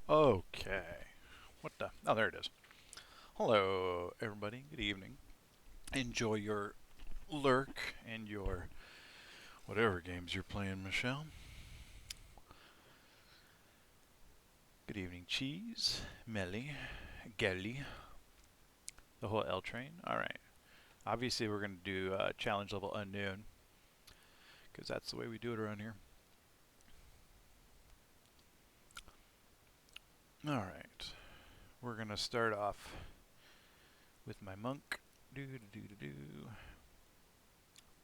Okay. What the? Oh, there it is. Hello, everybody. Good evening. Enjoy your lurk and your whatever games you're playing, Michelle. Good evening, Cheese, Melly, Gelly, the whole L train. All right. Obviously, we're going to do challenge level unknown because that's the way we do it around here. All right. We're going to start off with my monk. Do do do do do.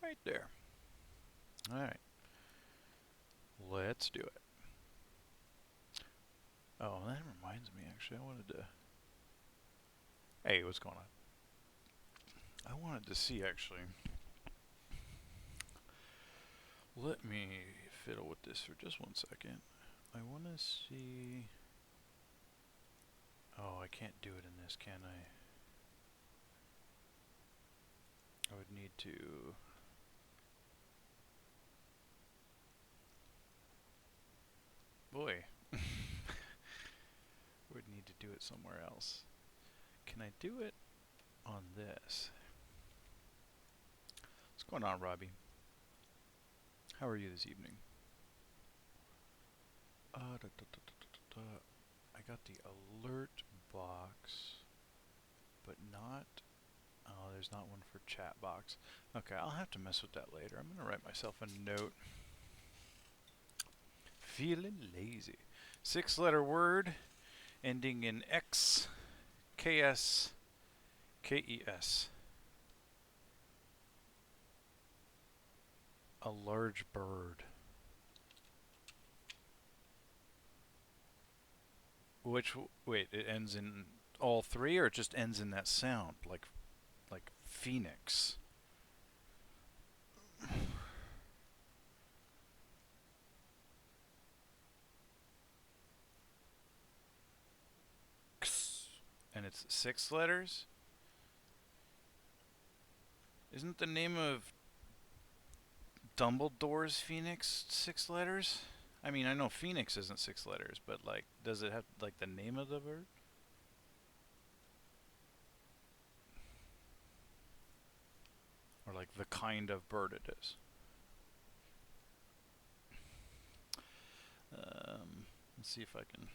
Right there. All right. Let's do it. Oh, that reminds me, actually, I wanted to. Hey, what's going on? I wanted to see, actually. Let me fiddle with this for just 1 second. I want to see. Oh, I can't do it in this, can I? I would need to. Boy. Would need to do it somewhere else. Can I do it on this? What's going on, Robbie? How are you this evening? I got the alert box, but not. Oh, there's not one for chat box. Okay, I'll have to mess with that later. I'm gonna write myself a note. Feeling lazy. 6-letter word ending in X, KS, KES. A large bird. Which, wait, it ends in all three, or it just ends in that sound, like phoenix? And it's 6 letters? Isn't the name of Dumbledore's Phoenix 6 letters? I mean, I know Phoenix isn't 6 letters, but like, does it have like the name of the bird? Or like the kind of bird it is? Let's see if I can.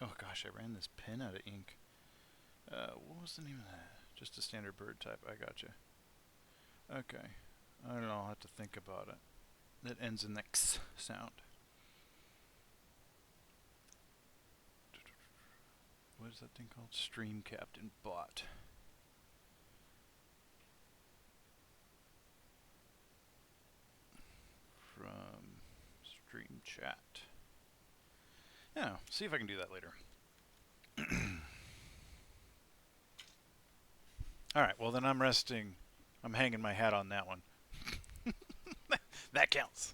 Oh gosh, I ran this pen out of ink. What was the name of that? Just a standard bird type. I gotcha. Okay. I don't know. I'll have to think about it. That ends in the X sound. What is that thing called? Stream Captain Bot. From Stream Chat. Yeah, see if I can do that later. Alright, well then I'm resting. I'm hanging my hat on that one. That counts.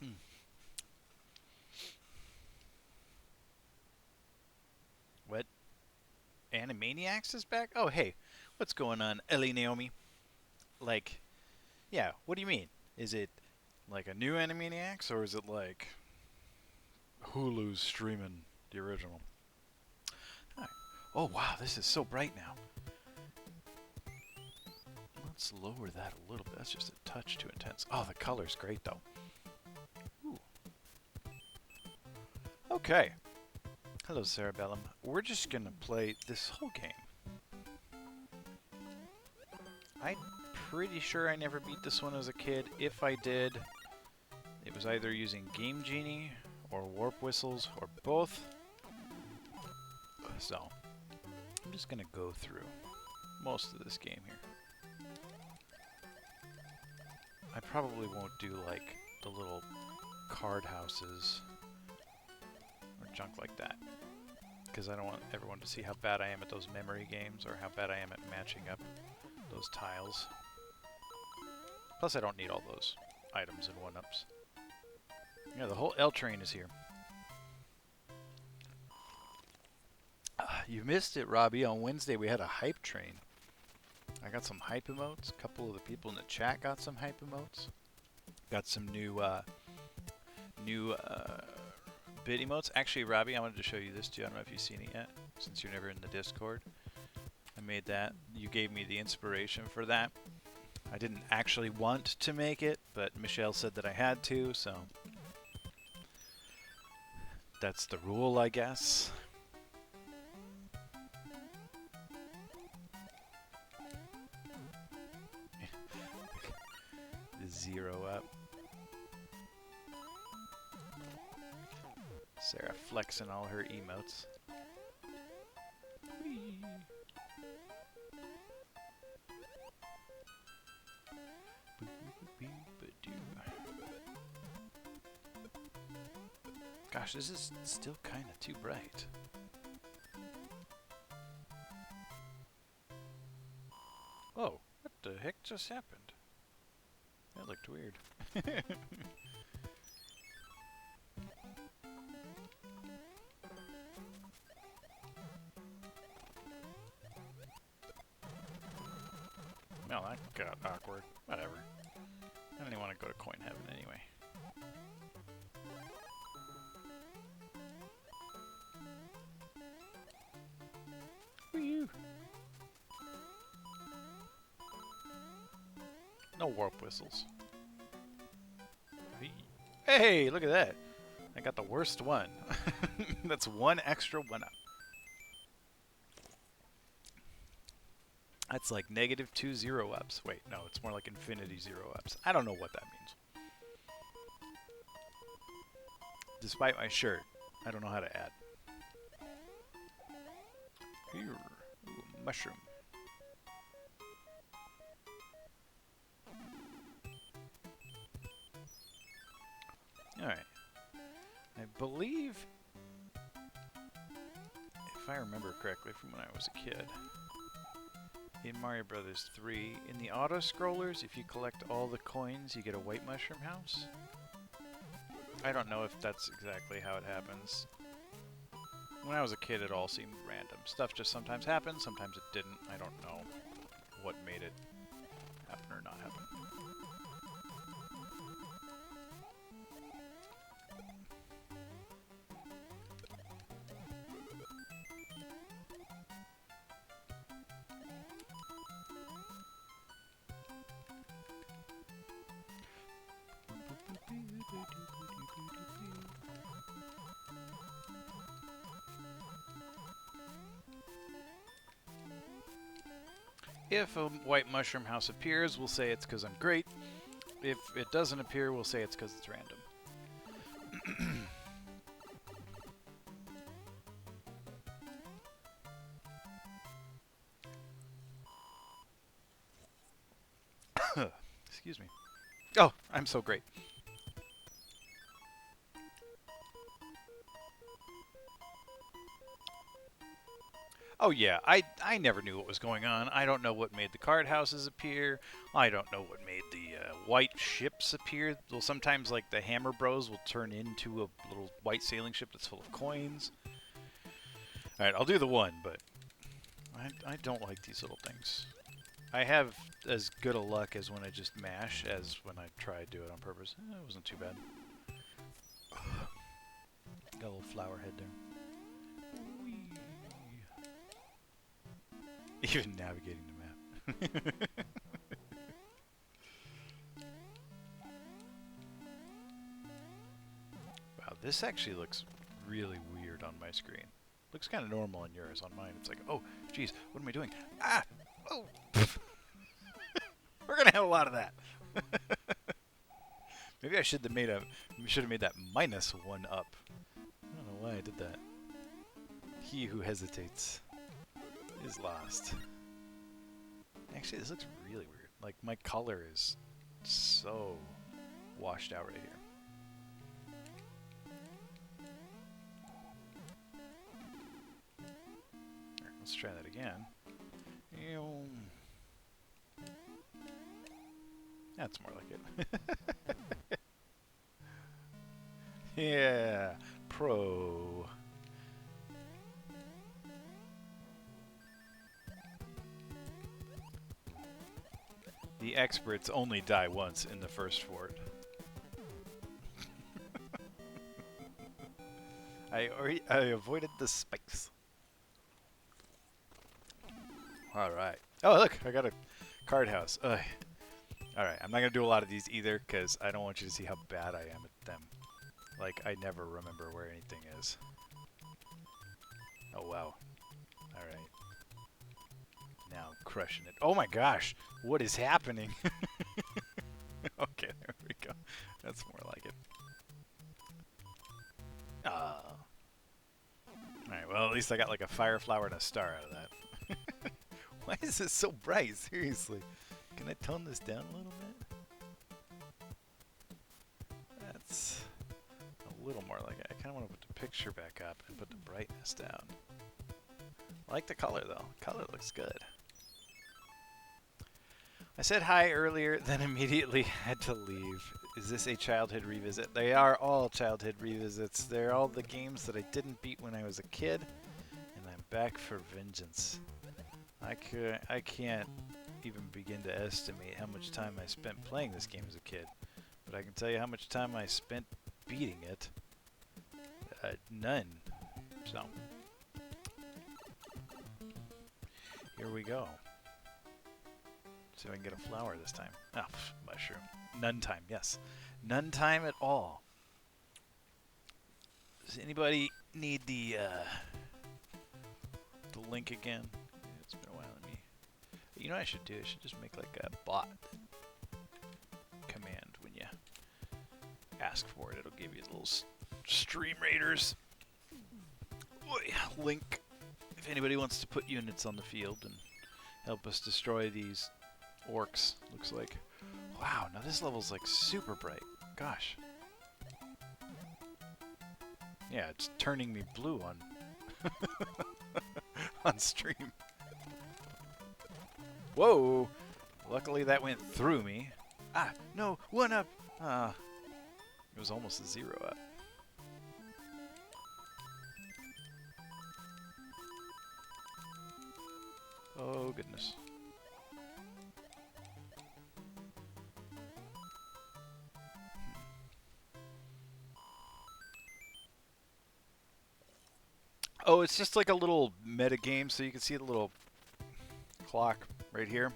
Hmm. What? Animaniacs is back? Oh, hey. What's going on, Ellie Naomi? Like, yeah, what do you mean? Is it like a new Animaniacs, or is it like Hulu's streaming the original? All right. Oh, wow, this is so bright now. Let's lower that a little bit. That's just a touch too intense. Oh, the color's great, though. Ooh. Okay. Hello, Cerebellum. We're just going to play this whole game. I'm pretty sure I never beat this one as a kid. If I did, it was either using Game Genie or Warp Whistles or both. So, I'm just going to go through most of this game here. I probably won't do like the little card houses or junk like that, because I don't want everyone to see how bad I am at those memory games or how bad I am at matching up those tiles. Plus, I don't need all those items and 1-ups. Yeah, the whole L train is here. You missed it, Robbie. On Wednesday we had a hype train. I got some hype emotes. A couple of the people in the chat got some hype emotes. Got some new bit emotes. Actually, Robbie, I wanted to show you this too. I don't know if you've seen it yet, since you're never in the Discord. I made that. You gave me the inspiration for that. I didn't actually want to make it, but Michelle said that I had to, so that's the rule, I guess. Zero up. Sarah flexing all her emotes. Whee. Gosh, this is still kind of too bright. Oh, what the heck just happened? That looked weird. Well, that got awkward. Whatever. I don't even want to go to coin heaven anyway. Whee! No warp whistles. Hey, look at that. I got the worst one. That's one extra one up. That's like -2 0 ups. Wait, no, it's more like infinity 0 ups. I don't know what that means. Despite my shirt, I don't know how to add. Here, ooh, mushroom. Alright. I believe, if I remember correctly from when I was a kid, in Mario Brothers 3, in the auto-scrollers, if you collect all the coins, you get a white mushroom house. I don't know if that's exactly how it happens. When I was a kid, it all seemed random. Stuff just sometimes happened, sometimes it didn't. I don't know what made it happen or not happen. If a white mushroom house appears, we'll say it's because I'm great. If it doesn't appear, we'll say it's because it's random. Excuse me. Oh, I'm so great. Oh yeah, I never knew what was going on. I don't know what made the card houses appear. I don't know what made the white ships appear. Well, sometimes like the Hammer Bros will turn into a little white sailing ship that's full of coins. Alright, I'll do the one, but I don't like these little things. I have as good a luck as when I just mash as when I try to do it on purpose. It wasn't too bad. Got a little flower head there. Even navigating the map. Wow, this actually looks really weird on my screen. Looks kind of normal on yours. On mine, it's like, oh, geez, what am I doing? Ah! Oh! We're gonna have a lot of that. Maybe I should have made that -1 up. I don't know why I did that. He who hesitates is lost. Actually, this looks really weird. Like, my color is so washed out right here. Alright, let's try that again. That's more like it. Yeah, pro. The experts only die once in the first fort. I avoided the spikes. All right. Oh, look, I got a card house. Ugh. All right, I'm not gonna do a lot of these either because I don't want you to see how bad I am at them. Like, I never remember where anything is. Oh wow. All right. Now crushing it. Oh my gosh, what is happening? Okay, there we go. That's more like it. Alright, well, at least I got like a fire flower and a star out of that. Why is this so bright? Seriously. Can I tone this down a little bit? That's a little more like it. I kind of want to put the picture back up and put the brightness down. I like the color, though. Color looks good. I said hi earlier, then immediately had to leave. Is this a childhood revisit? They are all childhood revisits. They're all the games that I didn't beat when I was a kid, and I'm back for vengeance. I can't even begin to estimate how much time I spent playing this game as a kid, but I can tell you how much time I spent beating it. None. So, here we go. See if I can get a flower this time. Ah, mushroom. None time, yes. None time at all. Does anybody need the link again? It's been a while. Let me. You know what I should do? I should just make like a bot command when you ask for it. It'll give you little stream raiders. Link if anybody wants to put units on the field and help us destroy these orcs, looks like. Wow, now this level's like super bright. Gosh. Yeah, it's turning me blue on on stream. Whoa! Luckily that went through me. Ah, no, 1 up. Ah, it was almost a 0 up. Oh goodness. Oh, it's just like a little meta game, so you can see the little clock right here.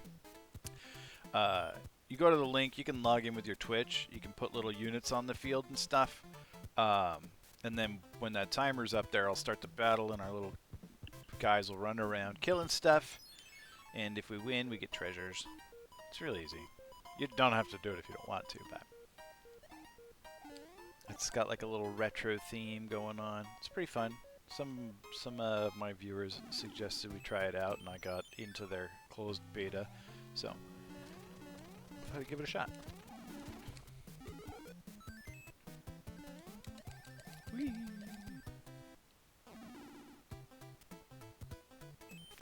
You go to the link, you can log in with your Twitch, you can put little units on the field and stuff. And then when that timer's up there, I'll start the battle and our little guys will run around killing stuff. And if we win, we get treasures. It's really easy. You don't have to do it if you don't want to, but it's got like a little retro theme going on. It's pretty fun. Some of my viewers suggested we try it out, and I got into their closed beta, so I thought I'd give it a shot. Whee!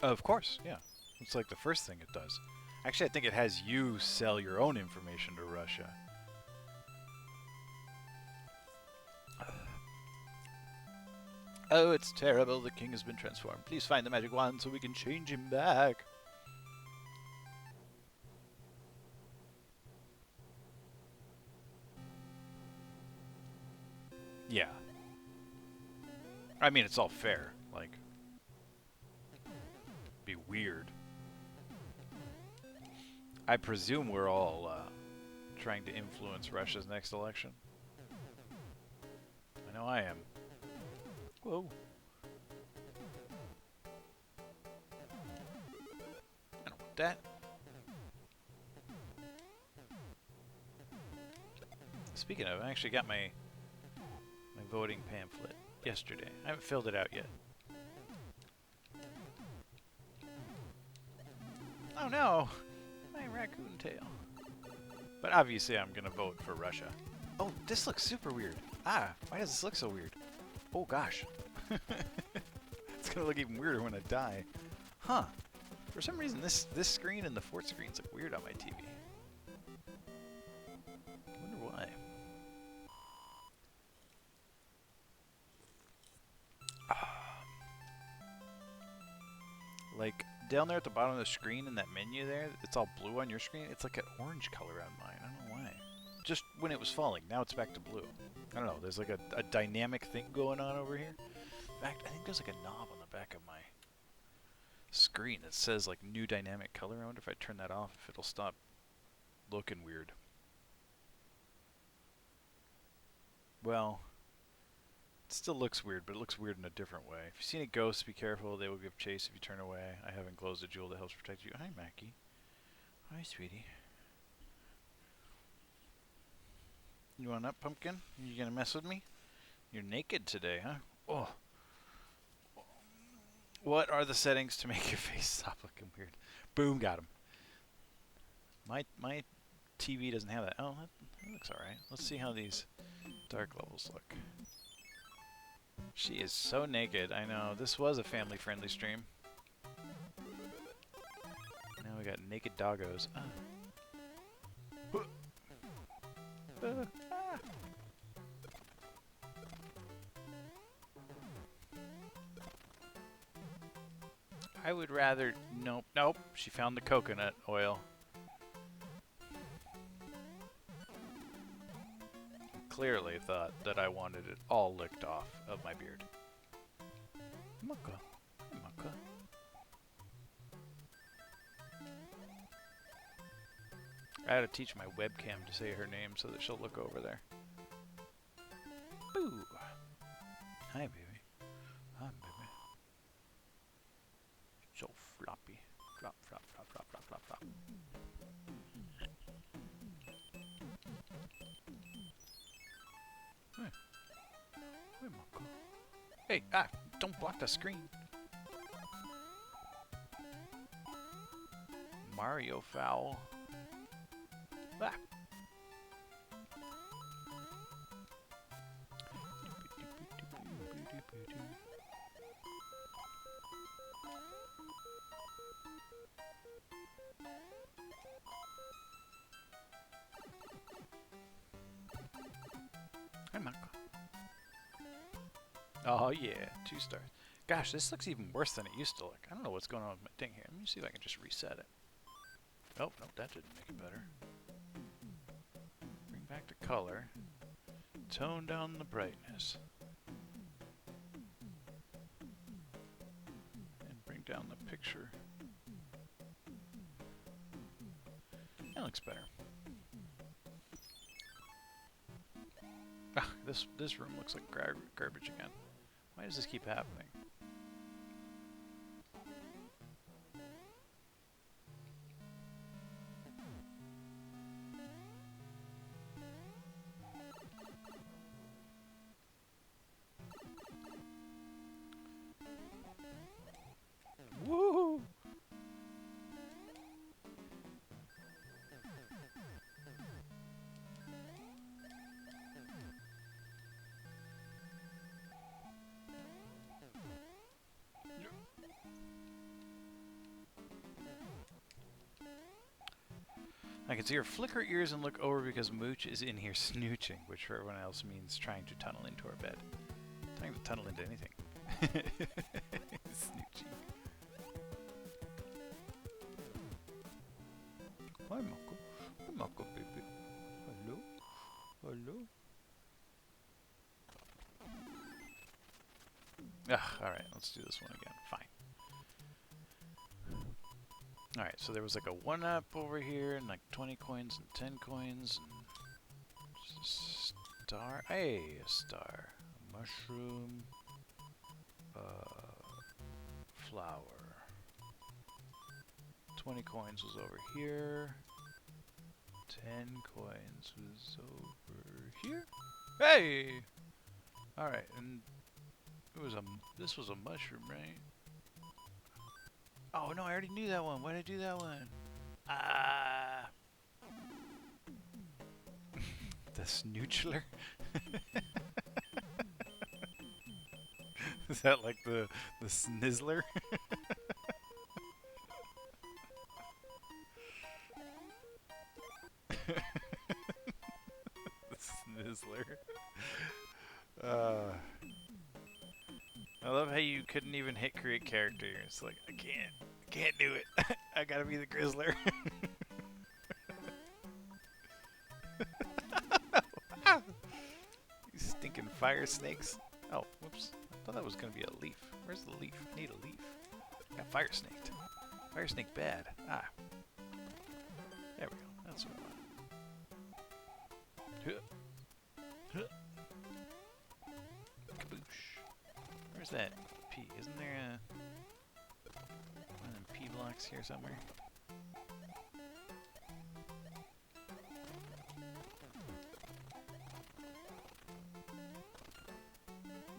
Of course, yeah. It's like the first thing it does. Actually, I think it has you sell your own information to Russia. Oh, it's terrible. The king has been transformed. Please find the magic wand so we can change him back. Yeah. I mean, it's all fair. Like, be weird. I presume we're all trying to influence Russia's next election. I know I am. Whoa. I don't want that. Speaking of, I actually got my voting pamphlet yesterday. I haven't filled it out yet. Oh no! My raccoon tail. But obviously I'm gonna vote for Russia. Oh, this looks super weird. Ah, why does this look so weird? Oh gosh. It's gonna look even weirder when I die. Huh. For some reason this screen and the fort screens look weird on my TV. I wonder why. down there at the bottom of the screen in that menu there, it's all blue on your screen. It's like an orange color on mine. I don't know why. Just when it was falling, now it's back to blue. I don't know. There's like a dynamic thing going on over here. In fact, I think there's like a knob on the back of my screen that says like new dynamic color. I wonder if I turn that off, if it'll stop looking weird. Well, it still looks weird, but it looks weird in a different way. If you've seen a ghost, be careful. They will give chase if you turn away. I have enclosed a jewel that helps protect you. Hi, Mackie. Hi, sweetie. You want up, pumpkin? You gonna mess with me? You're naked today, huh? Oh. What are the settings to make your face stop looking weird? Boom, got him. My TV doesn't have that. Oh, that looks alright. Let's see how these dark levels look. She is so naked. I know. This was a family-friendly stream. Now we got naked doggos. I would rather... Nope. Nope. She found the coconut oil. Clearly thought that I wanted it all licked off of my beard. Mucka. Mucka. I had to teach my webcam to say her name so that she'll look over there. Boo! Hi, baby. Hi, baby. So floppy. Flop, flop, flop, flop, flop, flop, flop. Hey. Hey, Marco. Hey, don't block the screen. Mario foul. Ah. Hi, Marco. Oh yeah, 2 stars. Gosh, this looks even worse than it used to look. I don't know what's going on with my thing here. Let me see if I can just reset it. Oh, no, that didn't make it better. Bring back the color. Tone down the brightness. And bring down the picture. That looks better. Ah, this room looks like garbage again. Why does this keep happening? Woo! I can see her flick her ears and look over because Mooch is in here snooching, which for everyone else means trying to tunnel into our bed. Trying to tunnel into anything. Snooching. Hi, Mako. Hi, Mako, baby. Hello? Hello? Alright, let's do this one again. Fine. Alright, so there was like a 1-up over here, and like 20 coins and 10 coins, and star. Hey, a star. A mushroom. Flower. 20 coins was over here. 10 coins was over here. Hey! Alright, and this was a mushroom, right? Oh no, I already knew that one. Why did I do that one? Ah! The Snoochler? Is that like the Snizzler? The Snizzler. I love how you couldn't even hit create character. It's like, I can't do it. I gotta be the Grizzler. These stinking fire snakes. Oh, whoops. I thought that was gonna be a leaf. Where's the leaf? I need a leaf. Got fire snaked. Fire snake bad. Ah. There we go. That's what I want. Kaboosh. Where's that P? Isn't there a one of them P blocks here somewhere?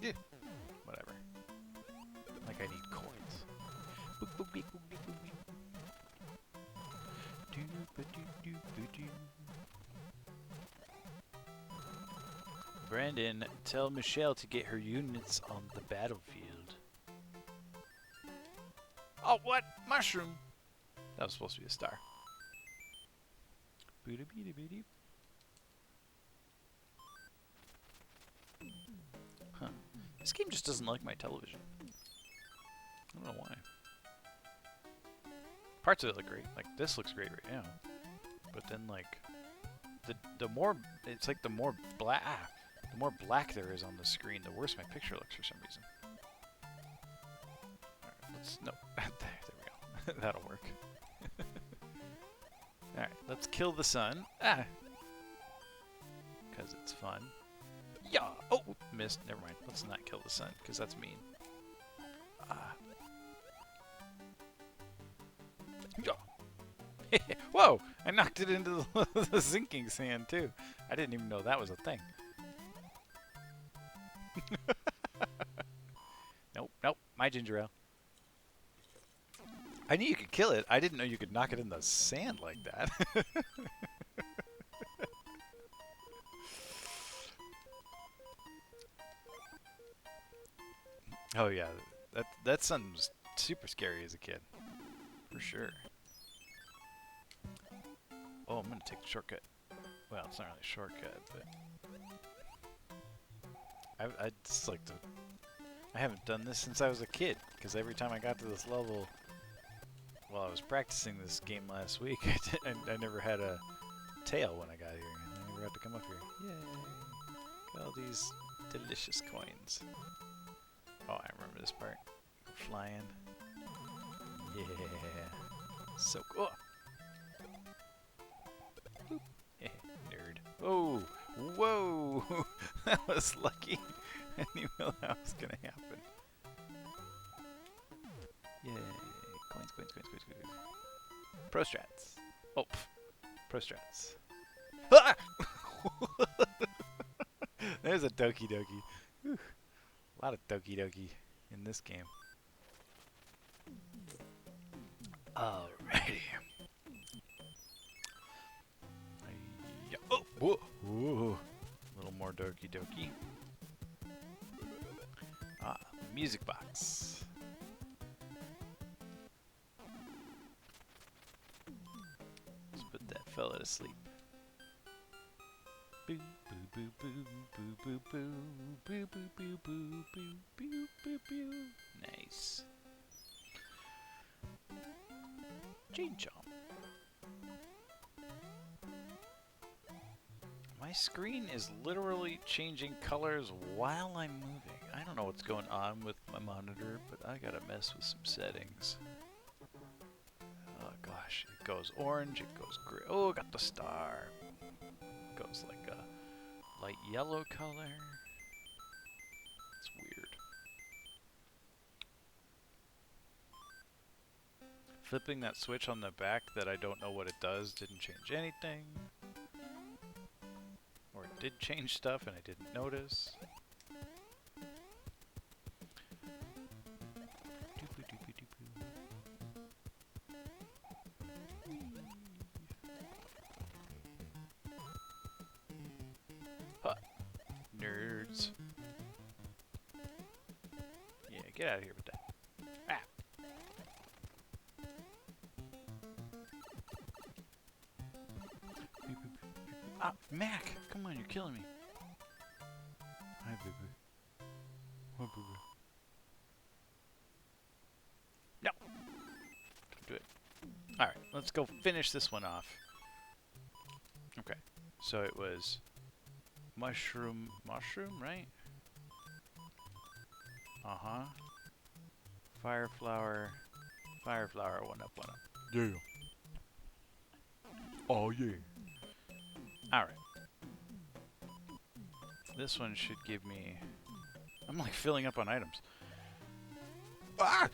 Yeah. Whatever. Like I need coins. Boop, boop, beep, boop, beep, boop, beep. Brandon, tell Michelle to get her units on the battlefield. Oh, what? Mushroom! That was supposed to be a star. Huh. This game just doesn't like my television. I don't know why. Parts of it look great. Like, this looks great right now. But then, like, the more, it's like the more black there is on the screen, the worse my picture looks for some reason. Alright, let's, no, there we go. That'll work. Alright, let's kill the sun. Ah! Because it's fun. Yeah! Oh! Missed. Never mind. Let's not kill the sun, because that's mean. Ah. Yeah. Whoa! I knocked it into the sinking sand, too. I didn't even know that was a thing. Nope, nope. My ginger ale. I knew you could kill it. I didn't know you could knock it in the sand like that. Oh yeah, that sun was super scary as a kid, for sure. Oh, I'm gonna take the shortcut. Well, it's not really a shortcut, but I just like to. I haven't done this since I was a kid, because every time I got to this level, while I was practicing this game last week, I never had a tail when I got here. I never had to come up here. Yay! Got all these delicious coins. Oh, I remember this part. Flying. Yeah. So cool. Boop. Nerd. Oh! Whoa! That was lucky. I knew that was gonna happen. Yay. Coins, coins, coins, coins, coins. Pro strats. Oh, pff. Pro strats. Ah! There's a Doki Doki. Whew. A lot of Doki Doki in this game. Alrighty. Oh, whoa, whoa. A little more Doki Doki. Ah, music box. Let's put that fella to sleep. Boo boo boo boo boo boo boo boo boo boo boo boo boo boo boo. Nice. Chain chomp. My screen is literally changing colors while I'm moving. I don't know what's going on with my monitor, but I gotta mess with some settings. Oh gosh, it goes orange, it goes gray. Oh, I got the star. It goes like a light yellow color. It's weird. Flipping that switch on the back that I don't know what it does didn't change anything. Or it did change stuff and I didn't notice. Huh. Nerds. Yeah, get out of here with that. Ah. Ah, Mac! Come on, you're killing me. Hi, baby. Oh, baby. No! let's go finish this one off. Okay, so it was mushroom, right? Uh-huh. Fire flower, one up. Yeah. Oh, yeah. Alright. This one should give me... I'm like filling up on items. Ah!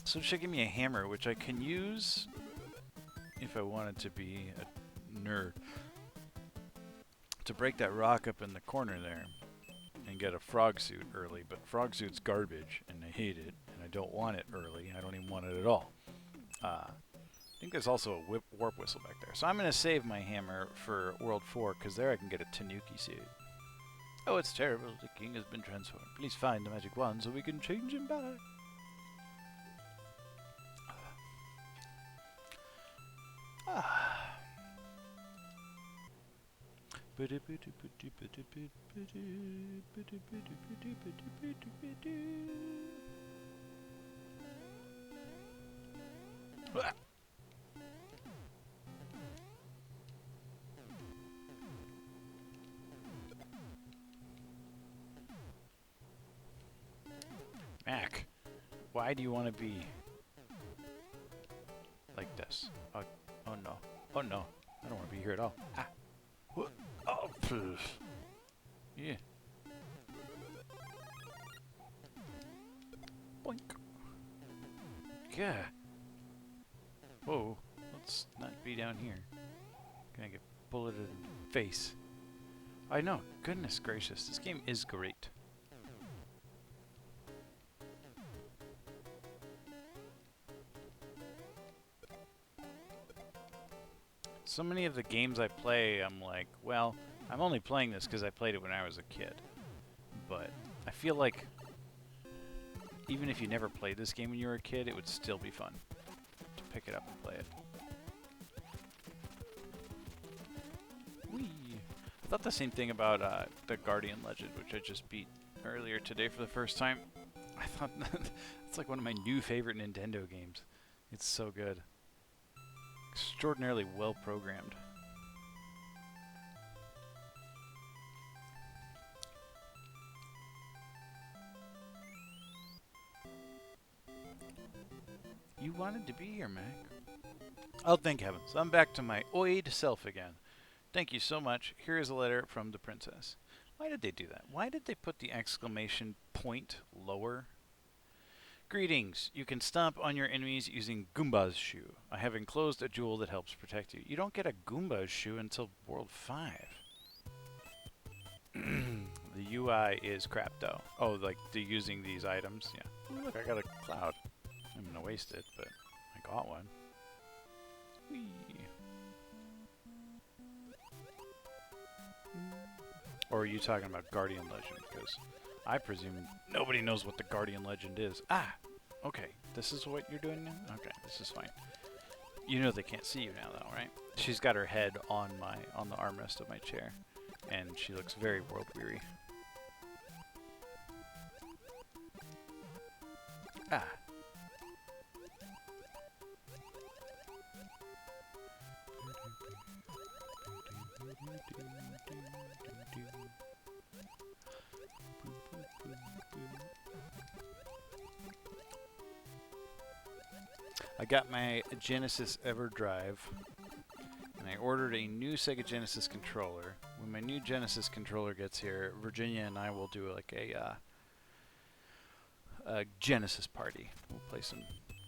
So it should give me a hammer, which I can use if I wanted to be a nerd. To break that rock up in the corner there and get a frog suit early, but frog suit's garbage and I hate it and I don't want it early. I don't even want it at all. I think there's also a warp whistle back there. So I'm going to save my hammer for World 4 because there I can get a Tanuki suit. Oh, it's terrible. The king has been transformed. Please find the magic wand so we can change him back. Mac, why do you want to be like this? Oh no. Oh no. I don't want to be here at all. Ah. What? Oh, pff. Yeah. Boink. Yeah. Whoa. Let's not be down here. Gonna get bulleted in the face. I know. Goodness gracious. This game is great. So many of the games I play, I'm like, well, I'm only playing this because I played it when I was a kid. But I feel like even if you never played this game when you were a kid, it would still be fun to pick it up and play it. Whee! I thought the same thing about the Guardian Legend, which I just beat earlier today for the first time. I thought it's like one of my new favorite Nintendo games. It's so good. Extraordinarily well programmed. You wanted to be here, Mac. Oh, thank heavens. I'm back to my oid self again. Thank you so much. Here is a letter from the princess. Why did they do that? Why did they put the exclamation point lower? Greetings. You can stomp on your enemies using Goomba's shoe. I have enclosed a jewel that helps protect you. You don't get a Goomba's shoe until World 5. The UI is crap, though. Oh, like using these items? Yeah. Ooh, look, I got a cloud. I'm going to waste it, but I got one. Whee. Or are you talking about Guardian Legend? Because I presume nobody knows what the Guardian Legend is. Ah! Okay. This is what you're doing now? Okay, this is fine. You know they can't see you now, though, right? She's got her head on the armrest of my chair. And she looks very world-weary. Ah. I got my Genesis EverDrive, and I ordered a new Sega Genesis controller. When my new Genesis controller gets here, Virginia and I will do like a Genesis party. We'll play some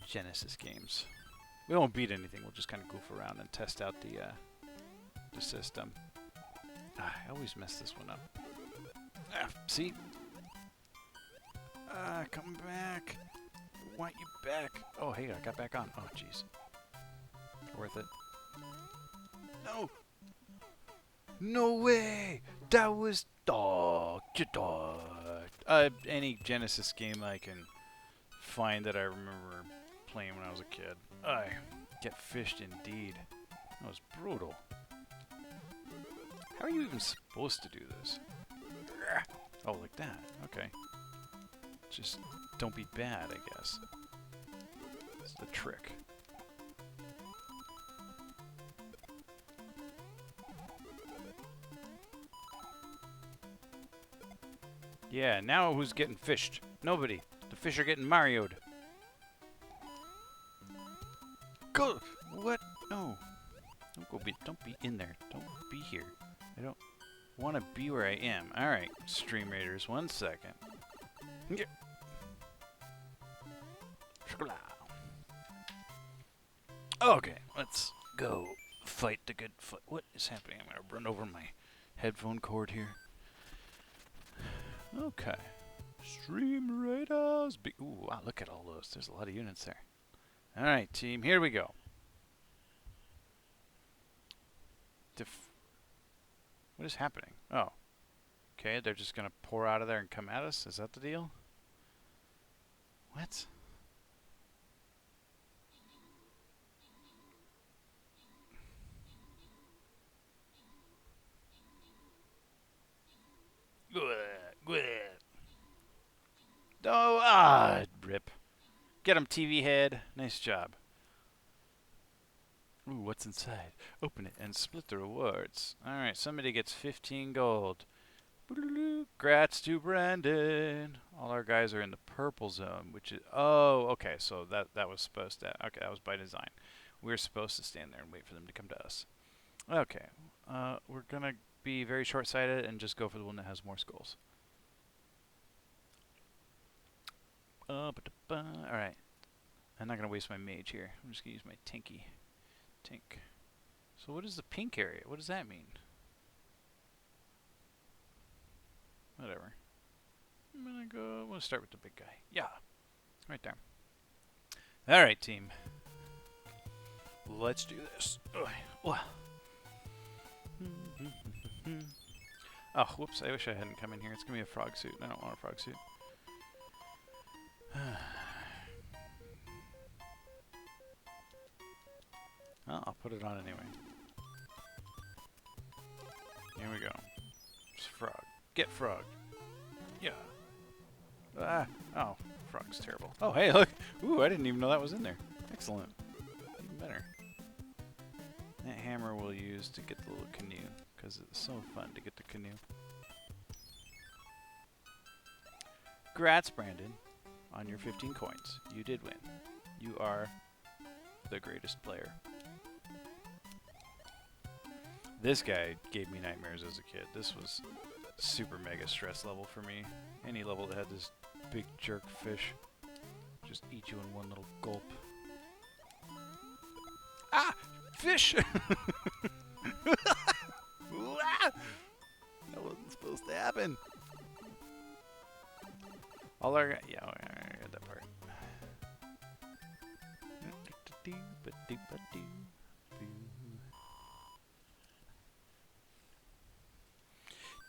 Genesis games. We won't beat anything. We'll just kind of goof around and test out the system. Ah, I always mess this one up. Ah, see? Ah, come back. I want you back. Oh, hey, I got back on. Oh, jeez. Worth it. No! No way! That was dog. Any Genesis game I can find that I remember playing when I was a kid. I get fished indeed. That was brutal. How are you even supposed to do this? Oh, like that. Okay. Just don't be bad, I guess. That's the trick. Yeah, now who's getting fished? Nobody. The fish are getting Mario'd. Go! What? No. Don't be in there. Don't be here. I don't want to be where I am. Alright, Stream Raiders, 1 second. Yeah. Okay, let's go fight the good fight. What is happening? I'm gonna run over my headphone cord here. Okay. Stream Raiders. Ooh, wow, look at all those. There's a lot of units there. Alright, team, here we go. What is happening? Oh. Okay, they're just gonna pour out of there and come at us? Is that the deal? What? Oh, rip. Get him, TV head. Nice job. Ooh, what's inside? Open it and split the rewards. Alright, somebody gets 15 gold. Grats to Brandon. All our guys are in the purple zone, which is... Oh, okay, so that was supposed to... Okay, that was by design. We were supposed to stand there and wait for them to come to us. Okay, we're going to be very short-sighted and just go for the one that has more skulls. Alright. I'm not going to waste my mage here. I'm just going to use my Tink. So what is the pink area? What does that mean? Whatever. I'm gonna start with the big guy. Yeah. Right there. Alright, team. Let's do this. Oh, whoops. I wish I hadn't come in here. It's gonna be a frog suit. I don't want a frog suit. Well, I'll put it on anyway. Here we go. It's frog. Get frog. Yeah. Ah. Oh, frog's terrible. Oh, hey, look. Ooh, I didn't even know that was in there. Excellent. Even better. That hammer we'll use to get the little canoe, because it's so fun to get the canoe. Grats, Brandon, on your 15 coins. You did win. You are the greatest player. This guy gave me nightmares as a kid. This was super mega stress level for me. Any level that had this big jerk fish just eat you in one little gulp. Ah! Fish! That wasn't supposed to happen. All our... Yeah, I read that part.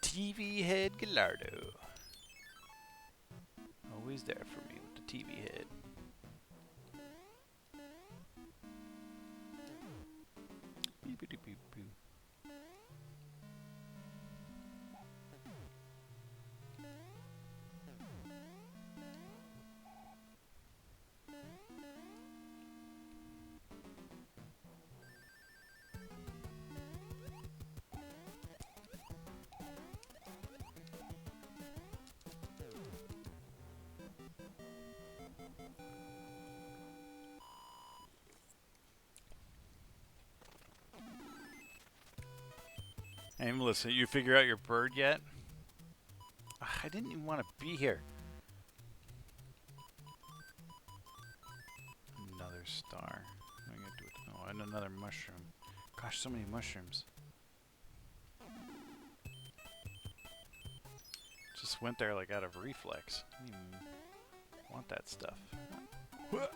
TV head Gallardo. Always there for me with the TV head. Beep-a-dee-beep-boo. Hey, Melissa, you figure out your bird yet? Ugh, I didn't even want to be here. Another star. What am I gonna do with it? Oh, and another mushroom. Gosh, so many mushrooms. Just went there like out of reflex. I didn't even want that stuff. Whoa.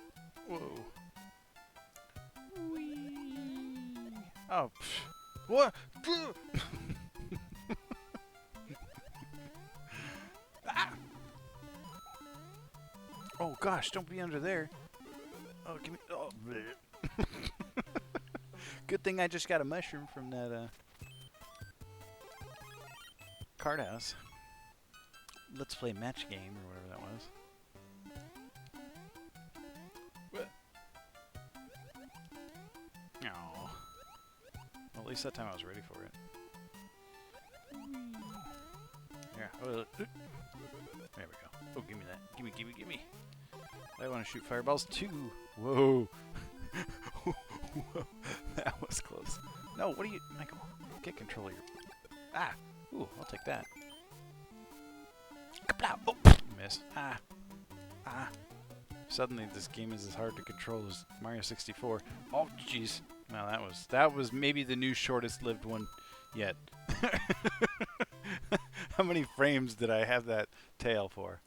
Whee. Oh, psh. What? Ah! Oh gosh, don't be under there. Oh, give me. Oh, good thing I just got a mushroom from that card house. Let's play match game or whatever that was. What? Oh. Well, at least that time I was ready for it. Yeah. There we go. Oh, give me that. Gimme, gimme, gimme. I want to shoot fireballs too. Whoa. That was close. No, what are you... Michael, get control of your... Ah! Ooh, I'll take that. Oh, miss. Ah. Ah. Suddenly, this game is as hard to control as Mario 64. Oh, jeez. Well, that was maybe the new shortest-lived one yet. How many frames did I have that tail for?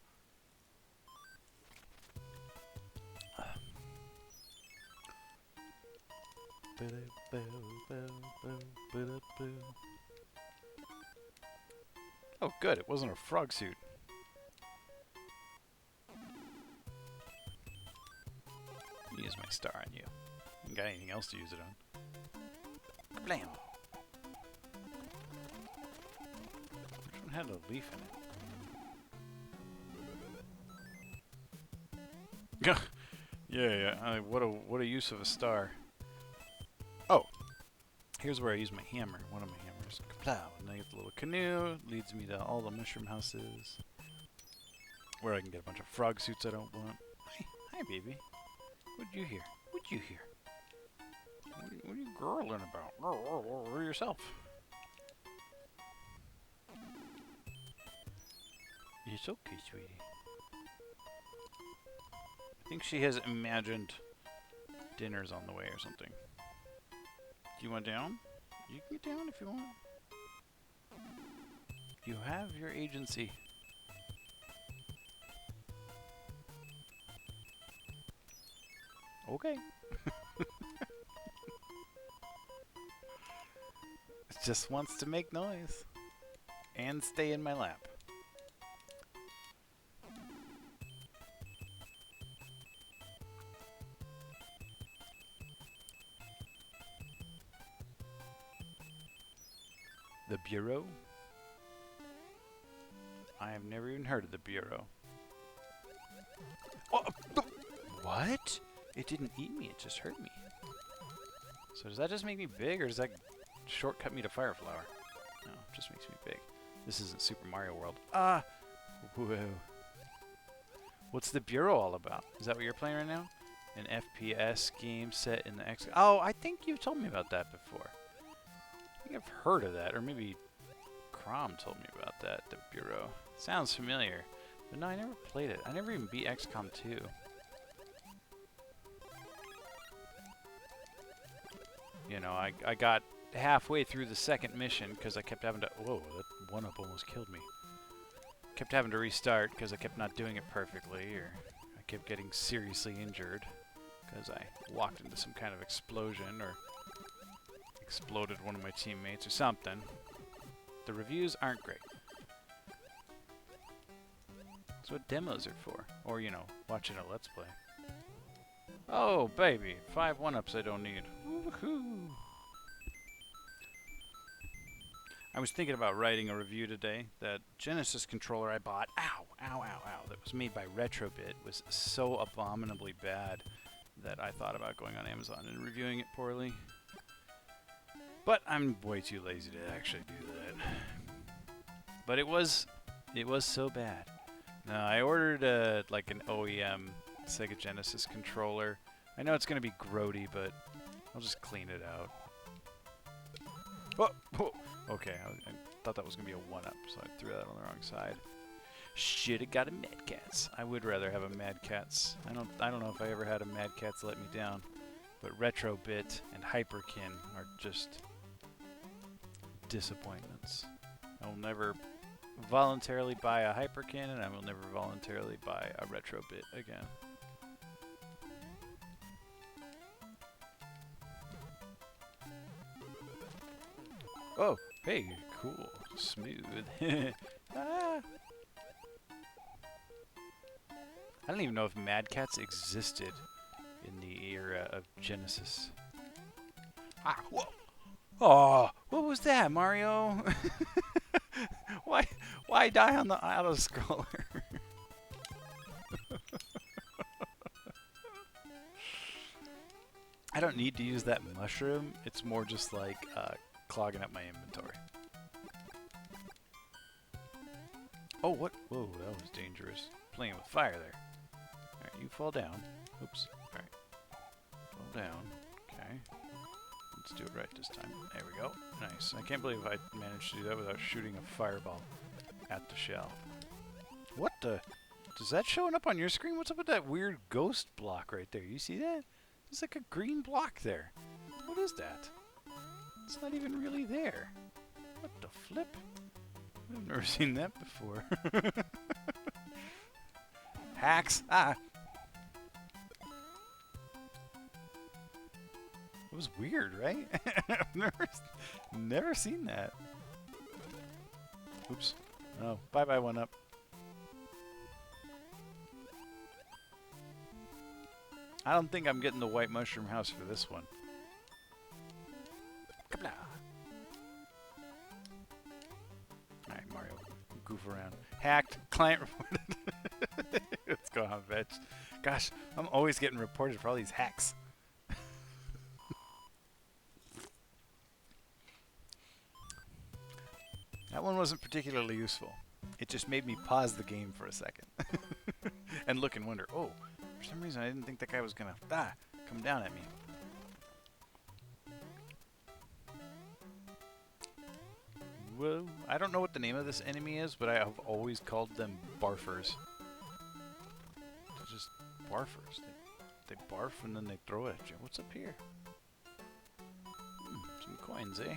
Oh, good. It wasn't a frog suit. Use my star on you. Ain't got anything else to use it on. Blam! Which one had a leaf in it? Yeah. What a use of a star. Oh, here's where I use my hammer. One of my hammers. Kaplow! And I get the little canoe. Leads me to all the mushroom houses, where I can get a bunch of frog suits I don't want. Hi, baby. What'd you hear? What'd you hear? What are you girling about? Yourself. It's okay, sweetie. I think she has imagined dinner's on the way or something. Do you want down? You can get down if you want. You have your agency. Okay. It just wants to make noise. And stay in my lap. The Bureau? I have never even heard of the Bureau. Oh, what? It didn't eat me, it just hurt me. So does that just make me big, or does that shortcut me to Fire Flower? No, it just makes me big. This isn't Super Mario World. Ah! Whoa. What's the Bureau all about? Is that what you're playing right now? An FPS game set in the X... Oh, I think you've told me about that before. I think I've heard of that, or maybe Crom told me about that, the Bureau. Sounds familiar. But no, I never played it. I never even beat XCOM 2. You know, I got halfway through the second mission because I kept having to... Whoa, that one-up almost killed me. Kept having to restart because I kept not doing it perfectly, or I kept getting seriously injured because I walked into some kind of explosion or exploded one of my teammates or something. The reviews aren't great. That's what demos are for. Or, you know, watching a Let's Play. Oh, baby. 5 one-ups I don't need. Woohoo! I was thinking about writing a review today. That Genesis controller I bought, that was made by Retrobit, was so abominably bad that I thought about going on Amazon and reviewing it poorly. But I'm way too lazy to actually do that. But it was so bad. Now, I ordered like an OEM Sega Genesis controller. I know it's going to be grody, but I'll just clean it out. Oh, okay, I thought that was going to be a 1-up, so I threw that on the wrong side. Should have got a Mad Catz. I would rather have a Mad Catz. I don't know if I ever had a Mad Catz let me down, but Retrobit and Hyperkin are just disappointments. I will never voluntarily buy a Hyperkin, and I will never voluntarily buy a Retrobit again. Oh, hey, cool, smooth. Ah. I don't even know if Mad Catz existed in the era of Genesis. Ah, whoa! Oh, what was that, Mario? Why die on the auto scroller? I don't need to use that mushroom. It's more just like clogging up my inventory. Oh, what? Whoa, that was dangerous. Playing with fire there. Alright, you fall down. Oops. Alright. Fall down. Okay. Let's do it right this time. There we go. Nice. I can't believe I managed to do that without shooting a fireball at the shell. What the? Is that showing up on your screen? What's up with that weird ghost block right there? You see that? There's like a green block there. What is that? It's not even really there. What the flip? I've never seen that before. Hacks! Ah! It was weird, right? I've never seen that. Oops. Oh, bye-bye, 1-up. I don't think I'm getting the white mushroom house for this one. Kabla! Alright, Mario. Goof around. Hacked. Client reported. Let's go on, Vetch. Gosh, I'm always getting reported for all these hacks. That one wasn't particularly useful. It just made me pause the game for a second. And look and wonder, oh, for some reason I didn't think that guy was gonna come down at me. Whoa. I don't know what the name of this enemy is, but I have always called them barfers. They're just barfers. They barf and then they throw it at you. What's up here? Some coins, eh?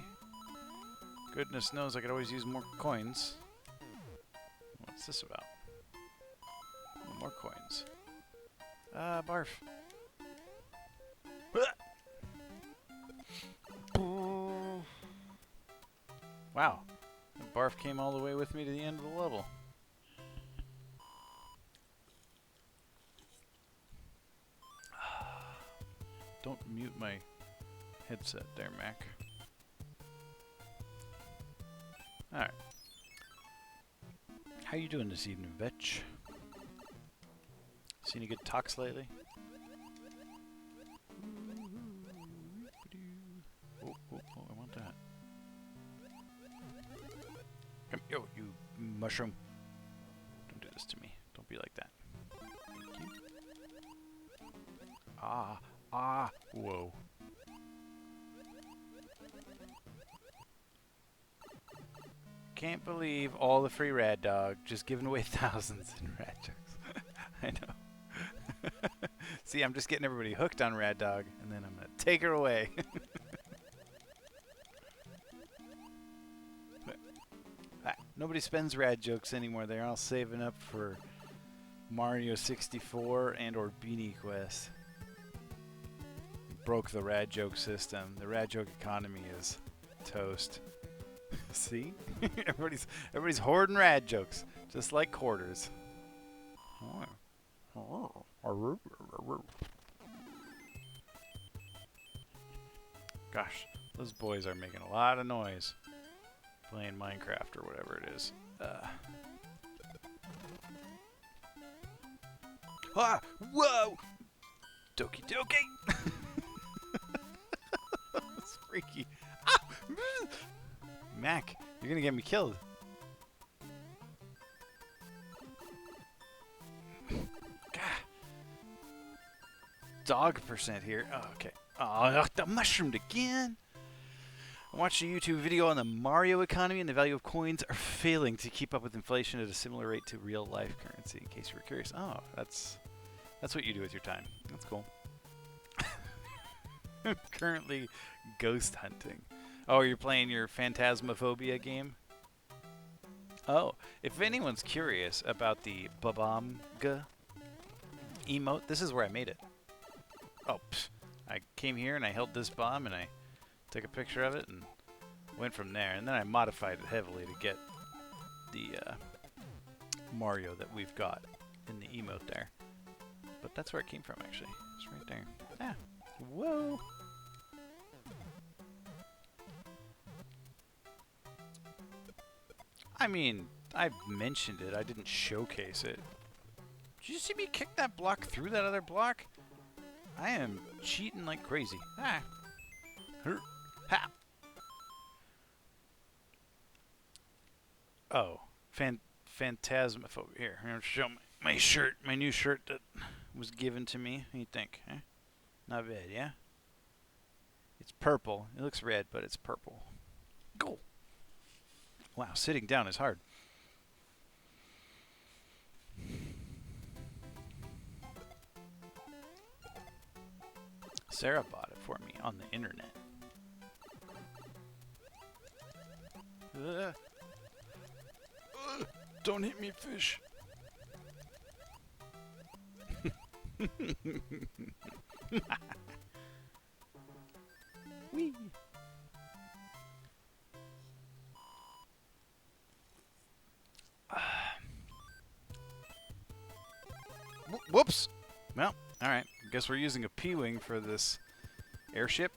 Goodness knows I could always use more coins. What's this about? More coins. Barf. Wow. The barf came all the way with me to the end of the level. Don't mute my headset there, Mac. Alright. How you doing this evening, Vetch? Seen any good talks lately? Oh, I want that. Come, yo, you mushroom. Don't do this to me. Don't be like that. Thank you. Whoa. Can't believe all the free Rad Dog, just giving away thousands in Rad Jokes. I know. See, I'm just getting everybody hooked on Rad Dog, and then I'm going to take her away. Nobody spends Rad Jokes anymore. They're all saving up for Mario 64 and or Beanie Quest. Broke the Rad Joke system. The Rad Joke economy is toast. See? everybody's hoarding Rad Jokes, just like quarters. Gosh, those boys are making a lot of noise playing Minecraft or whatever it is. Whoa! Doki doki! That's freaky. Mac, you're gonna get me killed. Dog percent here. Oh, okay. Oh, the mushroomed again. I watched a YouTube video on the Mario economy and the value of coins are failing to keep up with inflation at a similar rate to real life currency. In case you were curious. Oh, that's what you do with your time. That's cool. I'm currently ghost hunting. Oh, you're playing your Phantasmophobia game? Oh, if anyone's curious about the Babamga emote, this is where I made it. Oh, I came here and I held this bomb and I took a picture of it and went from there. And then I modified it heavily to get the Mario that we've got in the emote there. But that's where it came from, actually. It's right there. Ah, whoa! I mean, I mentioned it. I didn't showcase it. Did you see me kick that block through that other block? I am cheating like crazy. Ah. Ha. Oh. phantasmophobia. Here, I'm gonna show my shirt, my new shirt that was given to me. What do you think? Eh? Not bad, yeah? It's purple. It looks red, but it's purple. Go. Wow, sitting down is hard. Sarah bought it for me on the internet. Don't hit me, fish. Whee. Whoops. Well, all right. Guess we're using a P-wing for this airship.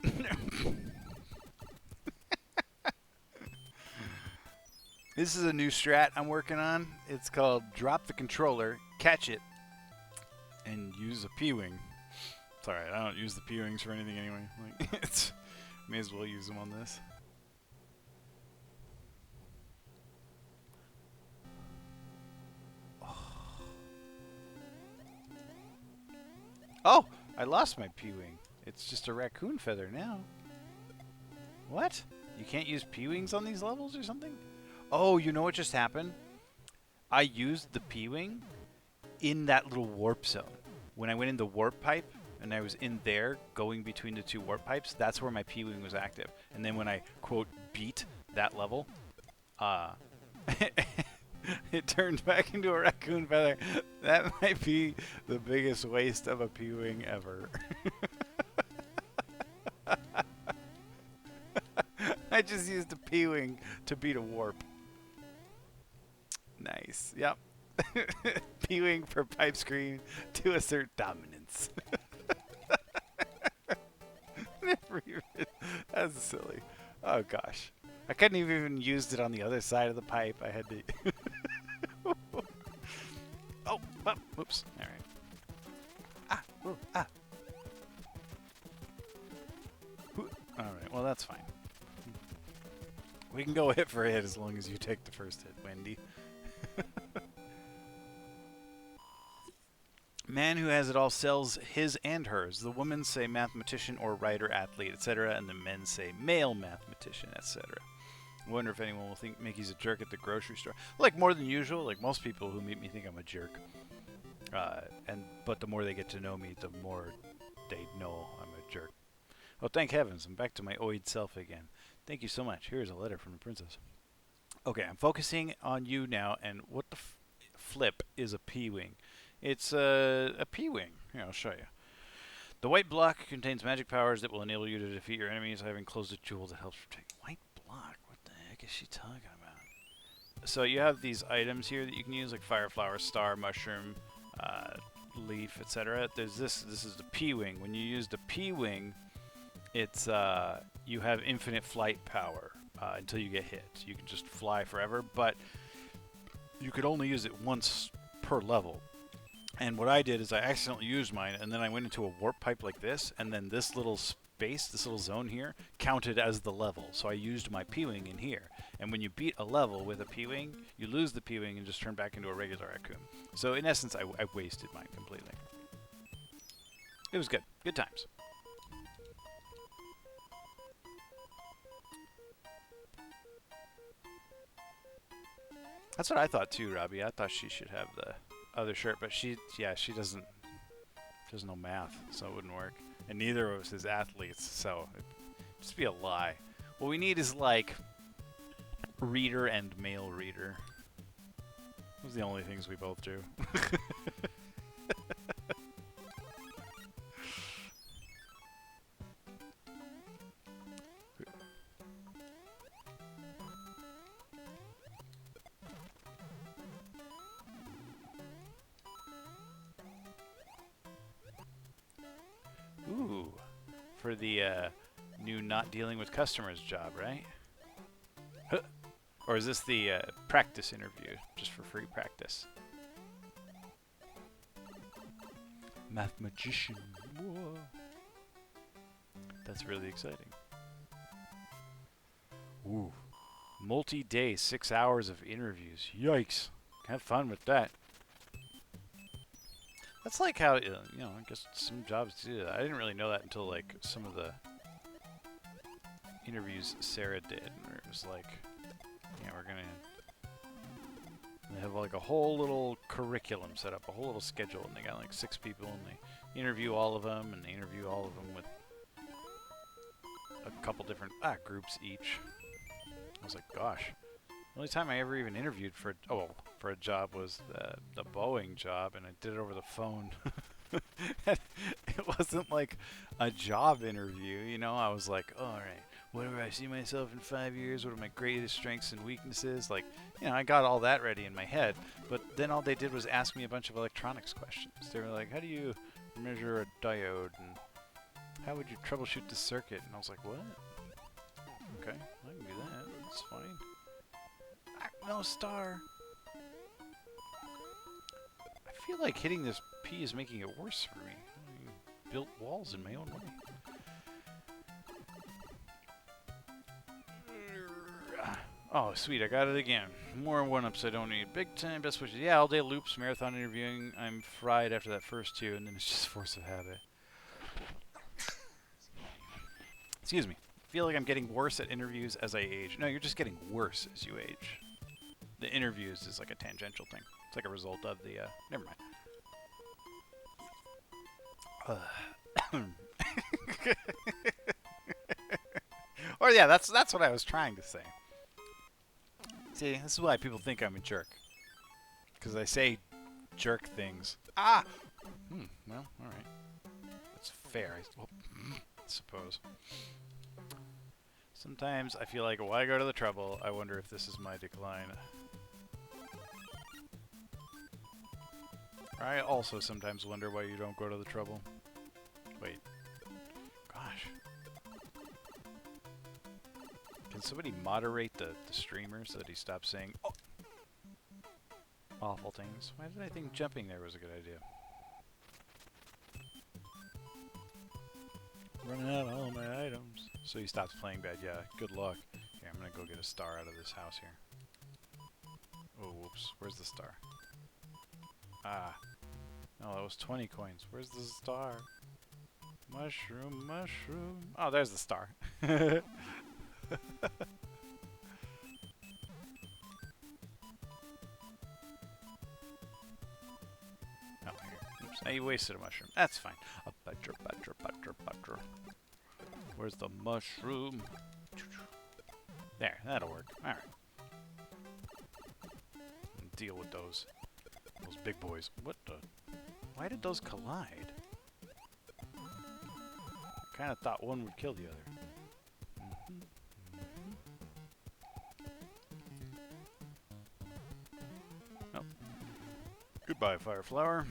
This is a new strat I'm working on. It's called drop the controller, catch it, and use a P-wing. It's alright, I don't use the P-wings for anything anyway. Like, it's, may as well use them on this. Oh, I lost my P-wing. It's just a raccoon feather now. What? You can't use P-wings on these levels or something? Oh, you know what just happened? I used the P-wing in that little warp zone. When I went in the warp pipe, and I was in there going between the two warp pipes, that's where my P-wing was active. And then when I, quote, beat that level, it turned back into a raccoon feather. That might be the biggest waste of a P-wing ever. I just used a P-wing to beat a warp. Nice. Yep. P-wing for pipe screen to assert dominance. Never even. That's silly. Oh gosh. I couldn't have even used it on the other side of the pipe. I had to. Oh, whoops. All right. Ah. All right. Well, that's fine. We can go hit for hit as long as you take the first hit, Wendy. Man who has it all sells his and hers. The women say mathematician or writer, athlete, etc., and the men say male mathematician, etc. I wonder if anyone will think Mickey's a jerk at the grocery store. Like more than usual. Like most people who meet me think I'm a jerk. But the more they get to know me, the more they know I'm a jerk. Oh, thank heavens, I'm back to my oid self again. Thank you so much. Here's a letter from the princess. Okay, I'm focusing on you now, and what the flip is a P-wing? It's a P-wing. Here, I'll show you. The white block contains magic powers that will enable you to defeat your enemies. I have enclosed a jewel that helps protect. White block? What the heck is she talking about? So you have these items here that you can use, like fire flower, star, mushroom, leaf, etc. There's this. This is the P-wing. When you use the P-wing, it's you have infinite flight power until you get hit. You can just fly forever, but you could only use it once per level. And what I did is I accidentally used mine, and then I went into a warp pipe like this, and then this little space, this little zone here, counted as the level. So I used my P-wing in here. And when you beat a level with a P-wing, you lose the P-wing and just turn back into a regular raccoon. So in essence, I wasted mine completely. It was good. Good times. That's what I thought too, Robbie. I thought she should have the other shirt, but she doesn't. There's no math, so it wouldn't work. And neither of us is athletes, so it'd just be a lie. What we need is like reader and male reader. Those are the only things we both do. Ooh, for the new not dealing with customers job, right? Huh. Or is this the practice interview, just for free practice? Mathematician. Whoa. That's really exciting. Ooh. Multi-day, 6 hours of interviews. Yikes. have fun with that. That's like how, you know, I guess some jobs do that. I didn't really know that until, like, some of the interviews Sarah did, where it was like, yeah, we're going to have, like, a whole little curriculum set up, a whole little schedule, and they got, like, 6 people, and they interview all of them, and they interview all of them with a couple different groups each. I was like, gosh. The only time I ever even interviewed for a job was the Boeing job, and I did it over the phone. It wasn't like a job interview, you know. I was like, oh, all right, where do I see myself in 5 years? What are my greatest strengths and weaknesses? Like, you know, I got all that ready in my head, but then all they did was ask me a bunch of electronics questions. They were like, how do you measure a diode, and how would you troubleshoot the circuit? And I was like, what? Okay, I can do that. That's fine. No star. I feel like hitting this P is making it worse for me. I built walls in my own way. Oh, sweet, I got it again. More one-ups I don't need. Big time, best wishes. Yeah, all day loops, marathon interviewing. I'm fried after that first 2, and then it's just force of habit. Excuse me. I feel like I'm getting worse at interviews as I age. No, you're just getting worse as you age. The interviews is like a tangential thing. It's like a result of the, never mind. Or yeah, that's what I was trying to say. See, this is why people think I'm a jerk. Because I say jerk things. Ah! Well, alright. That's fair, I suppose. Sometimes I feel like, why go to the trouble? I wonder if this is my decline. I also sometimes wonder why you don't go to the trouble. Wait. Gosh. Can somebody moderate the streamer so that he stops saying awful things? Why did I think jumping there was a good idea? Running out of all my items. So he stops playing bad. Yeah, good luck. Here, I'm gonna go get a star out of this house here. Oh, whoops. Where's the star? Ah. No, that was 20 coins. Where's the star? Mushroom, mushroom. Oh, there's the star. Oh, here. Oops. Now you wasted a mushroom. That's fine. A butter, butter, butter, butter. Where's the mushroom? There, that'll work. Alright. Deal with those big boys. What the? Why did those collide? I kind of thought one would kill the other. Oh. Goodbye, Fireflower.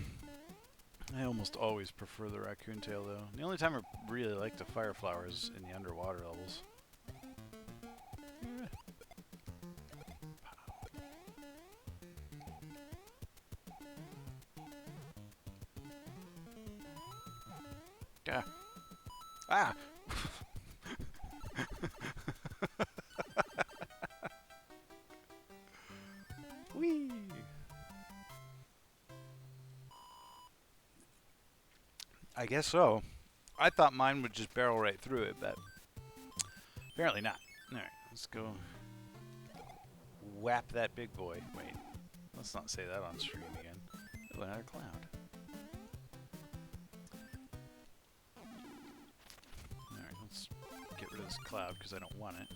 I almost always prefer the raccoon tail, though. The only time I really like the Fireflower is in the underwater levels. Ah! Whee! I guess so. I thought mine would just barrel right through it, but apparently not. Alright, let's go whap that big boy. Wait, let's not say that on stream again. Oh, another cloud. Alright, let's get rid of this cloud because I don't want it.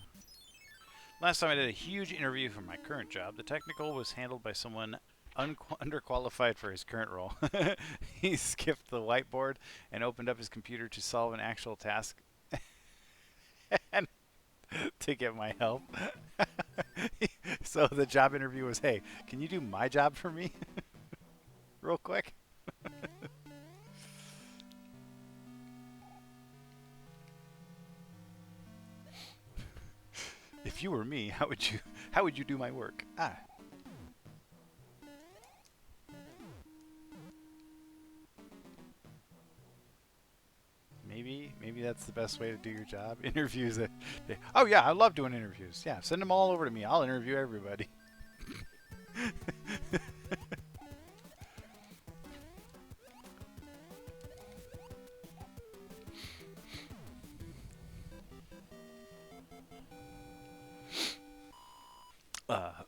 Last time I did a huge interview for my current job. The technical was handled by someone underqualified for his current role. He skipped the whiteboard and opened up his computer to solve an actual task and to get my help. So the job interview was, hey, can you do my job for me? Real quick. If you were me, how would you do my work? Ah. Maybe that's the best way to do your job. Interviews it. Oh yeah, I love doing interviews. Yeah, send them all over to me. I'll interview everybody.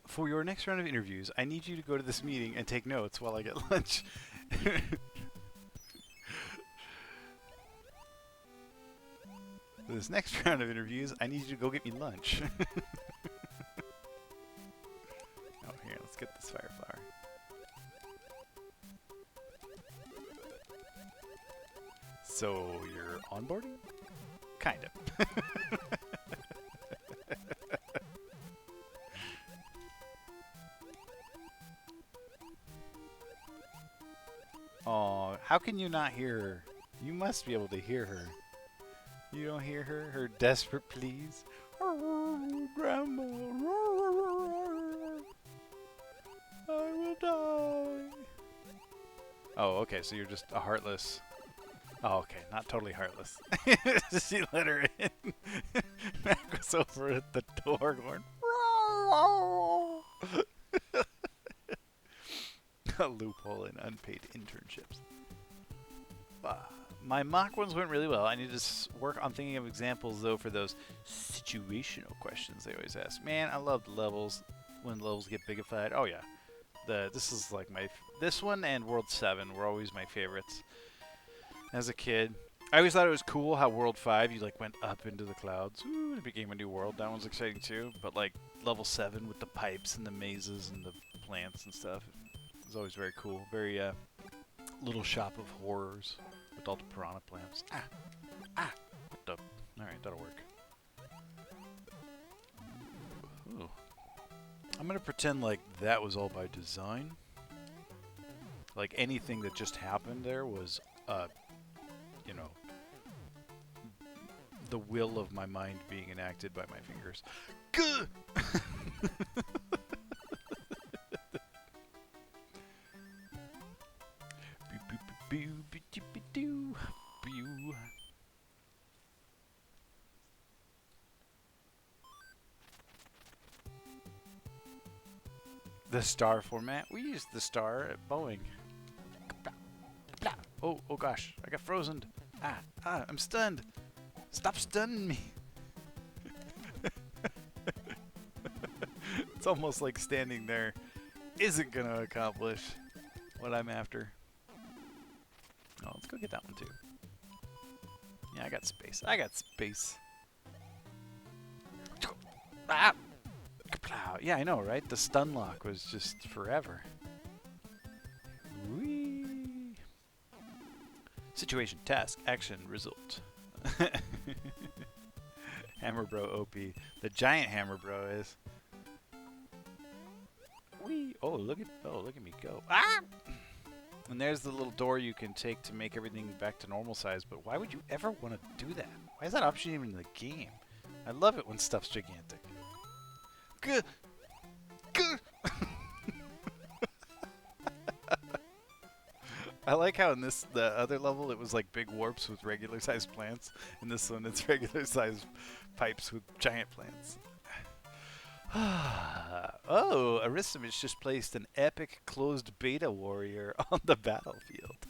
For your next round of interviews, I need you to go to this meeting and take notes while I get lunch. For this next round of interviews, I need you to go get me lunch. Oh, here, let's get this fire flower. So, you're onboarding? Kind of. Oh, how can you not hear her? You must be able to hear her. You don't hear her? Her desperate pleas? Grandma, I will die. Oh, okay, so you're just a heartless. Oh, okay, not totally heartless. She let her in. Matt goes over at the door going, a loophole in unpaid internships. My mock ones went really well. I need to work on thinking of examples, though, for those situational questions they always ask. Man, I love levels when levels get bigified. Oh, yeah. This is like this one and World 7 were always my favorites. As a kid, I always thought it was cool how World 5, you like went up into the clouds. Ooh, it became a new world. That one's exciting, too. But, like, level 7 with the pipes and the mazes and the plants and stuff. It was always very cool. Very, little shop of horrors with all the piranha plants. What the? Alright, that'll work. Ooh. I'm gonna pretend like that was all by design. Like anything that just happened there was, you know, the will of my mind being enacted by my fingers. Gah! The star format? We used the star at Boeing. Oh gosh, I got frozen. I'm stunned. Stop stunning me. It's almost like standing there isn't gonna accomplish what I'm after. Oh, let's go get that one too. Yeah, I got space. Ah! Yeah, I know, right? The stun lock was just forever. Whee! Situation, task, action, result. Hammer Bro OP. The giant Hammer Bro is. Whee! Oh, look at me go. Ah! And there's the little door you can take to make everything back to normal size, but why would you ever want to do that? Why is that option even in the game? I love it when stuff's gigantic. Good. I like how in the other level it was like big warps with regular sized plants. In this one it's regular sized pipes with giant plants. Oh, Aristomus just placed an epic closed beta warrior on the battlefield.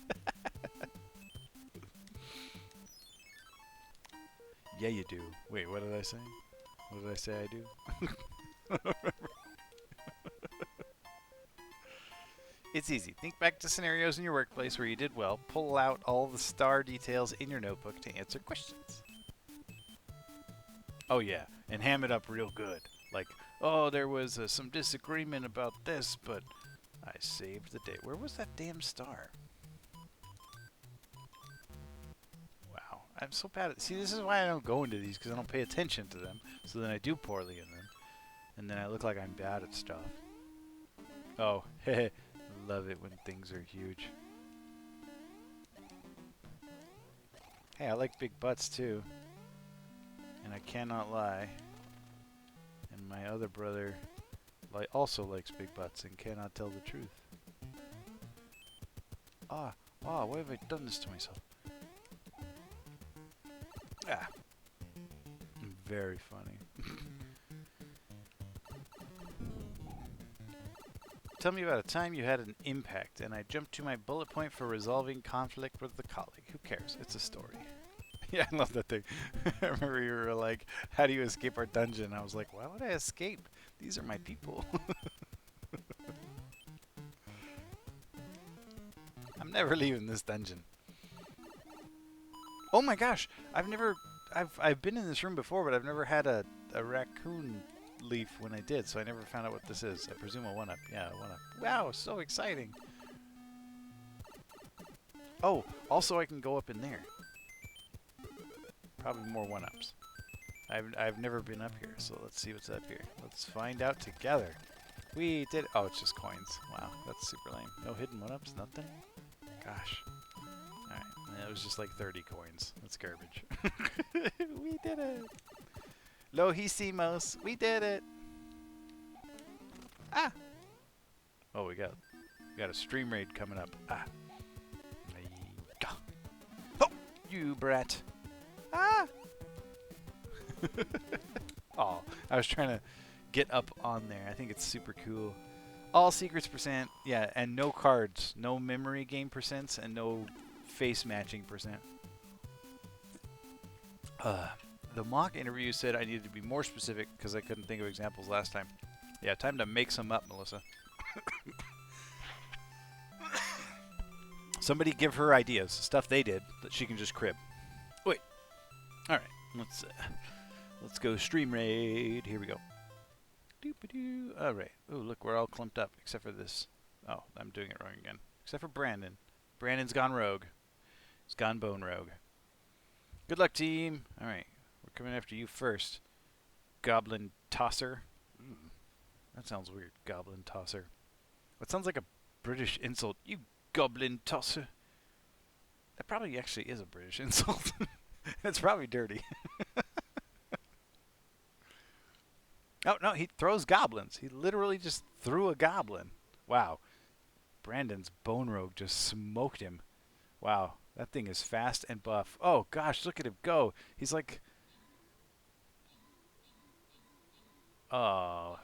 Yeah, you do. Wait, what did I say? What did I say I do? It's easy. Think back to scenarios in your workplace where you did well. Pull out all the star details in your notebook to answer questions. Oh yeah, and ham it up real good. Like, oh, there was some disagreement about this, but I saved the day. Where was that damn star? Wow, I'm so bad at... See, this is why I don't go into these, because I don't pay attention to them. So then I do poorly in them. And then I look like I'm bad at stuff. Oh, heh. Love it when things are huge. Hey, I like big butts too. And I cannot lie. And my other brother also likes big butts and cannot tell the truth. Why have I done this to myself? Very funny. Tell me about a time you had an impact, and I jumped to my bullet point for resolving conflict with the colleague. Who cares? It's a story. Yeah, I love that thing. I remember you were like, how do you escape our dungeon? I was like, why would I escape? These are my people. I'm never leaving this dungeon. Oh my gosh! I've been in this room before, but I've never had a raccoon leaf when I did, so I never found out what this is. I presume a 1-up. Yeah, a 1-up. Wow, so exciting! Oh, also I can go up in there. Probably more 1-ups. I've never been up here, so let's see what's up here. Let's find out together. We did. Oh, it's just coins. Wow, that's super lame. No hidden 1-ups, nothing. Gosh. Alright, it was just like 30 coins. That's garbage. We did it! Lo hicimos! We did it! Ah! Oh, we got a stream raid coming up. Ah! Oh! You brat! Ah! Oh, I was trying to get up on there. I think it's super cool. All secrets %, yeah, and no cards. No memory game %, and no face matching %. The mock interview said I needed to be more specific because I couldn't think of examples last time. Yeah, time to make some up, Melissa. Somebody give her ideas, stuff they did that she can just crib. Wait. All right, let's go stream raid. Here we go. Doop-a-doo. All right. Oh, look, we're all clumped up except for this. Oh, I'm doing it wrong again. Except for Brandon. Brandon's gone rogue. He's gone bone rogue. Good luck, team. All right, we're coming after you first. Goblin tosser. That sounds weird. Goblin tosser. That sounds like a British insult. You goblin tosser. That probably actually is a British insult. It's probably dirty. Oh, no, he throws goblins. He literally just threw a goblin. Wow. Brandon's bone rogue just smoked him. Wow. That thing is fast and buff. Oh, gosh, look at him go. He's like... Oh,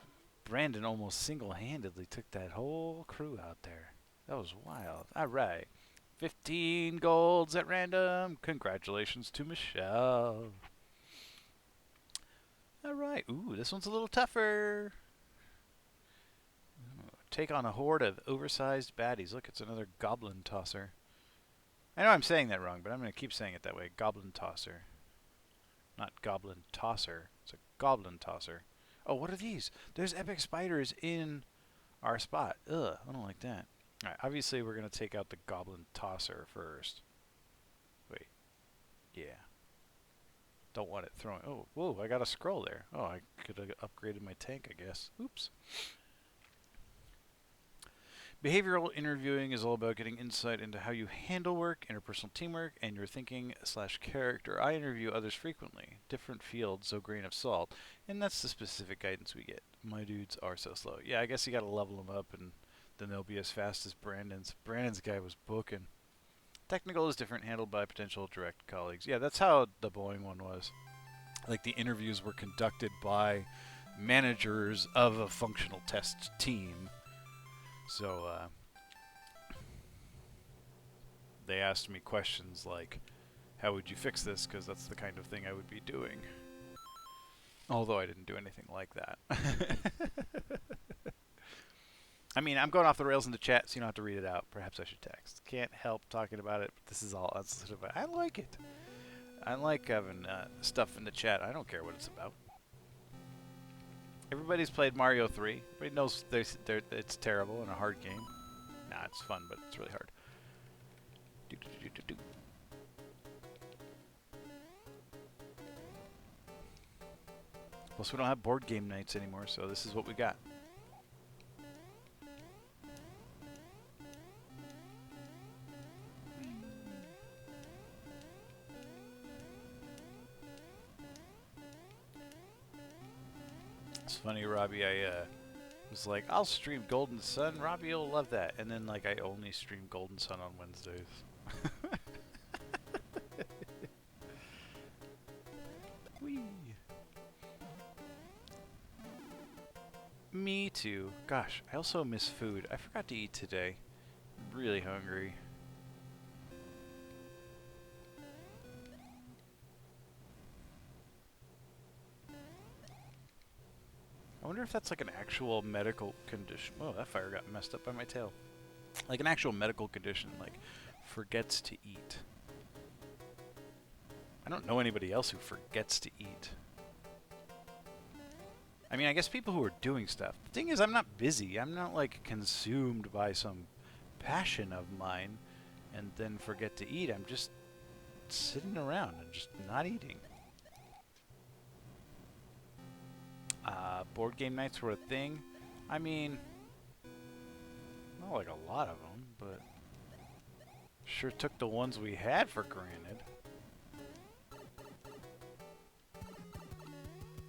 Brandon almost single-handedly took that whole crew out there. That was wild. All right. 15 golds at random. Congratulations to Michelle. All right. Ooh, this one's a little tougher. Take on a horde of oversized baddies. Look, it's another goblin tosser. I know I'm saying that wrong, but I'm going to keep saying it that way. Goblin tosser. Not goblin tosser. It's a goblin tosser. Oh, what are these? There's epic spiders in our spot. Ugh, I don't like that. All right, obviously we're going to take out the goblin tosser first. Wait. Yeah. Don't want it throwing. Oh, whoa, I got a scroll there. Oh, I could have upgraded my tank, I guess. Oops. Behavioral interviewing is all about getting insight into how you handle work, interpersonal teamwork, and your thinking/character. I interview others frequently. Different fields, so grain of salt. And that's the specific guidance we get. My dudes are so slow. Yeah, I guess you gotta level them up, and then they'll be as fast as Brandon's. Brandon's guy was booking. Technical is different, handled by potential direct colleagues. Yeah, that's how the Boeing one was. Like, the interviews were conducted by managers of a functional test team. So, they asked me questions like, how would you fix this? Because that's the kind of thing I would be doing. Although I didn't do anything like that. I mean, I'm going off the rails in the chat, so you don't have to read it out. Perhaps I should text. Can't help talking about it, but this is all unsolicited. I like it. I like having stuff in the chat. I don't care what it's about. Everybody's played Mario 3. Everybody knows it's terrible and a hard game. Nah, it's fun, but it's really hard. Plus, we don't have board game nights anymore, so this is what we got. It's funny, Robbie, I was like, I'll stream Golden Sun. Robbie will love that. And then, like, I only stream Golden Sun on Wednesdays. Whee! Me too. Gosh, I also miss food. I forgot to eat today. I'm really hungry. I wonder if that's like an actual medical condition. Oh, that fire got messed up by my tail. Like an actual medical condition, like forgets to eat. I don't know anybody else who forgets to eat. I mean, I guess people who are doing stuff. The thing is, I'm not busy. I'm not like consumed by some passion of mine and then forget to eat. I'm just sitting around and just not eating. Board game nights were a thing. I mean, not like a lot of them, but sure took the ones we had for granted.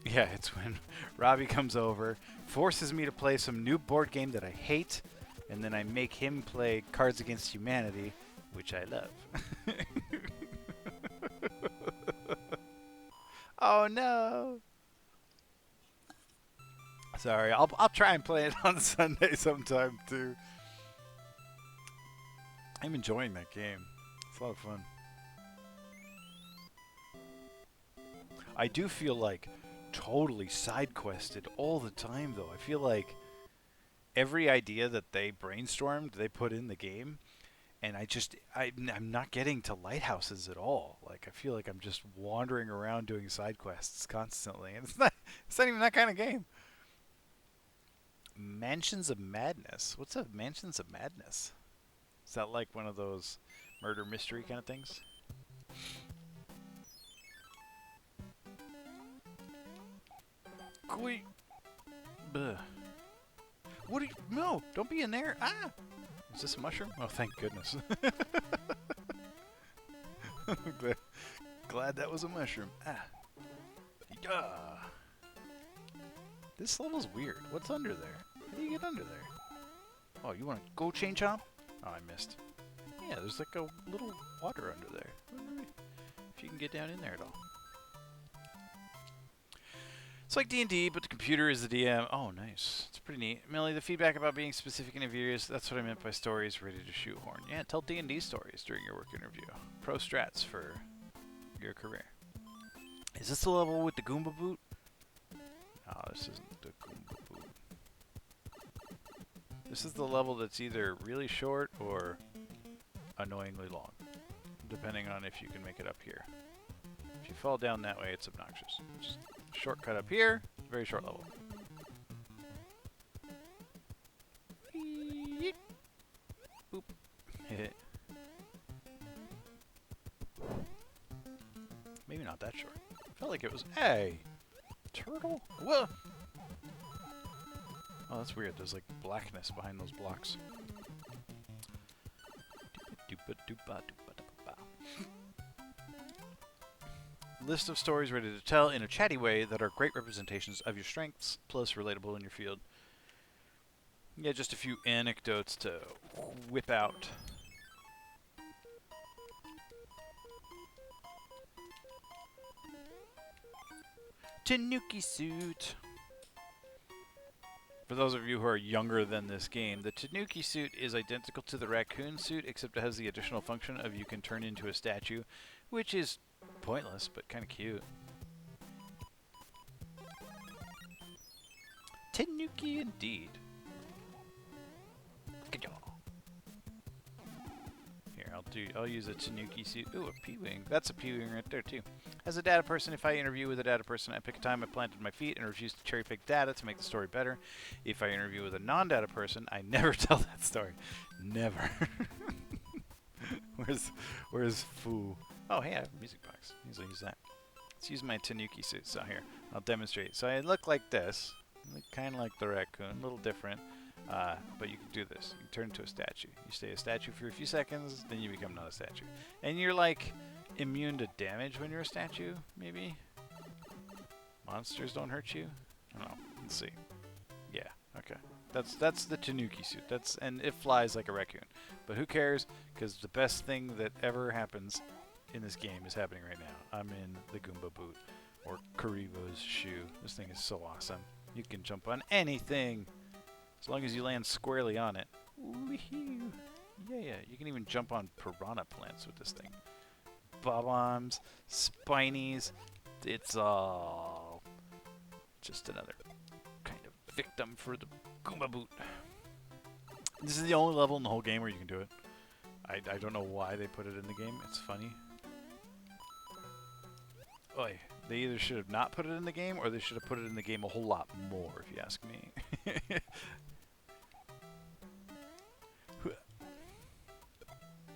Yeah, it's when Robbie comes over, forces me to play some new board game that I hate, and then I make him play Cards Against Humanity, which I love. Oh no! Sorry, I'll try and play it on Sunday sometime too. I'm enjoying that game. It's a lot of fun. I do feel like totally side quested all the time though. I feel like every idea that they brainstormed, they put in the game, and I'm not getting to lighthouses at all. Like I feel like I'm just wandering around doing side quests constantly, and it's not even that kind of game. Mansions of Madness. What's a Mansions of Madness? Is that like one of those murder mystery kind of things? Wait. What are you? No, don't be in there. Ah! Is this a mushroom? Oh, thank goodness. Glad that was a mushroom. Ah. This level's weird. What's under there? How do you get under there? Oh, you want to go chain chomp? Oh, I missed. Yeah, there's like a little water under there. I wonder if you can get down in there at all. It's like D&D, but the computer is the DM. Oh, nice. It's pretty neat. Millie, the feedback about being specific in interviews, that's what I meant by stories ready to shoehorn. Yeah, tell D&D stories during your work interview. Pro strats for your career. Is this the level with the Goomba boot? Oh, this isn't the Goomba boot. This is the level that's either really short or annoyingly long, depending on if you can make it up here. If you fall down that way, it's obnoxious. Just shortcut up here, very short level. Boop. Maybe not that short. Felt like it was. Hey! Turtle? Whoa! Oh, that's weird. There's like blackness behind those blocks. List of stories ready to tell in a chatty way that are great representations of your strengths, plus relatable in your field. Yeah, just a few anecdotes to whip out. Tanuki suit. For those of you who are younger than this game, the Tanuki suit is identical to the raccoon suit, except it has the additional function of you can turn into a statue, which is pointless, but kind of cute. Tanuki indeed. Here, I'll use a Tanuki suit. Ooh, a P-Wing. That's a P-Wing right there, too. As a data person, if I interview with a data person, I pick a time I planted my feet and refuse to cherry pick data to make the story better. If I interview with a non-data person, I never tell that story. Never. Where's Foo? Oh, hey, I have a music box. I'll use that. Let's use my Tanuki suit. So here, I'll demonstrate. So I look like this. I look kind of like the raccoon, a little different. But you can do this. You turn into a statue. You stay a statue for a few seconds, then you become not a statue. And you're like immune to damage when you're a statue, maybe? Monsters don't hurt you? I don't know. Let's see. Yeah, okay. That's the Tanuki suit. And it flies like a raccoon. But who cares? Because the best thing that ever happens in this game is happening right now. I'm in the Goomba boot, or Karibo's shoe. This thing is so awesome. You can jump on anything, as long as you land squarely on it. Woohoo! Yeah, you can even jump on piranha plants with this thing. Bob-ombs, spinies, it's all just another kind of victim for the Goomba boot. This is the only level in the whole game where you can do it. I don't know why they put it in the game. It's funny. Oy, they either should have not put it in the game, or they should have put it in the game a whole lot more, if you ask me.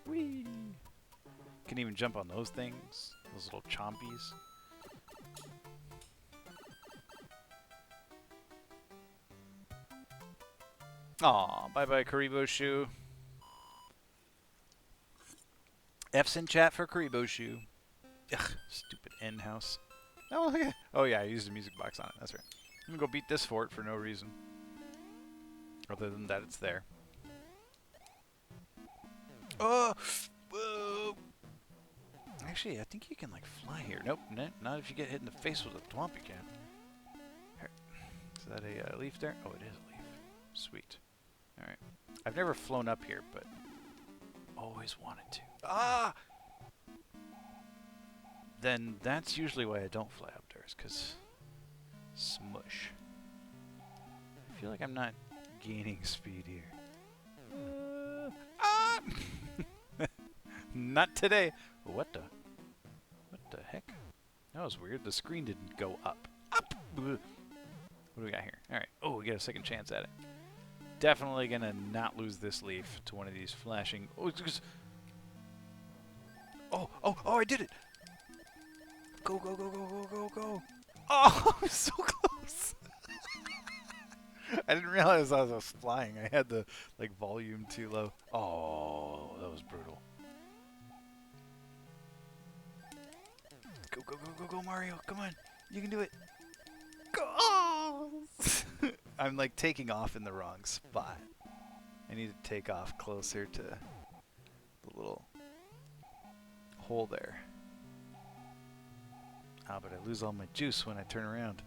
Whee! Can even jump on those things. Those little chompies. Aw, bye-bye Karibo Shoe. F's in chat for Karibo Shoe. Ugh, stupid end house. Oh, yeah. Oh, yeah, I used a music box on it. That's right. I'm gonna go beat this fort for no reason. Other than that, it's there. Oh! Whoa! Actually, I think you can, like, fly here. Nope, not if you get hit in the face with a thwomp, you can't. Here. Is that a leaf there? Oh, it is a leaf. Sweet. Alright. I've never flown up here, but always wanted to. Ah! Then that's usually why I don't fly up there, is because smush. I feel like I'm not gaining speed here. Ah! Not today. What the heck? That was weird. The screen didn't go up. Up! What do we got here? Alright. Oh, we get a second chance at it. Definitely gonna not lose this leaf to one of these flashing... Oh, I did it! Go, go, go, go, go, go, go! Oh, I'm so close! I didn't realize I was flying. I had the, like, volume too low. Oh, that was brutal. Go, go, go, go, go, Mario. Come on. You can do it. Go! Oh! I'm, like, taking off in the wrong spot. I need to take off closer to the little hole there. Ah, but I lose all my juice when I turn around.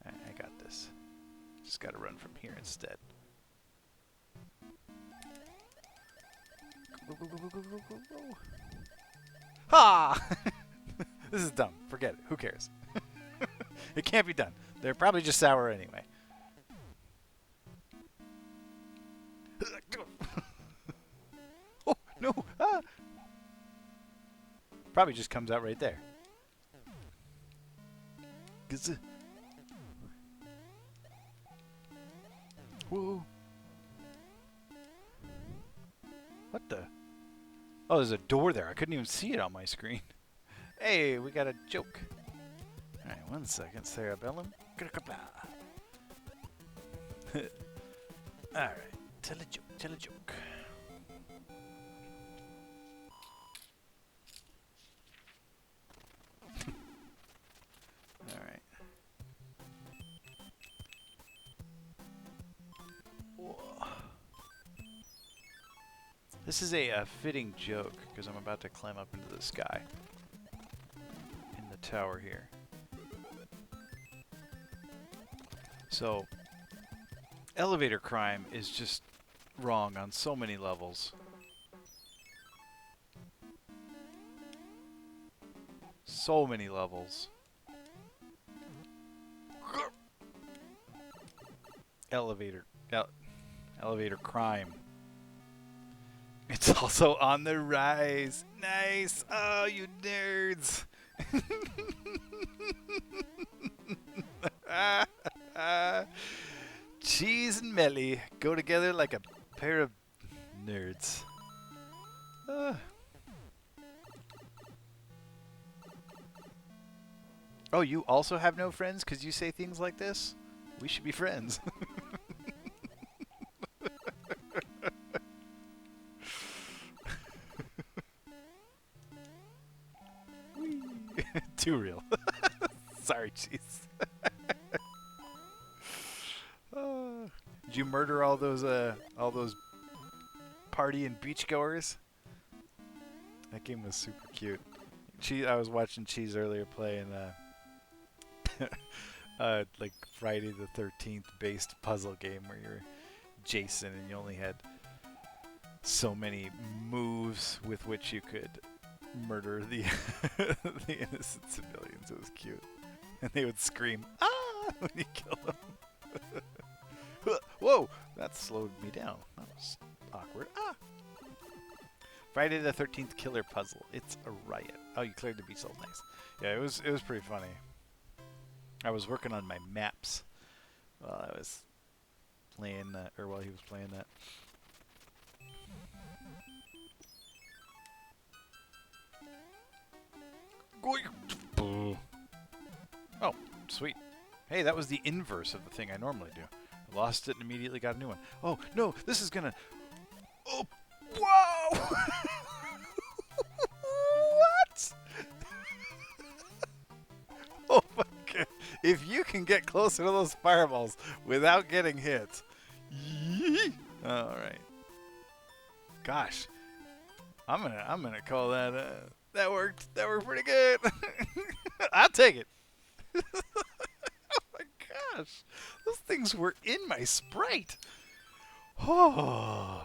I got this. Just gotta run from here instead. Go, go, go, go, go, go, go, go. Ha! This is dumb. Forget it. Who cares? It can't be done. They're probably just sour anyway. Oh, no! Ah! Probably just comes out right there. Whoa. What the? Oh, there's a door there. I couldn't even see it on my screen. Hey, we got a joke. Alright, 1 second. Cerebellum. Alright, tell a joke, tell a joke. Alright. This is a fitting joke, because I'm about to climb up into the sky. In the tower here. So, elevator crime is just wrong on so many levels. So many levels. Elevator crime. It's also on the rise. Nice. Oh, you nerds. Cheese and Melly go together like a pair of nerds. Oh, you also have no friends because you say things like this? We should be friends. Too real. Sorry, Cheese. Did you murder all those party and beachgoers? That game was super cute. I was watching Cheese earlier playing like Friday the 13th based puzzle game where you're Jason and you only had so many moves with which you could murder the the innocent civilians. It was cute. And they would scream, "Ah!" when you kill him. Whoa! That slowed me down. That was awkward. Ah! Friday the 13th killer puzzle. It's a riot. Oh, you cleared the beach level. Nice. Yeah, it was pretty funny. I was working on my maps while I was playing that, or while he was playing that. Oh, sweet. Hey, that was the inverse of the thing I normally do. I lost it and immediately got a new one. Oh, no, this is gonna... Oh, whoa! What? Oh my god. If you can get closer to those fireballs without getting hit. Alright. Gosh. I'm gonna call that that worked pretty good. I'll take it. Oh my gosh. Those things were in my sprite. Oh.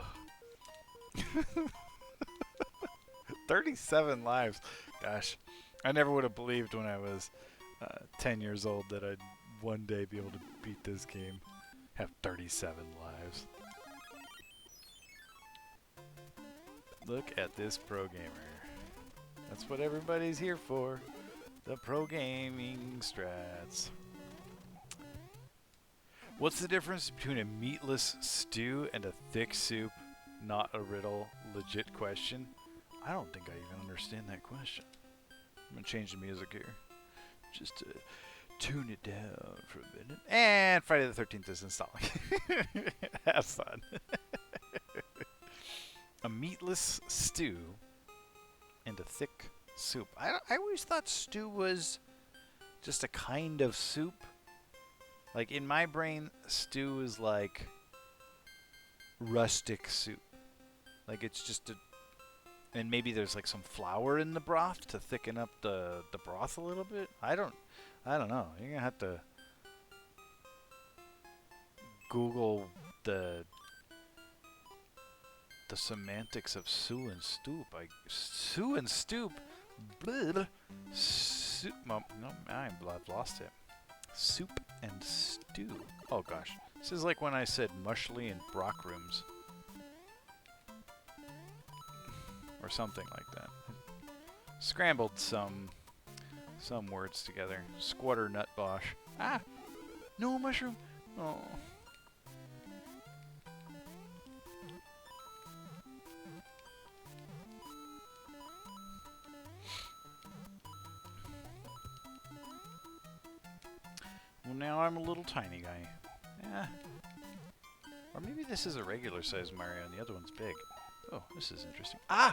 37 lives. Gosh. I never would have believed when I was 10 years old that I'd one day be able to beat this game. Have 37 lives. Look at this pro gamer. That's what everybody's here for. The pro gaming strats. What's the difference between a meatless stew and a thick soup? Not a riddle. Legit question. I don't think I even understand that question. I'm gonna change the music here. Just to tune it down for a minute. And Friday the 13th is installing. Have fun. A meatless stew and a thick soup. I always thought stew was just a kind of soup. Like in my brain, stew is like rustic soup. Like it's just a... And maybe there's like some flour in the broth to thicken up the broth a little bit. I don't know. You're gonna have to Google the semantics of stew and stoop. Stew and stoop. Bleh. Soup. No, I've lost it. Soup and stew. Oh gosh, this is like when I said mushly and brock rooms. Or something like that. Scrambled some words together. Squatter nut bosh. Ah! No mushroom! Oh. Well, now I'm a little tiny guy. Yeah. Or maybe this is a regular size Mario and the other one's big. Oh, this is interesting. Ah!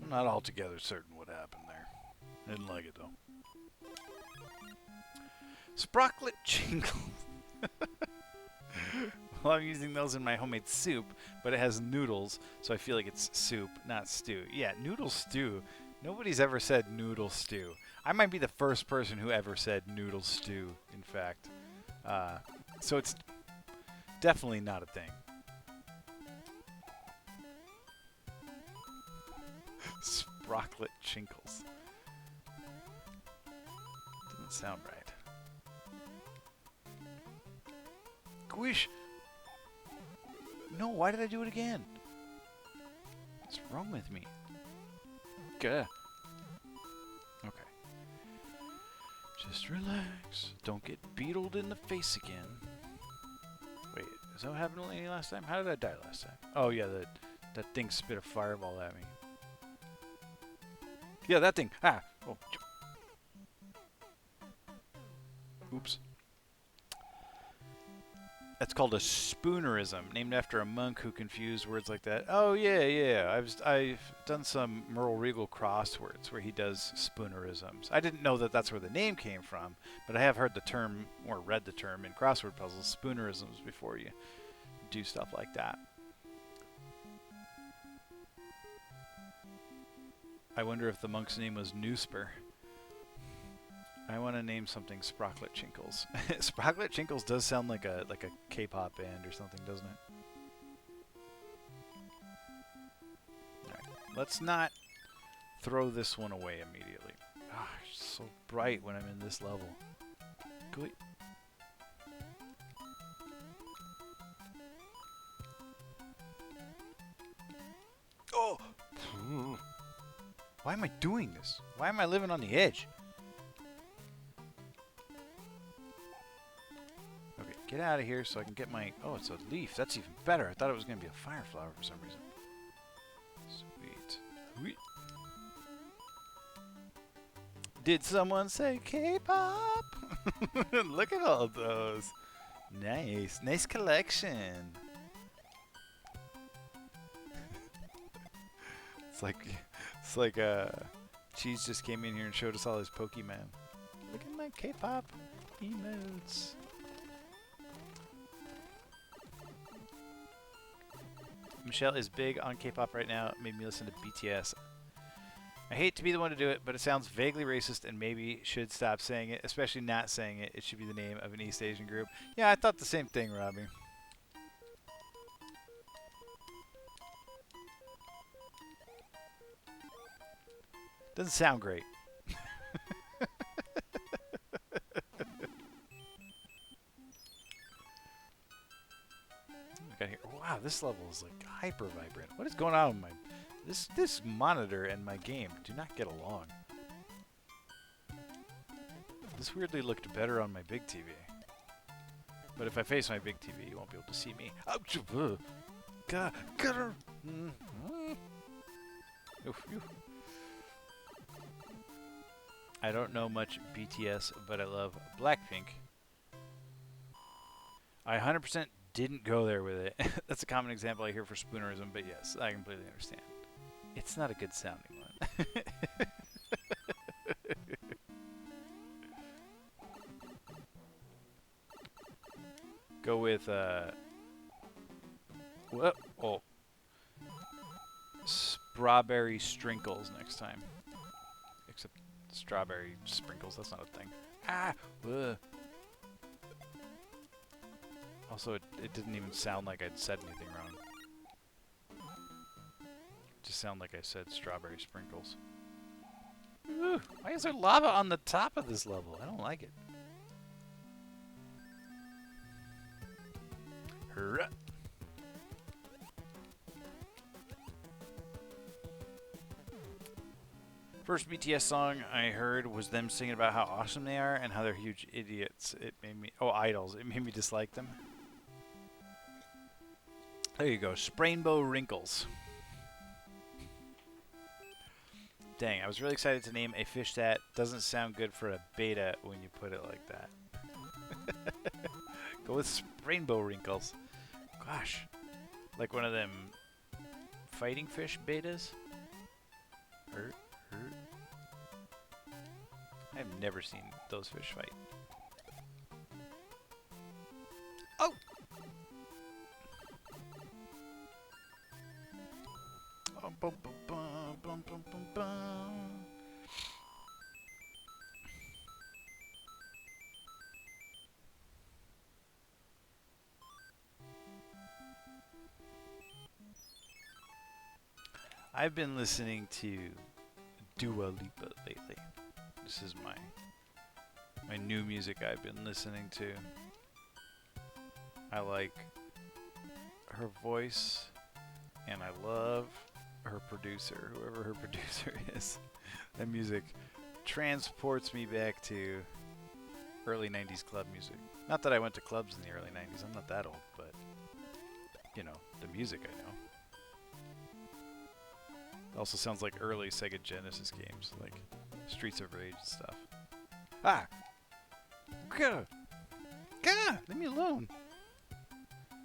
I'm not altogether certain what happened there. Didn't like it, though. Sprocklet jingles. Well, I'm using those in my homemade soup, but it has noodles, so I feel like it's soup, not stew. Yeah, noodle stew. Nobody's ever said noodle stew. I might be the first person who ever said noodle stew, in fact. So it's definitely not a thing. Sprocklet chinkles. Doesn't sound right. Squish! No, why did I do it again? What's wrong with me? Gah. Okay. Just relax. Don't get beetled in the face again. Wait, is that what happened to Laney last time? How did I die last time? Oh yeah, that thing spit a fireball at me. Yeah, that thing. Ah. Oh. Oops. That's called a spoonerism, named after a monk who confused words like that. Oh yeah, yeah. I've done some Merle Regal crosswords where he does spoonerisms. I didn't know that that's where the name came from, but I have heard the term or read the term in crossword puzzles, spoonerisms, before you do stuff like that. I wonder if the monk's name was Noosper. I want to name something Sprocklet Chinkles. Sprocklet Chinkles does sound like a K-pop band or something, doesn't it? Alright, let's not throw this one away immediately. Ah, it's so bright when I'm in this level. Good. Oh! Why am I doing this? Why am I living on the edge? Okay, get out of here so I can get my... Oh, it's a leaf. That's even better. I thought it was going to be a fire flower for some reason. Sweet. Sweet. Did someone say K-pop? Look at all those. Nice. Nice collection. It's like Cheese just came in here and showed us all his Pokemon. Look at my K-pop emotes. Michelle is big on K-pop right now. It made me listen to BTS. I hate to be the one to do it, but it sounds vaguely racist and maybe should stop saying it, especially not saying it. It should be the name of an East Asian group. Yeah, I thought the same thing, Robbie. Doesn't sound great. Wow, this level is like hyper vibrant. What is going on with my... This monitor and my game do not get along. This weirdly looked better on my big TV. But if I face my big TV, you won't be able to see me. Got her! I don't know much BTS, but I love Blackpink. I 100% didn't go there with it. That's a common example I hear for spoonerism, but yes, I completely understand. It's not a good sounding one. Go with, what? Oh. Strawberry sprinkles next time. Except strawberry sprinkles, that's not a thing. Ah! Ugh. Also, it didn't even sound like I'd said anything wrong. It just sounded like I said strawberry sprinkles. Ooh, why is there lava on the top of this level? I don't like it. Hurrah. First BTS song I heard was them singing about how awesome they are and how they're huge idiots. It made me... Oh, idols. It made me dislike them. There you go. Sprainbow Wrinkles. Dang, I was really excited to name a fish that doesn't sound good for a beta when you put it like that. Go with Sprainbow Wrinkles. Gosh. Like one of them fighting fish betas? I've never seen those fish fight. Oh! Oh, bum, bum, bum, bum, bum, bum, bum. I've been listening to Dua Lipa lately. This is my new music I've been listening to. I like her voice, and I love her producer, whoever her producer is. That music transports me back to early 90s club music. Not that I went to clubs in the early 90s, I'm not that old, but, you know, the music I know. It also sounds like early Sega Genesis games, like Streets of Rage and stuff. Ah! Gah! Gah! Leave me alone!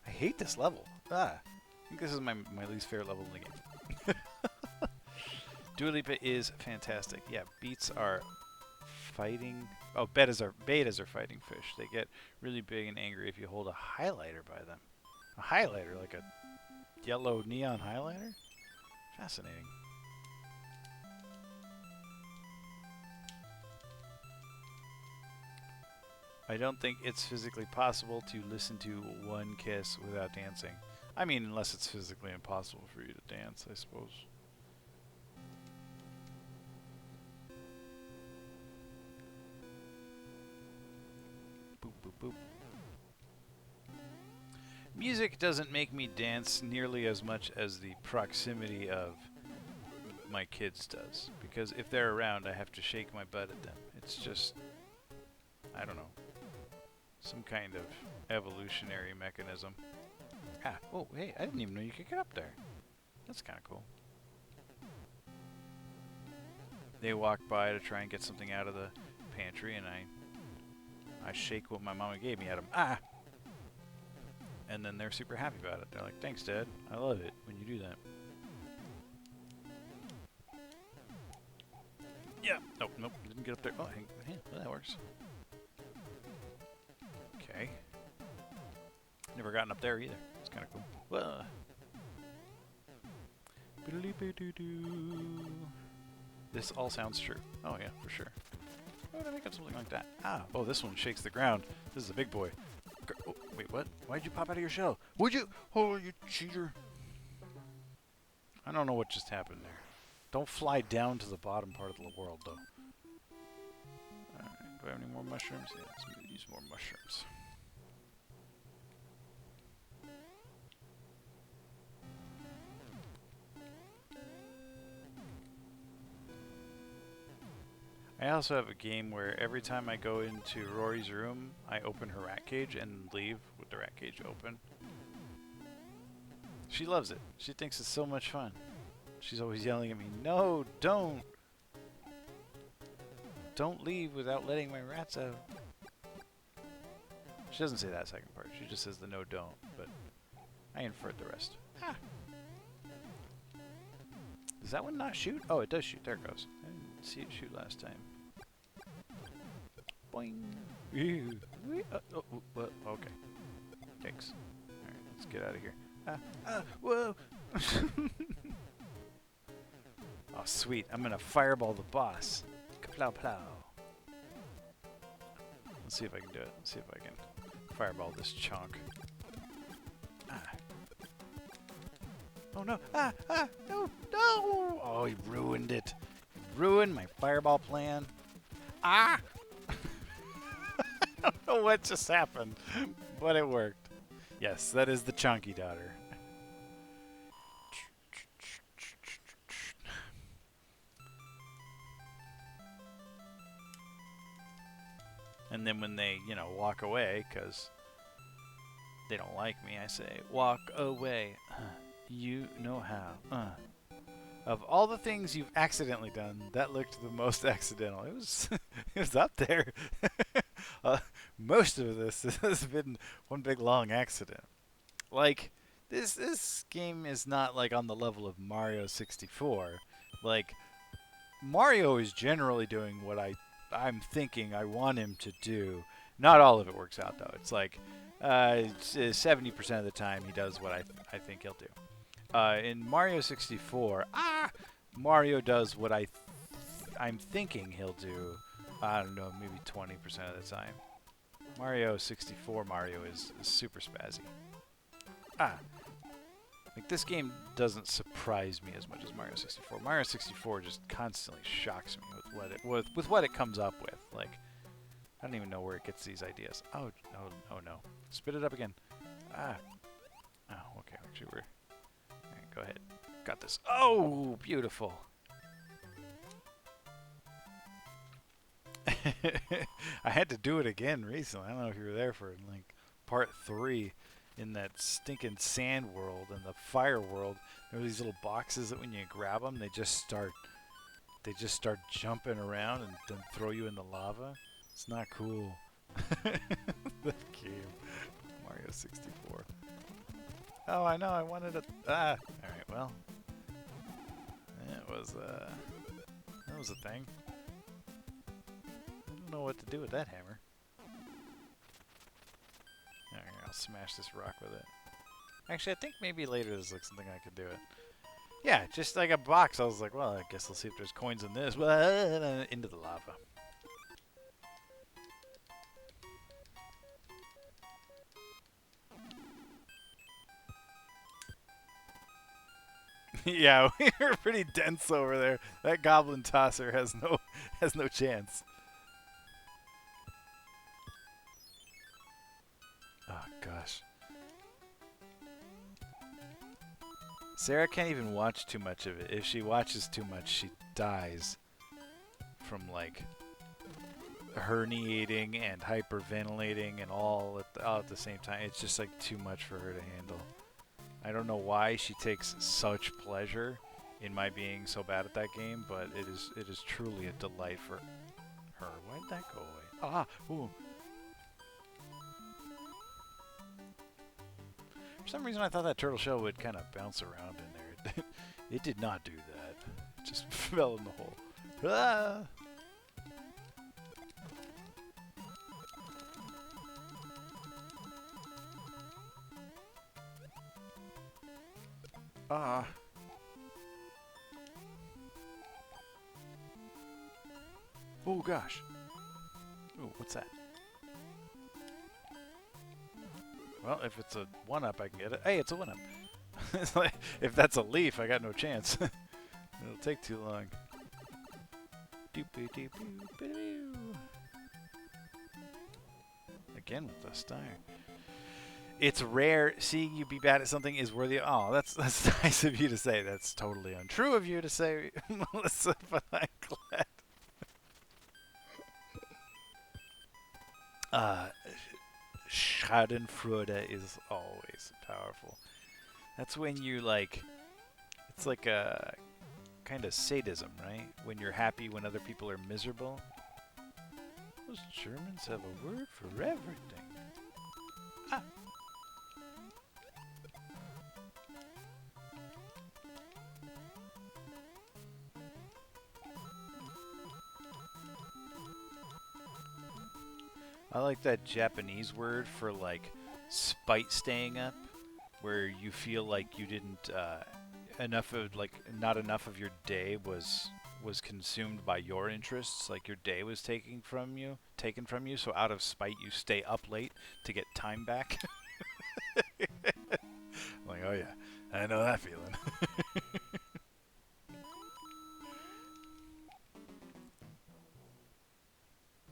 I hate this level. Ah! I think this is my least favorite level in the game. Dua Lipa is fantastic. Yeah, beats are fighting... Oh, betas are fighting fish. They get really big and angry if you hold a highlighter by them. A highlighter? Like a yellow neon highlighter? Fascinating. I don't think it's physically possible to listen to One Kiss without dancing. I mean, unless it's physically impossible for you to dance, I suppose. Boop. Music doesn't make me dance nearly as much as the proximity of my kids does. Because if they're around, I have to shake my butt at them. It's just, I don't know, some kind of evolutionary mechanism. Ah, oh, hey, I didn't even know you could get up there. That's kind of cool. They walk by to try and get something out of the pantry, and I shake what my mama gave me at them. Ah! And then they're super happy about it. They're like, thanks, Dad. I love it when you do that. Yeah. Nope, nope. Didn't get up there. Oh, hey, well, that works. Okay. Never gotten up there either. It's kind of cool. Whoa. This all sounds true. Oh, yeah, for sure. Why would I make up something like that? Ah, oh, this one shakes the ground. This is a big boy. Oh, wait, what? Why'd you pop out of your shell? Would you? Oh, you cheater. I don't know what just happened there. Don't fly down to the bottom part of the world, though. Alright, do I have any more mushrooms? Yeah, let's use more mushrooms. I also have a game where every time I go into Rory's room, I open her rat cage and leave with the rat cage open. She loves it. She thinks it's so much fun. She's always yelling at me, no, don't! Don't leave without letting my rats out. She doesn't say that second part. She just says the no, don't, but I inferred the rest. Ah. Does that one not shoot? Oh, it does shoot. There it goes. I didn't see it shoot last time. Boing. Okay. Thanks. Alright, let's get out of here. Whoa! Oh, sweet. I'm gonna fireball the boss. Kaplow plow. Let's see if I can do it. Let's see if I can fireball this chunk. Ah. Oh no! No! No! Oh, he ruined it. He ruined my fireball plan. Ah! I don't know what just happened, but it worked. Yes, that is the chunky daughter. And then when they, you know, walk away because they don't like me, I say, walk away. You know how. Of all the things you've accidentally done, that looked the most accidental. It was, it was up there. Most of this has been one big long accident. Like, this game is not like on the level of Mario 64. Like, Mario is generally doing what I'm thinking I want him to do. Not all of it works out though. It's like 70% of the time he does what I think he'll do. In Mario 64, Mario does what I'm thinking he'll do. I don't know, maybe 20% of the time. Mario 64 Mario is super spazzy. Like this game doesn't surprise me as much as Mario 64. Mario 64 just constantly shocks me with what it comes up with. Like, I don't even know where it gets these ideas. Oh no. Spit it up again. Oh, okay. Actually, we're... Alright, go ahead. Got this. Oh, beautiful. I had to do it again recently. I don't know if you were there for like part 3 in that stinking sand world and the fire world. There were these little boxes that when you grab them, they just start jumping around and then throw you in the lava. It's not cool. That game, Mario 64. Oh, I know. I wanted it. All right. Well, that was a thing. I don't know what to do with that hammer. Alright, I'll smash this rock with it. Actually, I think maybe later there's like something I could do it. Yeah, just like a box. I was like, well, I guess I'll see if there's coins in this. Well, into the lava. Yeah, we were pretty dense over there. That goblin tosser has no chance. gosh. Sarah can't even watch too much of it. If she watches too much, she dies from like herniating and hyperventilating and all at the same time. It's just like too much for her to handle. I don't know why she takes such pleasure in my being so bad at that game, but it is truly a delight for her. Why did that go away? Ah, ooh. For some reason, I thought that turtle shell would kind of bounce around in there. It did not do that. It just fell in the hole. Ah! Ah. Oh gosh. Ooh, what's that? Well, if it's a 1-up, I can get it. Hey, it's a 1-up. It's like, if that's a leaf, I got no chance. It'll take too long. Again with the star. It's rare seeing you be bad at something is worthy of... Oh, that's nice of you to say. That's totally untrue of you to say, Melissa, but I'm glad. Schadenfreude is always powerful. That's when you like... It's like a kind of sadism, right? When you're happy when other people are miserable. Those Germans have a word for everything. Ah. I like that Japanese word for like spite staying up, where you feel like you didn't not enough of your day was consumed by your interests, like your day was taken from you, so out of spite you stay up late to get time back. I'm like, oh yeah, I know that feeling.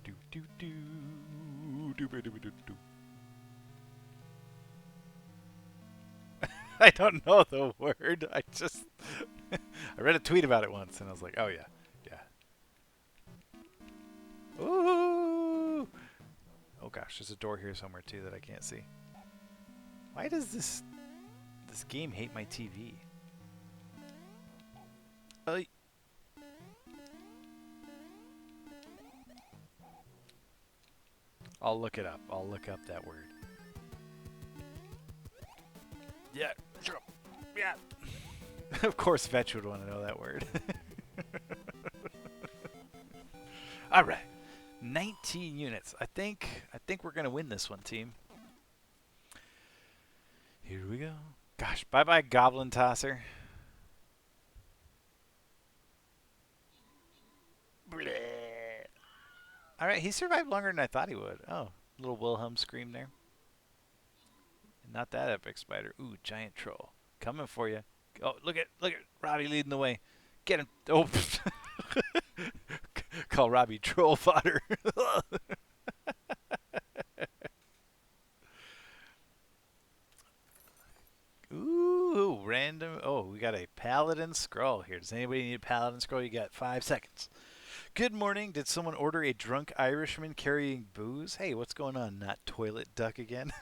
do do do do do do do do. I don't know the word. I just I read a tweet about it once and I was like, oh yeah, yeah. Ooh! Oh gosh, there's a door here somewhere too that I can't see. Why does this game hate my TV? I'll look it up. I'll look up that word. Yeah, sure. Yeah. Of course, Vetch would want to know that word. All right, 19 units. I think we're gonna win this one, team. Here we go. Gosh, bye bye, Goblin Tosser. All right, he survived longer than I thought he would. Oh, little Wilhelm scream there. Not that epic spider. Ooh, giant troll coming for you. Oh, look at Robbie leading the way. Get him. Oh, call Robbie troll fodder. Ooh, random. Oh, we got a paladin scroll here. Does anybody need a paladin scroll? You got 5 seconds. Good morning. Did someone order a drunk Irishman carrying booze? Hey, what's going on? Not toilet duck again.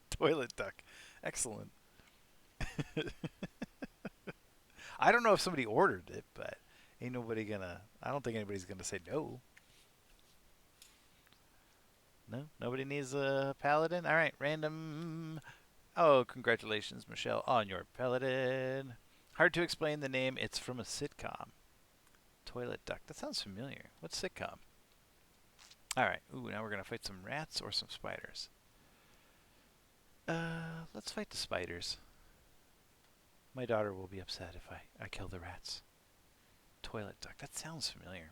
Toilet duck. Excellent. I don't know if somebody ordered it, but ain't nobody gonna... I don't think anybody's gonna say no. No? Nobody needs a paladin? Alright, random... Oh, congratulations, Michelle, on your paladin. Hard to explain the name. It's from a sitcom. Toilet duck. That sounds familiar. What sitcom? Alright. Ooh, now we're gonna fight some rats or some spiders. Let's fight the spiders. My daughter will be upset if I kill the rats. Toilet duck. That sounds familiar.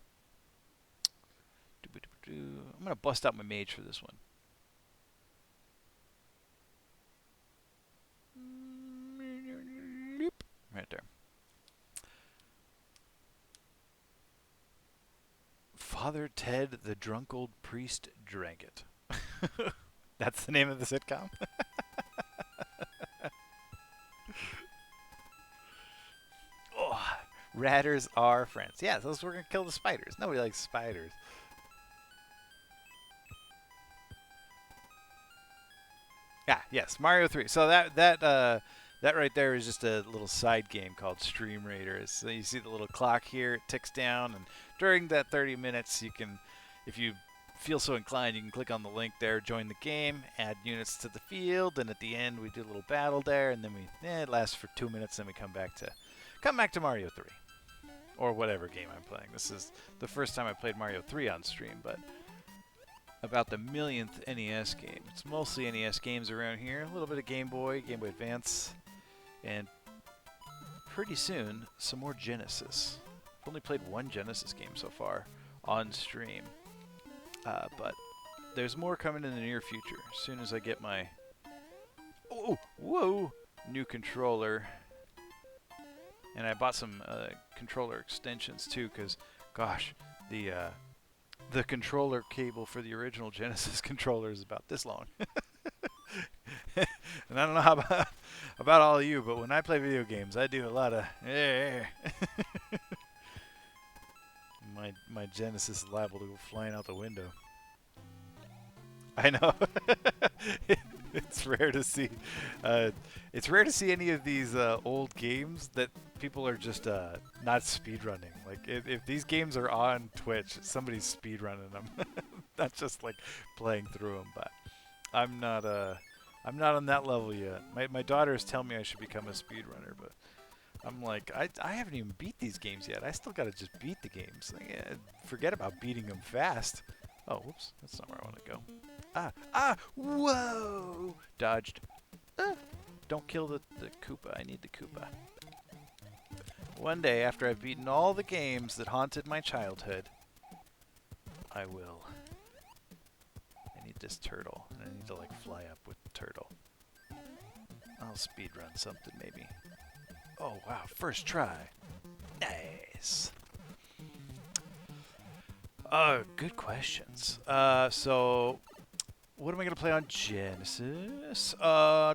I'm going to bust out my mage for this one. Right there. Father Ted, the drunk old priest, drank it. That's the name of the sitcom? Oh, ratters are friends. Yeah, those we're gonna kill the spiders. Nobody likes spiders. Yeah, yes, Mario 3. So that right there is just a little side game called Stream Raiders. So you see the little clock here, it ticks down, and during that 30 minutes, you can, if you feel so inclined, you can click on the link there, join the game, add units to the field, and at the end we do a little battle there, and then it lasts for 2 minutes, then we come back to Mario 3 or whatever game I'm playing. This is the first time I played Mario 3 on stream, but about the millionth NES game. It's mostly NES games around here. A little bit of Game Boy Advance, and pretty soon some more Genesis. I've only played one Genesis game so far on stream, but there's more coming in the near future. As soon as I get my new controller, and I bought some controller extensions too, because gosh, the controller cable for the original Genesis controller is about this long. And I don't know how about all of you, but when I play video games, I do a lot of my Genesis is liable to go flying out the window. I know. It's rare to see. It's rare to see any of these old games that people are just not speedrunning. Like if these games are on Twitch, somebody's speedrunning them, not just like playing through them. But I'm not on that level yet. My daughters tell me I should become a speedrunner, but I'm like I haven't even beat these games yet. I still gotta just beat the games. Like, forget about beating them fast. Oh, whoops, that's not where I want to go. Whoa! Dodged. Don't kill the Koopa. I need the Koopa. One day, after I've beaten all the games that haunted my childhood, I will. I need this turtle, and I need to like fly up with the turtle. I'll speedrun something maybe. Oh wow, first try. Nice. Good questions. So what am I gonna play on Genesis? Yeah,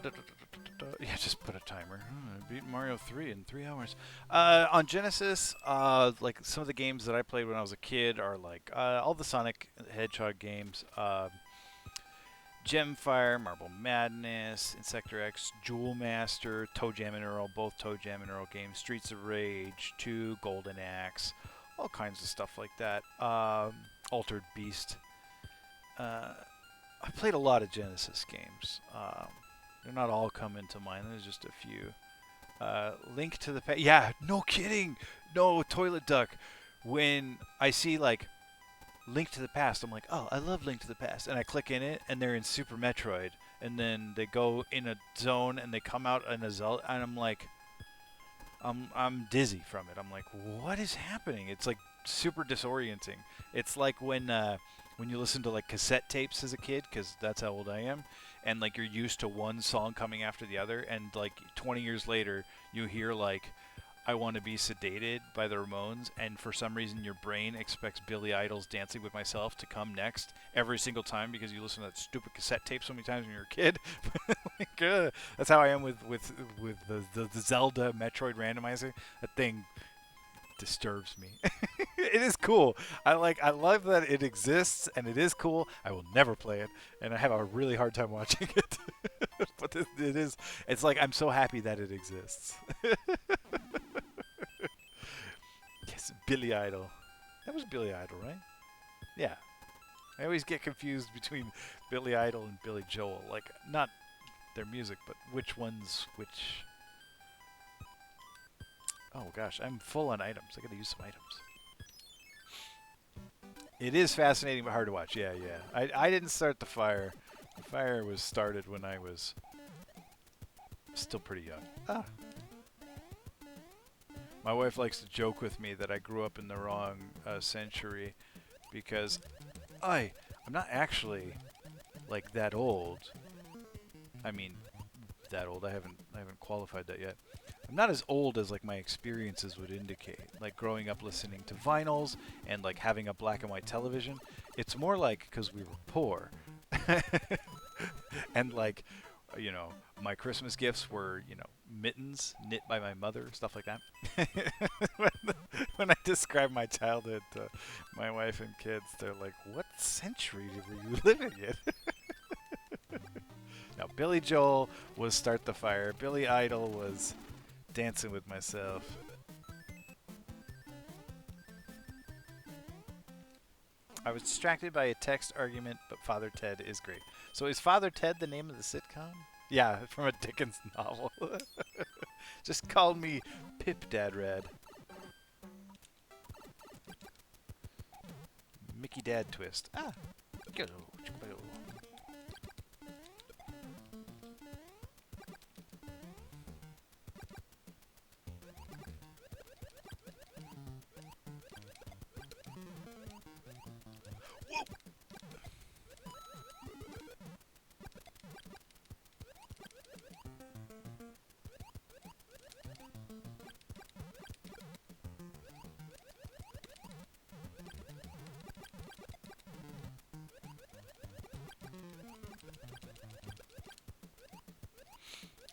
just put a timer. I beat Mario 3 in 3 hours. On Genesis, like some of the games that I played when I was a kid are like all the Sonic the Hedgehog games. Gemfire, Marble Madness, Insector X, Jewel Master, Toe Jam and Earl, both Toe Jam and Earl games, Streets of Rage 2, Golden Axe, all kinds of stuff like that. Altered Beast. I played a lot of Genesis games. They're not all coming to mind. There's just a few. Link to the Past. Yeah, no kidding. No, Toilet Duck. When I see like Link to the Past, I'm like, oh, I love Link to the Past, and I click in it, and they're in Super Metroid, and then they go in a zone, and they come out in a Zelda, and I'm like, I'm dizzy from it. I'm like, what is happening? It's like super disorienting. It's like when you listen to like cassette tapes as a kid, because that's how old I am, and like you're used to one song coming after the other, and like 20 years later, you hear like I Want to Be Sedated by the Ramones, and for some reason your brain expects Billy Idol's Dancing with Myself to come next every single time because you listen to that stupid cassette tape so many times when you're a kid. Like, that's how I am with the Zelda Metroid randomizer. That thing disturbs me. It is cool. I love that it exists, and it is cool. I will never play it, and I have a really hard time watching it. But it's like I'm so happy that it exists. Yes, Billy Idol. That was Billy Idol, right? Yeah. I always get confused between Billy Idol and Billy Joel. Like, not their music, but which one's which. Oh gosh, I'm full on items. I gotta use some items. It is fascinating but hard to watch. Yeah, yeah. I didn't start the fire. The fire was started when I was still pretty young. Ah. My wife likes to joke with me that I grew up in the wrong century because I'm not actually like that old. I mean, that old. I haven't qualified that yet. I'm not as old as like my experiences would indicate. Like growing up listening to vinyls and like having a black and white television. It's more like because we were poor. And like, my Christmas gifts were, mittens knit by my mother, stuff like that. when, when I describe my childhood to my wife and kids, they're like, "What century were you living in?" Now, Billy Joel was "Start the Fire." Billy Idol was "Dancing with Myself." I was distracted by a text argument, but Father Ted is great. So is Father Ted the name of the sitcom? Yeah, from a Dickens novel. Just called me Pip Dad Red. Mickey Dad Twist. Ah. Go.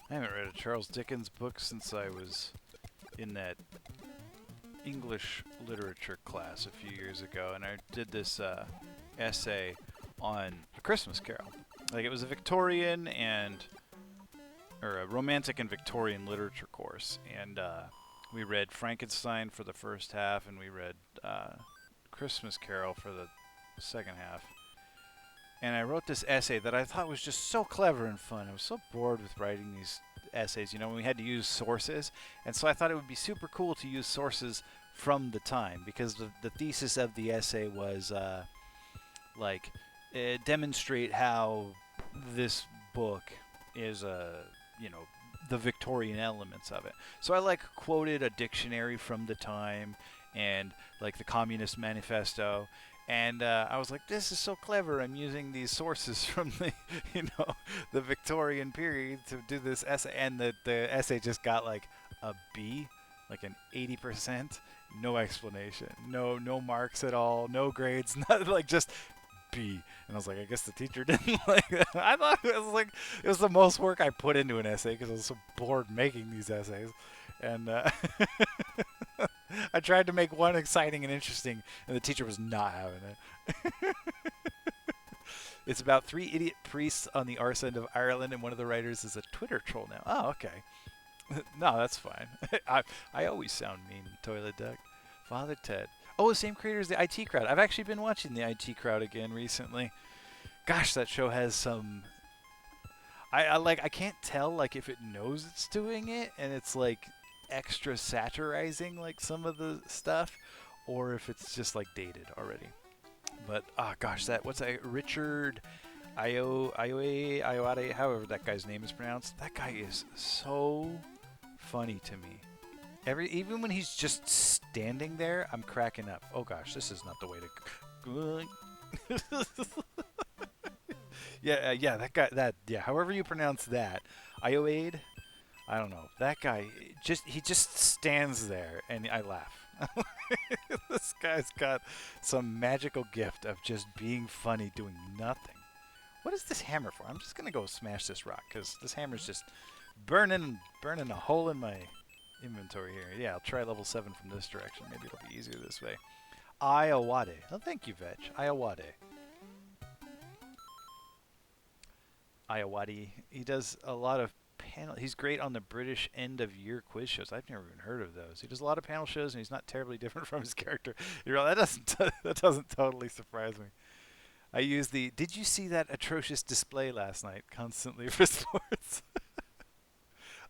I haven't read a Charles Dickens book since I was in that English literature class a few years ago, and I did this essay on A Christmas Carol. Like, it was a Victorian or a Romantic and Victorian literature course, and we read Frankenstein for the first half, and we read Christmas Carol for the second half. And I wrote this essay that I thought was just so clever and fun. I was so bored with writing these essays, when we had to use sources. And so I thought it would be super cool to use sources from the time, because the thesis of the essay was demonstrate how this book is the Victorian elements of it. So I quoted a dictionary from the time and the Communist Manifesto. And I was like, this is so clever. I'm using these sources from the, the Victorian period to do this essay. And the essay just got a B, an 80%. No explanation. No marks at all. No grades. Not just B. And I was like, I guess the teacher didn't like that. I thought it was the most work I put into an essay because I was so bored making these essays. And I tried to make one exciting and interesting, and the teacher was not having it. It's about 3 idiot priests on the arse end of Ireland, and one of the writers is a Twitter troll now. Oh, okay. No, that's fine. I always sound mean, Toilet Duck. Father Ted. Oh, the same creator as the IT Crowd. I've actually been watching the IT Crowd again recently. Gosh, that show has some... I can't tell if it knows it's doing it, and it's extra satirizing some of the stuff, or if it's just dated already. But gosh, what's that Richard Ayoade, however that guy's name is pronounced. That guy is so funny to me. Even when he's just standing there, I'm cracking up. Oh gosh, this is not the way to yeah, that guy, however you pronounce that, Ayoade, I don't know. That guy, he just stands there, and I laugh. This guy's got some magical gift of just being funny, doing nothing. What is this hammer for? I'm just gonna go smash this rock because this hammer's just burning a hole in my inventory here. Yeah, I'll try level 7 from this direction. Maybe it'll be easier this way. Ayawade. Oh, thank you, Vetch. Ayawade. Ayawade. He does a lot of panel. He's great on the British end of year quiz shows. I've never even heard of those. He does a lot of panel shows, and he's not terribly different from his character. That doesn't totally surprise me. I use the "Did you see that atrocious display last night?" constantly for sports.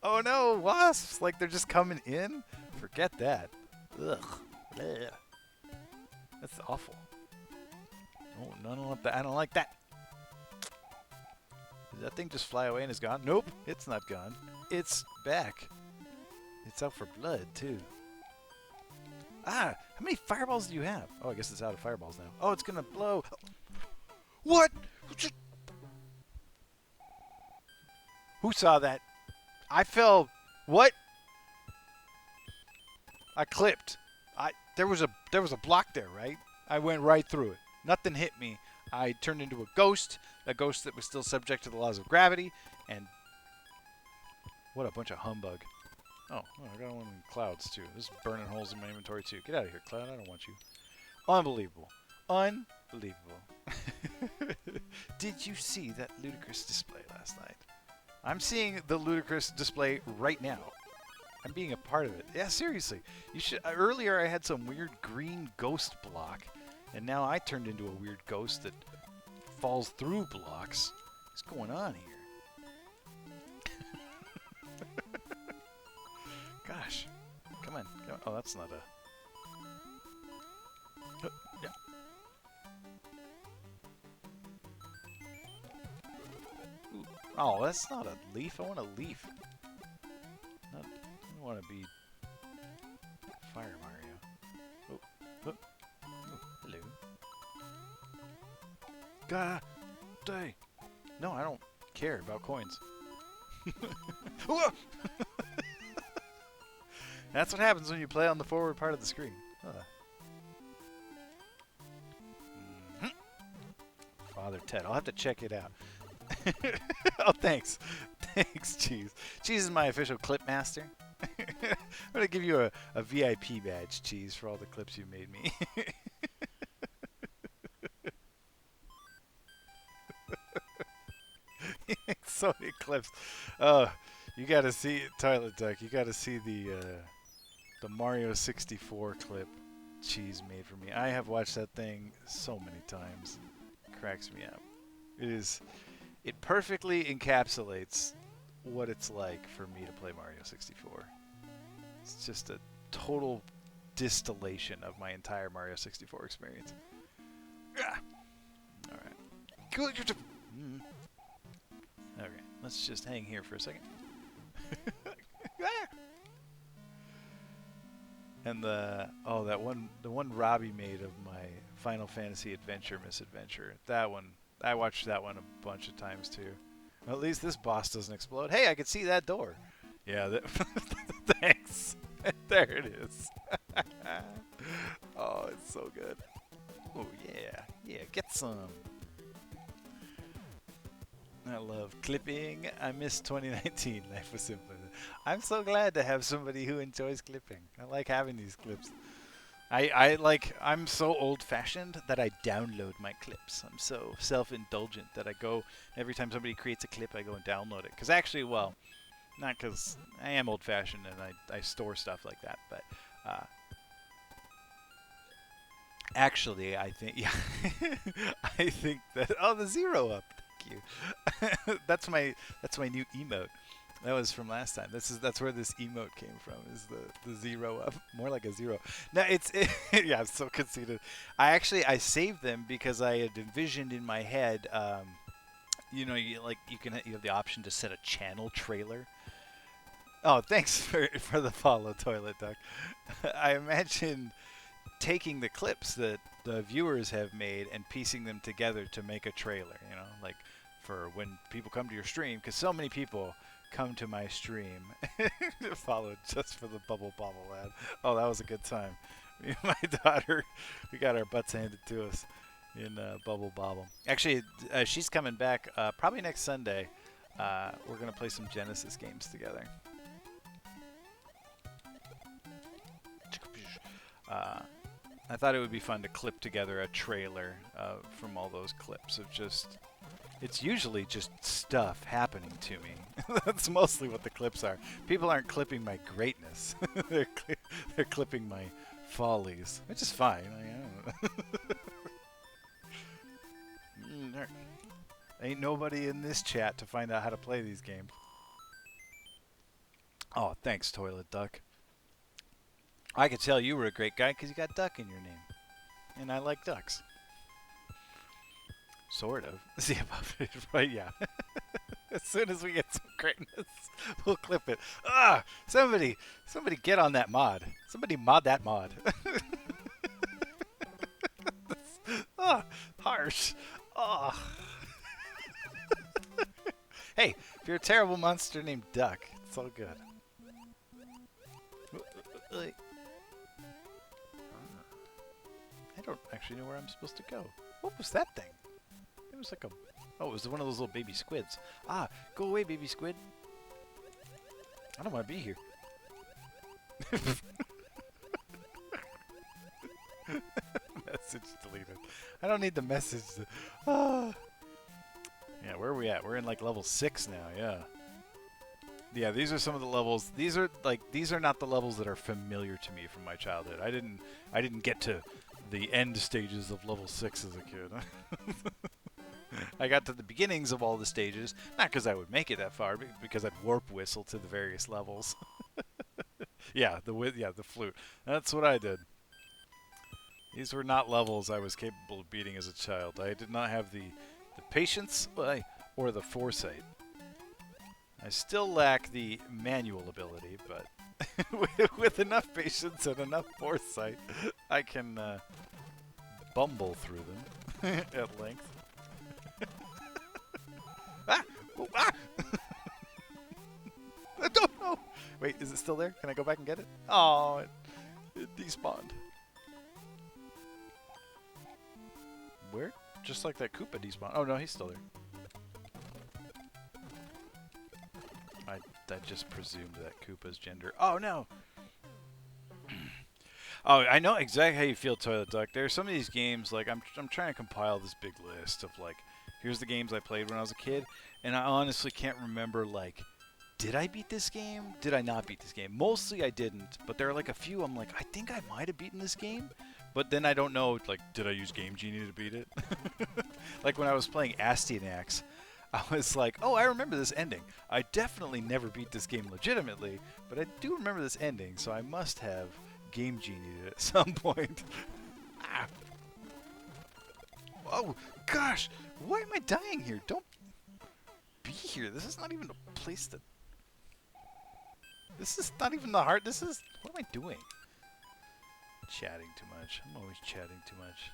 Oh no, wasps! They're just coming in. Forget that. Ugh. Blech. That's awful. Oh, no, I don't like that. Did that thing just fly away and is gone? Nope, it's not gone. It's back. It's out for blood, too. How many fireballs do you have? Oh, I guess it's out of fireballs now. Oh, it's gonna blow. What? Who saw that? I fell. What? I clipped. There was a block there, right? I went right through it. Nothing hit me. I turned into a ghost that was still subject to the laws of gravity, and what a bunch of humbug. Oh, I got one in clouds too. This is burning holes in my inventory too. Get out of here, Cloud. I don't want you. Unbelievable. Unbelievable. Did you see that ludicrous display last night? I'm seeing the ludicrous display right now. I'm being a part of it. Yeah, seriously. You should. Earlier I had some weird green ghost block, and now I turned into a weird ghost that falls through blocks. What's going on here? Gosh. Come on. Oh, that's not a... Yeah. Ooh. Oh, that's not a leaf. I want a leaf. I don't want to be Fire Mario. Oh. Oh. Oh. Hello. Day. No, I don't care about coins. That's what happens when you play on the forward part of the screen. Father Ted. I'll have to check it out. Oh, thanks. Thanks, Cheese. Cheese is my official clip master. I'm going to give you a VIP badge, Cheese, for all the clips you made me. So many clips. Oh, you got to see Toilet Duck. You got to see the Mario 64 clip Cheese made for me. I have watched that thing so many times. It cracks me up. It perfectly encapsulates what it's like for me to play Mario 64. It's just a total distillation of my entire Mario 64 experience. All right. Okay, let's just hang here for a second. And the one Robbie made of my Final Fantasy Adventure Misadventure. That one, I watched that one a bunch of times too. Well, at least this boss doesn't explode. Hey, I can see that door. Yeah, thanks. There it is. Oh, it's so good. Oh yeah, get some. I love clipping. I miss 2019. Life was simpler. I'm so glad to have somebody who enjoys clipping. I like having these clips. I'm so old-fashioned that I download my clips. I'm so self-indulgent that I go, every time somebody creates a clip, I go and download it. Because actually, well, not because I am old-fashioned and I store stuff like that, but actually, I think, yeah, I think that, oh, the zero up. Thank you. That's my new emote. That was from last time. That's where this emote came from. Is the zero up? More like a zero. No, yeah. I'm so conceited. I saved them because I had envisioned in my head. You know, you have the option to set a channel trailer. Oh, thanks for the follow, Toilet Duck. I imagine taking the clips that the viewers have made and piecing them together to make a trailer. You know, like for when people come to your stream, because so many people come to my stream. Followed just for the Bubble Bobble ad. Oh, that was a good time. Me and my daughter, we got our butts handed to us in Bubble Bobble. Actually, she's coming back probably next Sunday. We're going to play some Genesis games together. I thought it would be fun to clip together a trailer from all those clips of just... It's usually just stuff happening to me. That's mostly what the clips are. People aren't clipping my greatness. They're clipping my follies, which is fine. I don't know. Ain't nobody in this chat to find out how to play these games. Oh, thanks, Toilet Duck. I could tell you were a great guy because you got Duck in your name. And I like ducks. Sort of. See above it, right? Yeah. As soon as we get some greatness, we'll clip it. Ah! Somebody get on that mod. Somebody mod that mod. Ah, harsh. Oh. Hey, if you're a terrible monster named Duck, it's all good. I don't actually know where I'm supposed to go. What was that thing? was like a... Oh, it was one of those little baby squids. Ah, go away, baby squid. I don't want to be here. Message deleted. I don't need the message. Ah. Yeah, where are we at? We're in like level 6 now, yeah. Yeah, these are some of the levels. These are not the levels that are familiar to me from my childhood. I didn't get to the end stages of level 6 as a kid. I got to the beginnings of all the stages, not because I would make it that far, but because I'd warp whistle to the various levels. Yeah, the flute. That's what I did. These were not levels I was capable of beating as a child. I did not have the patience or the foresight. I still lack the manual ability, but with enough patience and enough foresight, I can bumble through them at length. Ah! Oh, ah! I don't know. Wait, is it still there? Can I go back and get it? Oh, it despawned. Where? Just like that Koopa despawned. Oh no, he's still there. I just presumed that Koopa's gender. Oh no! Oh, I know exactly how you feel, Toilet Duck. There are some of these games, like, I'm trying to compile this big list of, like, here's the games I played when I was a kid, and I honestly can't remember, like, did I beat this game? Did I not beat this game? Mostly I didn't, but there are, like, a few I'm like, I think I might have beaten this game, but then I don't know, like, did I use Game Genie to beat it? Like, when I was playing Astyanax, I was like, oh, I remember this ending. I definitely never beat this game legitimately, but I do remember this ending, so I must have Game Genie at some point. Ah. Oh, gosh. Why am I dying here? Don't be here. This is not even a place to... This is not even the heart. This is... What am I doing? Chatting too much. I'm always chatting too much.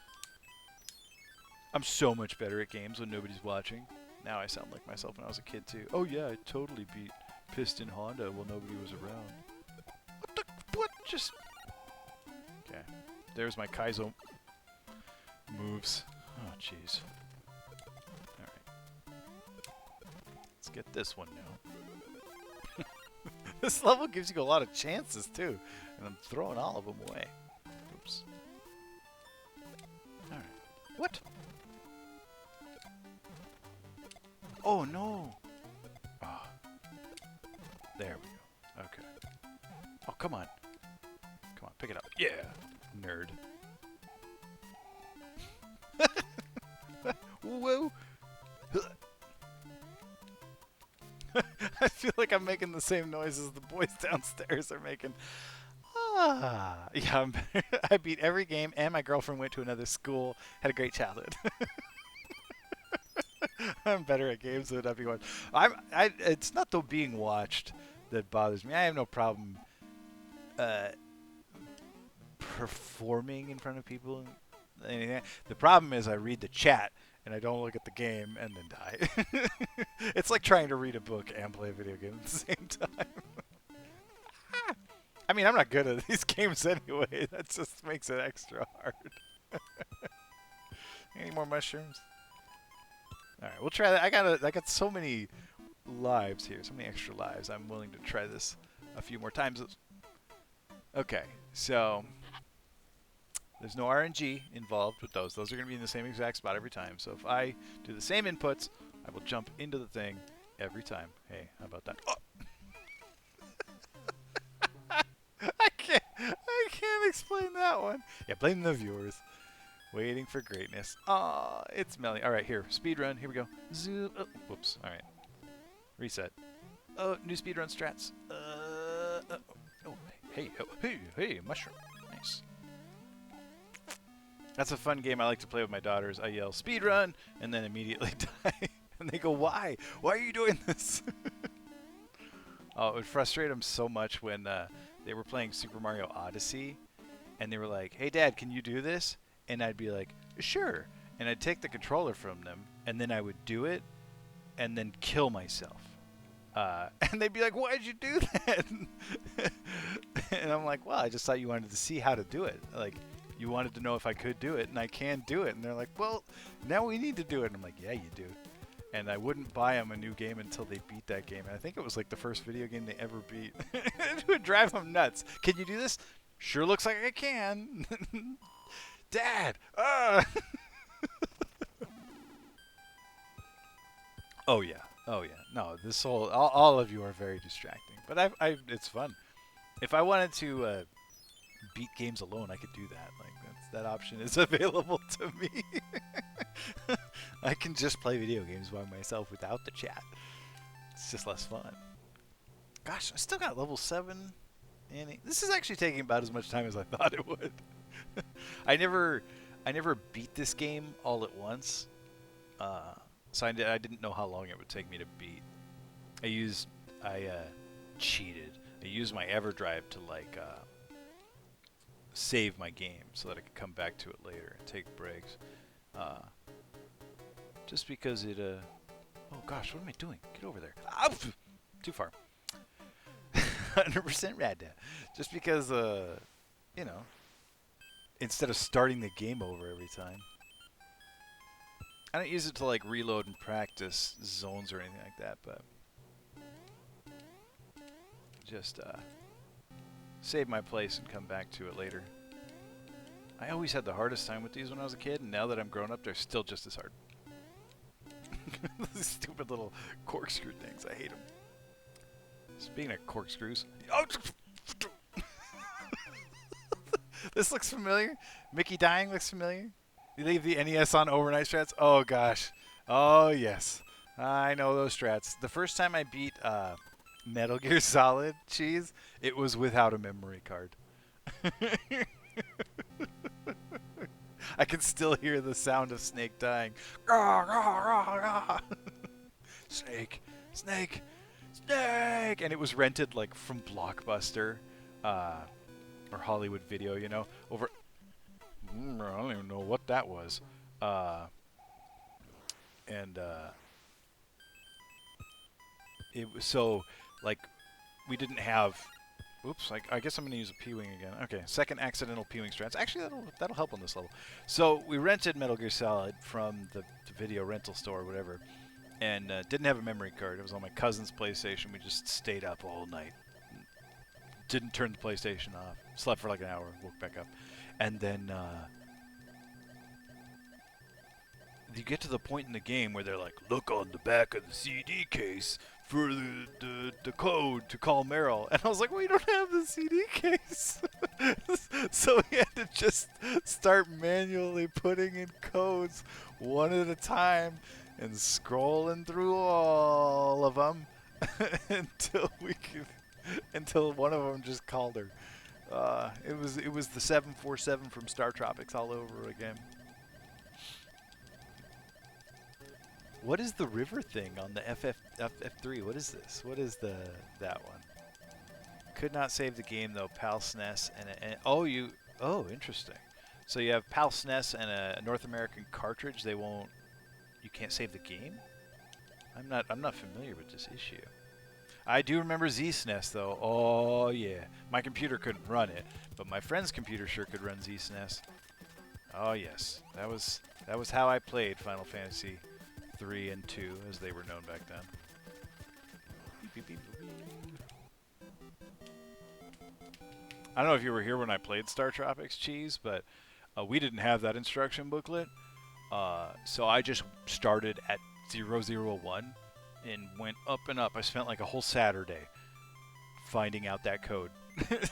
I'm so much better at games when nobody's watching. Now I sound like myself when I was a kid, too. Oh, yeah, I totally beat Piston Honda while nobody was around. What the... What? Just... Okay. There's my Kaizo moves. Oh, jeez. Alright. Let's get this one now. This level gives you a lot of chances, too. And I'm throwing all of them away. Oops. Alright. What? Oh, no! Oh. There we go. Okay. Oh, come on. Come on, pick it up. Yeah! Nerd. Whoa! I feel like I'm making the same noises the boys downstairs are making. Ah! Yeah, I beat every game, and my girlfriend went to another school, had a great childhood. I'm better at games than everyone. It's not the being watched that bothers me. I have no problem performing in front of people. The problem is I read the chat and I don't look at the game and then die. It's like trying to read a book and play a video game at the same time. I mean, I'm not good at these games anyway. That just makes it extra hard. Any more mushrooms? All right, we'll try that. I got so many lives here, so many extra lives. I'm willing to try this a few more times. Okay, so there's no RNG involved with those. Those are going to be in the same exact spot every time. So if I do the same inputs, I will jump into the thing every time. Hey, how about that? Oh! I can't explain that one. Yeah, blame the viewers. Waiting for greatness. Aw, it's Melly. All right, here. Speedrun. Here we go. Zoom. Oh, whoops. All right. Reset. Oh, new speedrun strats. Oh, hey, oh, hey, mushroom. Nice. That's a fun game I like to play with my daughters. I yell, speedrun, and then immediately die. And they go, why? Why are you doing this? Oh, it would frustrate them so much when they were playing Super Mario Odyssey, and they were like, hey, Dad, can you do this? And I'd be like, sure. And I'd take the controller from them, and then I would do it, and then kill myself. And they'd be like, why'd you do that? And I'm like, well, I just thought you wanted to see how to do it. Like, You wanted to know if I could do it, and I can do it. And they're like, well, now we need to do it. And I'm like, yeah, you do. And I wouldn't buy them a new game until they beat that game. And I think it was like the first video game they ever beat. It would drive them nuts. Can you do this? Sure looks like I can. Dad! Oh, yeah. Oh, yeah. No, this whole... all of you are very distracting. But it's fun. If I wanted to beat games alone, I could do that. Like, that option is available to me. I can just play video games by myself without the chat. It's just less fun. Gosh, I still got level 7. And this is actually taking about as much time as I thought it would. I never beat this game all at once. So I didn't know how long it would take me to beat. I cheated. I used my EverDrive to like save my game so that I could come back to it later and take breaks. Just because it oh gosh, what am I doing? Get over there. Ow! Too far. 100% rad dad. Just because you know, instead of starting the game over every time. I don't use it to like reload and practice zones or anything like that, but just save my place and come back to it later. I always had the hardest time with these when I was a kid, and now that I'm grown up, they're still just as hard. These stupid little corkscrew things, I hate them. Speaking of corkscrews, oh, this looks familiar. Mickey dying looks familiar. You leave the NES on overnight strats? Oh gosh. Oh yes. I know those strats. The first time I beat Metal Gear Solid, cheese, it was without a memory card. I can still hear the sound of Snake dying. Snake, Snake, Snake! And it was rented like from Blockbuster or Hollywood Video, you know, over... I don't even know what that was. It was so, like, we didn't have... Oops, I guess I'm going to use a P-Wing again. Okay, second accidental P-Wing strats. Actually, that'll help on this level. So, we rented Metal Gear Solid from the video rental store or whatever, and didn't have a memory card. It was on my cousin's PlayStation. We just stayed up all night. Didn't turn the PlayStation off. Slept for like an hour, woke back up. And then you get to the point in the game where they're like, look on the back of the CD case for the code to call Meryl. And I was like, we don't have the CD case. So we had to just start manually putting in codes one at a time and scrolling through all of them until one of them just called her. It was the 747 from Star Tropics all over again. What is the river thing on the FF3? What is this? What is that one? Could not save the game though. PAL SNES and interesting. So you have PAL SNES and a North American cartridge. You can't save the game. I'm not familiar with this issue. I do remember ZSNES though. Oh yeah, my computer couldn't run it, but my friend's computer sure could run ZSNES. Oh yes, that was how I played Final Fantasy 3 and 2 as they were known back then. I don't know if you were here when I played Star Tropics, cheese, but we didn't have that instruction booklet, so I just started at 001. And went up and up. I spent like a whole Saturday finding out that code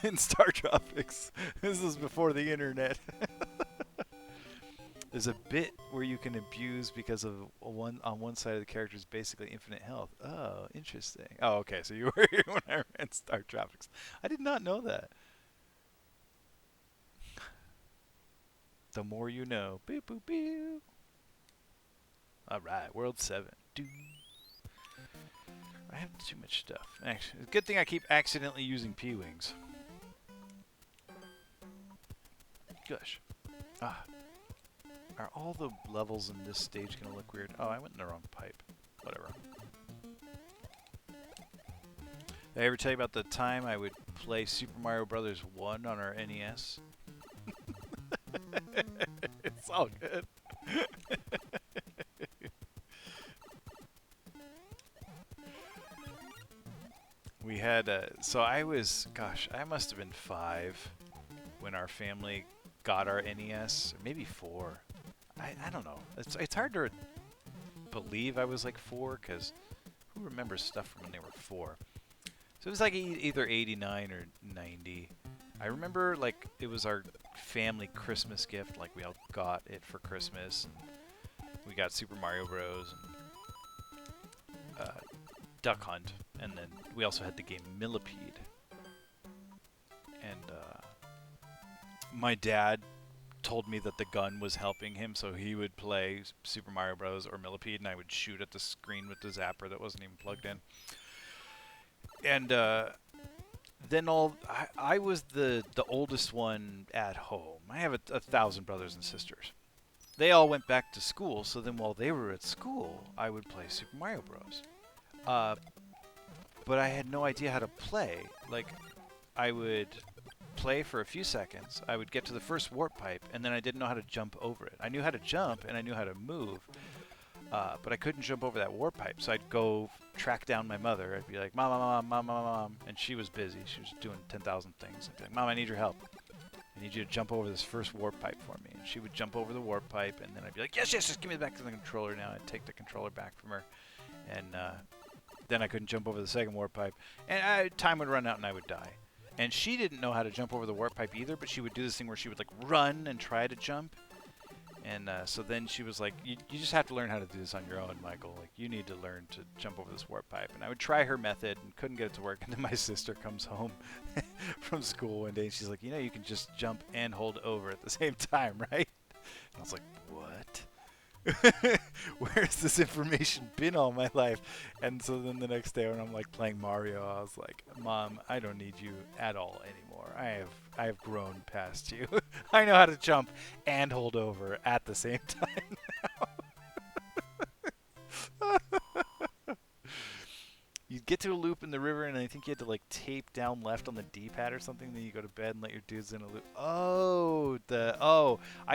in Star Tropics. This was before the internet. There's a bit where you can abuse because of on one side of the character is basically infinite health. Oh, interesting. Oh, okay. So you were here when I ran Star Tropics. I did not know that. The more you know. Boop, boop, boop. All right, World 7. Dude. I have too much stuff. Actually, good thing I keep accidentally using P-Wings. Gosh. Ah. Are all the levels in this stage going to look weird? Oh, I went in the wrong pipe. Whatever. Did I ever tell you about the time I would play Super Mario Bros. 1 on our NES? It's all good. We had so I was, gosh, I must have been 5 when our family got our NES, or maybe 4. I don't know. It's hard to believe I was like 4 because who remembers stuff from when they were 4? So it was like either 89 or 90. I remember like it was our family Christmas gift. Like we all got it for Christmas. And we got Super Mario Bros. And Duck Hunt, and then we also had the game Millipede. And my dad told me that the gun was helping him, so he would play Super Mario Bros. Or Millipede, and I would shoot at the screen with the zapper that wasn't even plugged in. And then I was the oldest one at home. I have a thousand brothers and sisters. They all went back to school, so then while they were at school, I would play Super Mario Bros. Uh, but I had no idea how to play. Like, I would play for a few seconds, I would get to the first warp pipe, and then I didn't know how to jump over it. I knew how to jump, and I knew how to move, but I couldn't jump over that warp pipe. So I'd go track down my mother. I'd be like, Mom, Mom, Mom, Mom, Mom, and she was busy. She was doing 10,000 things. I'd be like, Mom, I need your help. I need you to jump over this first warp pipe for me. And she would jump over the warp pipe, and then I'd be like, yes, yes, just give me back to the controller now. I'd take the controller back from her, and then I couldn't jump over the second warp pipe, and time would run out, and I would die. And she didn't know how to jump over the warp pipe either, but she would do this thing where she would like run and try to jump. And so then she was like, you just have to learn how to do this on your own, Michael. Like, you need to learn to jump over this warp pipe. And I would try her method and couldn't get it to work. And then my sister comes home from school one day and she's like, you know, you can just jump and hold over at the same time, right? And I was like, what? Where's this information been all my life? And so then the next day when I'm like playing Mario, I was like, Mom, I don't need you at all anymore. I have grown past you. I know how to jump and hold over at the same time now. You'd get to a loop in the river, and I think you had to like tape down left on the D-pad or something. Then you go to bed and let your dudes in a loop. I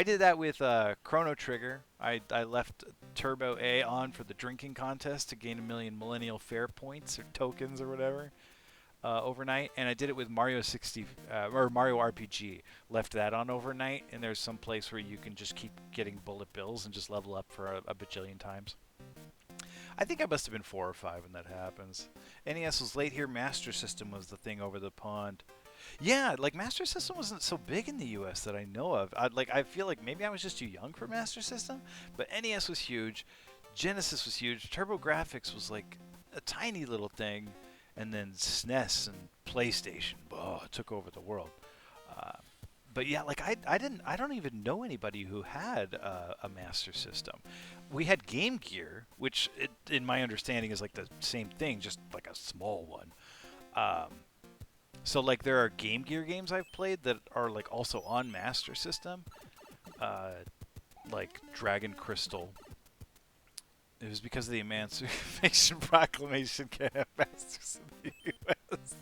did that with Chrono Trigger. I left Turbo A on for the drinking contest to gain 1,000,000 Millennial Fair points or tokens or whatever overnight, and I did it with Mario 60 or Mario RPG. Left that on overnight, and there's some place where you can just keep getting bullet bills and just level up for a bajillion times. I think I must have been 4 or 5 when that happens. NES was late here. Master System was the thing over the pond. Yeah, like Master System wasn't so big in the U.S. that I know of. I feel like maybe I was just too young for Master System, but NES was huge. Genesis was huge. TurboGrafx was like a tiny little thing, and then SNES and PlayStation, it took over the world. But yeah, like I don't even know anybody who had a Master System. We had Game Gear, which in my understanding is like the same thing, just like a small one. So like there are Game Gear games I've played that are like also on Master System, like Dragon Crystal. It was because of the Emancipation Proclamation can't have masters in the U.S.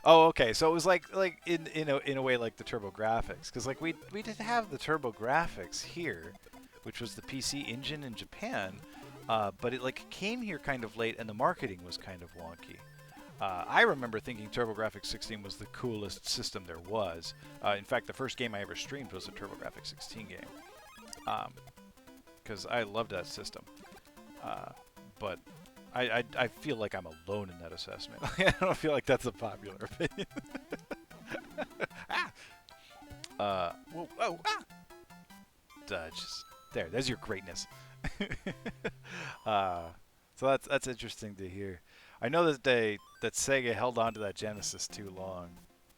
Oh, okay. So it was like in a way like the TurboGrafx, because like we did have the TurboGrafx here, which was the PC engine in Japan, but it like came here kind of late, and the marketing was kind of wonky. I remember thinking TurboGrafx 16 was the coolest system there was. In fact, the first game I ever streamed was a TurboGrafx 16 game, because I loved that system. But I feel like I'm alone in that assessment. I don't feel like that's a popular opinion. Whoa, whoa, just there's your greatness. So that's interesting to hear. I know that Sega held on to that Genesis too long.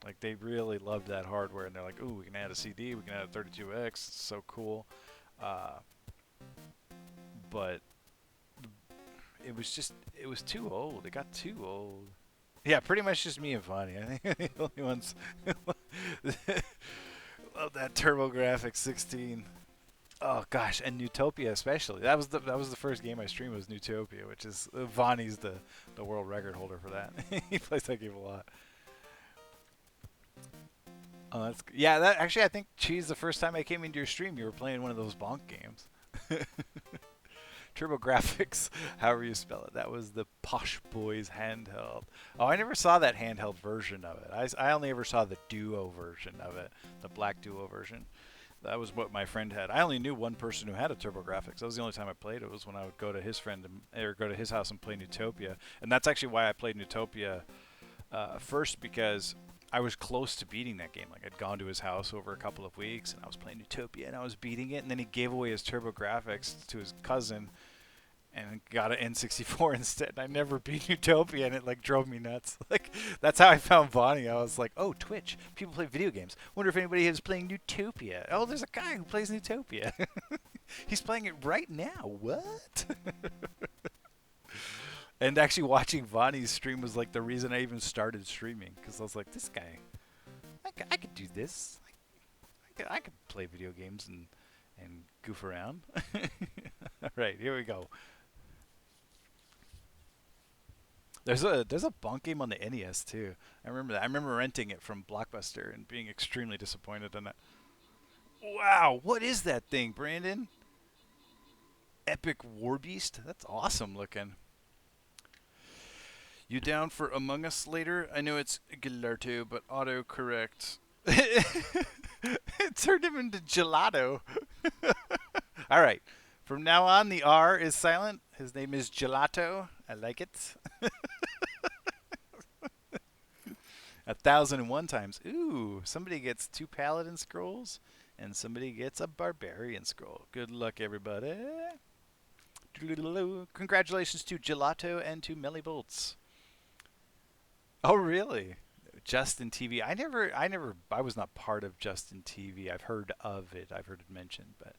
Like they really loved that hardware, and they're like, "Ooh, we can add a CD, we can add a 32X. It's so cool." But it was too old. It got too old. Yeah, pretty much just me and Fonny. I think the only ones love that TurboGrafx 16. Oh gosh, and Newtopia especially. That was the first game I streamed was Newtopia, which is Vonnie's the world record holder for that. He plays that game a lot. Oh, yeah. That actually, I think Cheese. The first time I came into your stream, you were playing one of those bonk games. Turbo Graphics, however you spell it. That was the Posh Boys handheld. Oh, I never saw that handheld version of it. I only ever saw the Duo version of it, the black Duo version. That was what my friend had. I only knew one person who had a TurboGrafx. That was the only time I played it. Was when I would go to his friend or go to his house and play Newtopia. And that's actually why I played Newtopia first, because I was close to beating that game. Like I'd gone to his house over a couple of weeks and I was playing Newtopia and I was beating it. And then he gave away his TurboGrafx to his cousin and got an N64 instead. I never beat Utopia, and it like drove me nuts. Like that's how I found Bonnie. I was like, oh, Twitch, people play video games. Wonder if anybody is playing Utopia. Oh, there's a guy who plays Utopia. He's playing it right now. What? And actually watching Bonnie's stream was like the reason I even started streaming, because I was like, this guy, I could do this. I could play video games and goof around. All right, here we go. There's a bonk game on the NES too. I remember that. I remember renting it from Blockbuster and being extremely disappointed in it. Wow, what is that thing, Brandon? Epic Warbeast? That's awesome looking. You down for Among Us later? I know it's Gelato, but autocorrect. It turned him into Gelato. All right. From now on, the R is silent. His name is Gelato. I like it. 1,001 times. Ooh, somebody gets 2 Paladin Scrolls, and somebody gets a Barbarian Scroll. Good luck, everybody. Congratulations to Gelato and to Melly Bolts. Oh, really? Justin TV. I was not part of Justin TV. I've heard of it. I've heard it mentioned, but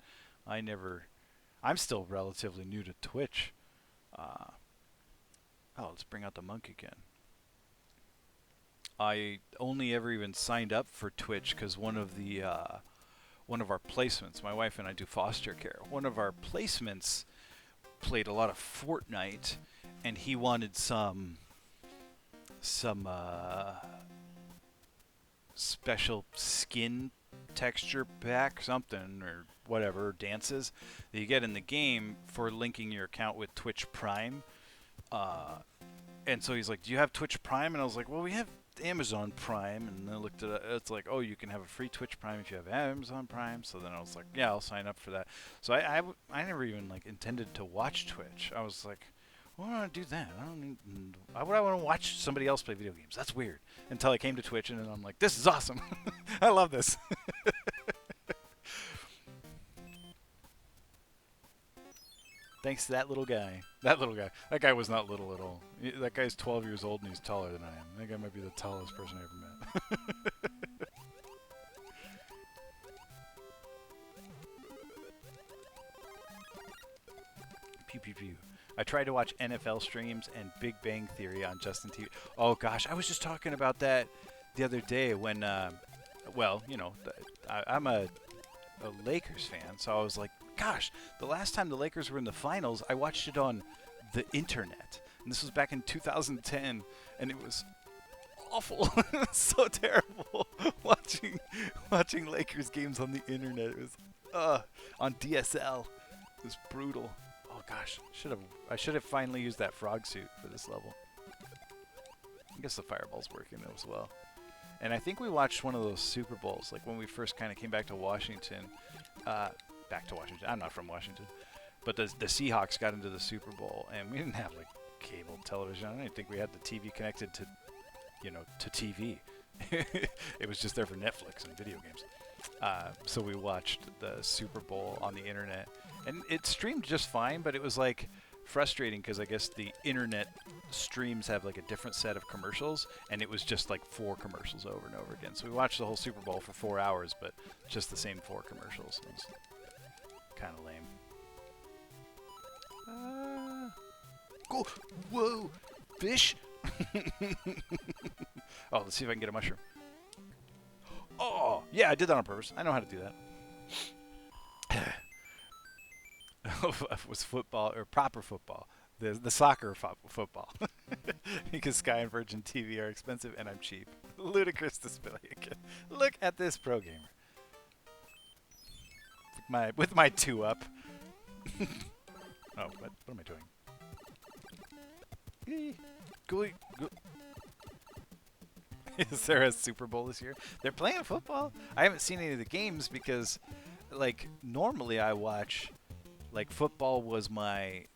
I'm still relatively new to Twitch. Let's bring out the monk again. I only ever even signed up for Twitch because one of our placements, my wife and I do foster care. One of our placements played a lot of Fortnite, and he wanted some special skin texture pack, something or whatever, dances that you get in the game for linking your account with Twitch Prime. And so he's like, do you have Twitch Prime? And I was like, well, we have Amazon Prime. And I looked at it. It's like, oh, you can have a free Twitch Prime if you have Amazon Prime. So then I was like, yeah, I'll sign up for that. So I never even like intended to watch Twitch. I was like, why do I want to do that? Why would I want to watch somebody else play video games? That's weird. Until I came to Twitch, and then I'm like, this is awesome. I love this. Thanks to that little guy. That little guy. That guy was not little at all. That guy's 12 years old and he's taller than I am. That guy might be the tallest person I ever met. Pew pew pew. I tried to watch NFL streams and Big Bang Theory on Justin TV. Oh gosh, I was just talking about that the other day when, well, you know, I'm a Lakers fan, so I was like, gosh, the last time the Lakers were in the finals, I watched it on the internet. And this was back in 2010, and it was awful. So terrible watching Lakers games on the internet. It was on DSL. It was brutal. Oh gosh, I should have finally used that frog suit for this level. I guess the fireball's working as well. And I think we watched one of those Super Bowls, like when we first kind of came back to Washington. I'm not from Washington, but the Seahawks got into the Super Bowl, and we didn't have like cable television. I don't think we had the TV connected to, to TV. It was just there for Netflix and video games. So we watched the Super Bowl on the internet, and it streamed just fine, but it was like frustrating because I guess the internet streams have like a different set of commercials, and it was just like 4 commercials over and over again. So we watched the whole Super Bowl for 4 hours, but just the same 4 commercials. It was kind of lame. Go! Whoa! Fish! Oh, let's see if I can get a mushroom. Oh, yeah, I did that on purpose. I know how to do that. was football or proper football, the soccer football, because Sky and Virgin TV are expensive and I'm cheap. Ludicrous display again. Look at this pro gamer. With my 2-up. Oh, what am I doing? Go. Is there a Super Bowl this year? They're playing football. I haven't seen any of the games because, like, normally I watch, like, football was my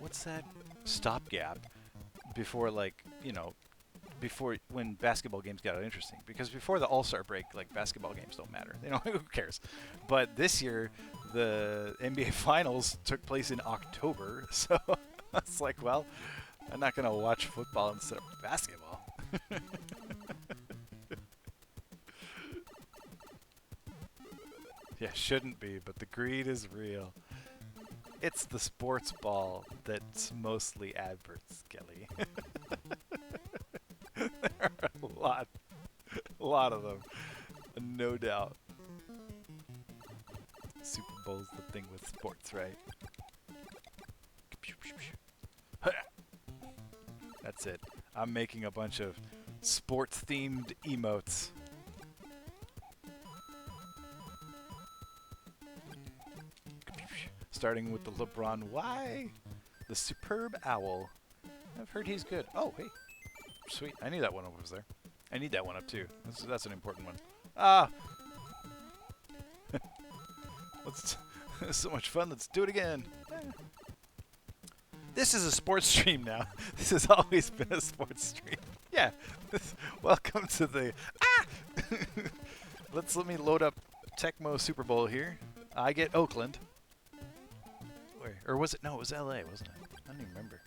what's that? Stopgap before, like, before when basketball games got interesting. Because before the All-Star break, like, basketball games don't matter. Who cares? But this year, the NBA Finals took place in October, so it's like, well, I'm not gonna watch football instead of basketball. Yeah, shouldn't be, but the greed is real. It's the sports ball that's mostly adverts, Kelly. There are a lot of them, no doubt. Super Bowl's the thing with sports, right? That's it. I'm making a bunch of sports-themed emotes. Starting with the LeBron Y, the superb owl. I've heard he's good. Oh, hey. Sweet. I knew that one was there. I need that one up, too. That's an important one. Ah! It's so much fun. Let's do it again. This is a sports stream now. This has always been a sports stream. Yeah. Welcome to the... Ah! Let me load up Tecmo Super Bowl here. I get Oakland. Or was it? No, it was LA, wasn't it? I don't even remember.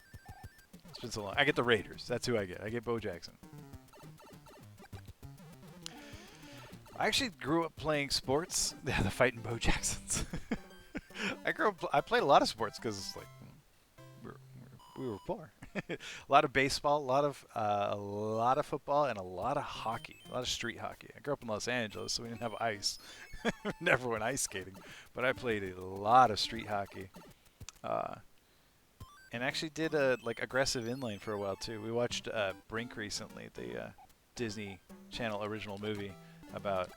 It's been so long. I get the Raiders. That's who I get. I get Bo Jackson. I actually grew up playing sports. Yeah, the fighting Bo Jacksons. I played a lot of sports because, like, we were poor. A lot of baseball, a lot of football, and a lot of hockey. A lot of street hockey. I grew up in Los Angeles, so we didn't have ice. Never went ice skating, but I played a lot of street hockey. And actually did a aggressive inline for a while too. We watched Brink recently, the Disney Channel original movie about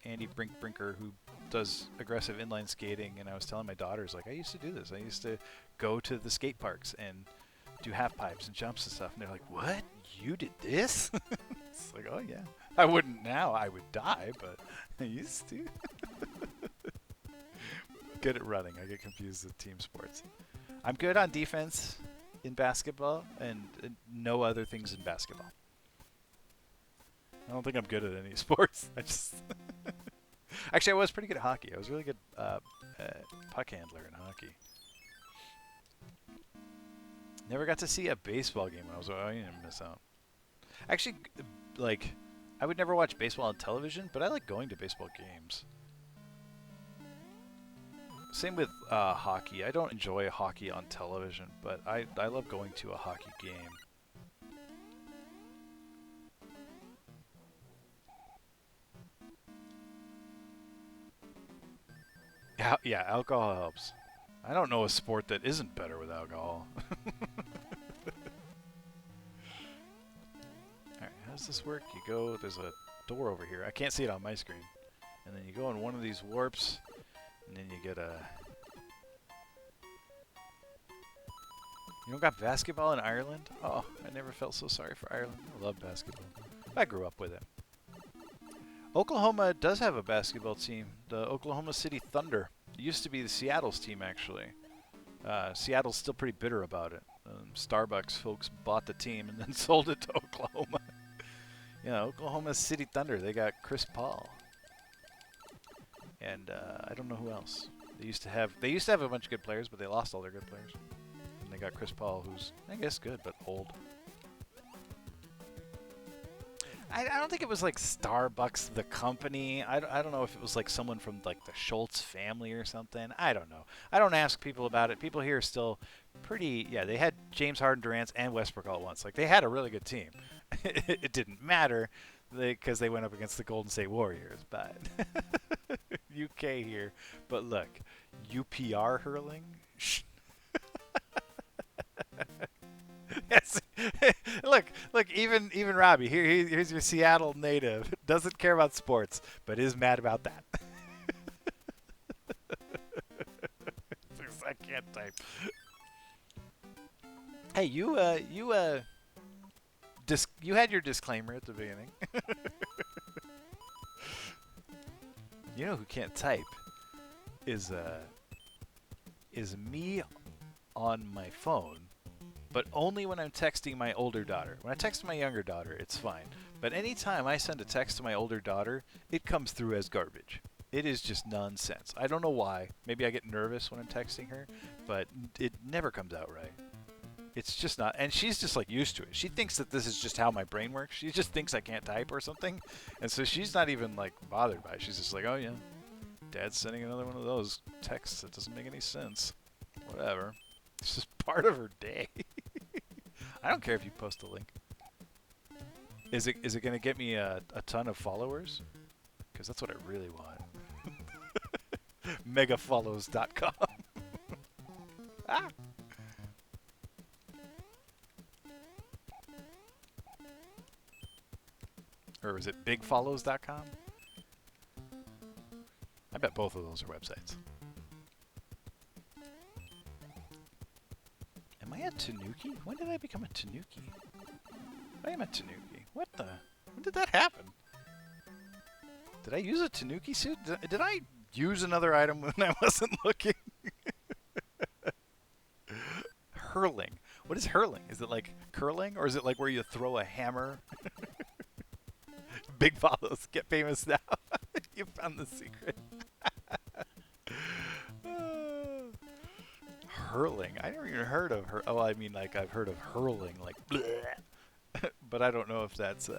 Andy Brinker, who does aggressive inline skating. And I was telling my daughters, like, I used to do this. I used to go to the skate parks and do half pipes and jumps and stuff. And they're like, "What? You did this?" It's like, oh yeah. I wouldn't now. I would die, but I used to. Good at running. I get confused with team sports. I'm good on defense in basketball and no other things in basketball. I don't think I'm good at any sports. I just... Actually, I was pretty good at hockey. I was really good puck handler in hockey. Never got to see a baseball game when I was... I didn't miss out. Actually, like, I would never watch baseball on television, but I like going to baseball games. Same with hockey. I don't enjoy hockey on television, but I love going to a hockey game. Yeah, alcohol helps. I don't know a sport that isn't better with alcohol. Alright, how does this work? You go, there's a door over here. I can't see it on my screen. And then you go in one of these warps, and then you get a... You don't got basketball in Ireland? Oh, I never felt so sorry for Ireland. I love basketball. I grew up with it. Oklahoma does have a basketball team. The Oklahoma City Thunder. It used to be the Seattle's team, actually. Seattle's still pretty bitter about it. Starbucks folks bought the team and then sold it to Oklahoma. Yeah, Oklahoma City Thunder. They got Chris Paul. And I don't know who else. They used to have a bunch of good players, but they lost all their good players. And they got Chris Paul, who's, I guess, good, but old. I don't think it was like Starbucks, the company. I don't know if it was like someone from like the Schultz family or something. I don't know. I don't ask people about it. People here are still pretty, yeah, they had James Harden, Durant, and Westbrook all at once. Like, they had a really good team. It didn't matter because they went up against the Golden State Warriors, but UK here, but look, UPR hurling. Yes. look. Even Robbie here's your Seattle native. Doesn't care about sports, but is mad about that. I can't type. Hey, you had your disclaimer at the beginning. You know who can't type is me on my phone, but only when I'm texting my older daughter. When I text my younger daughter, it's fine. But anytime I send a text to my older daughter, it comes through as garbage. It is just nonsense. I don't know why. Maybe I get nervous when I'm texting her, but it never comes out right. It's just not, and she's just like used to it. She thinks that this is just how my brain works. She just thinks I can't type or something, and so she's not even like bothered by it. She's just like, oh yeah, Dad's sending another one of those texts that doesn't make any sense. Whatever. It's just part of her day. I don't care if you post a link. Is it gonna get me a ton of followers? Because that's what I really want. Megafollows.com. Ah. Or is it bigfollows.com? I bet both of those are websites. Am I a Tanuki? When did I become a Tanuki? I am a Tanuki. What the? When did that happen? Did I use a Tanuki suit? Did I use another item when I wasn't looking? Hurling. What is hurling? Is it like curling? Or is it like where you throw a hammer? Big follows. Get famous now. You found the secret. Hurling. I never even heard of her. Oh, I mean, like I've heard of hurling, like, but I don't know if that's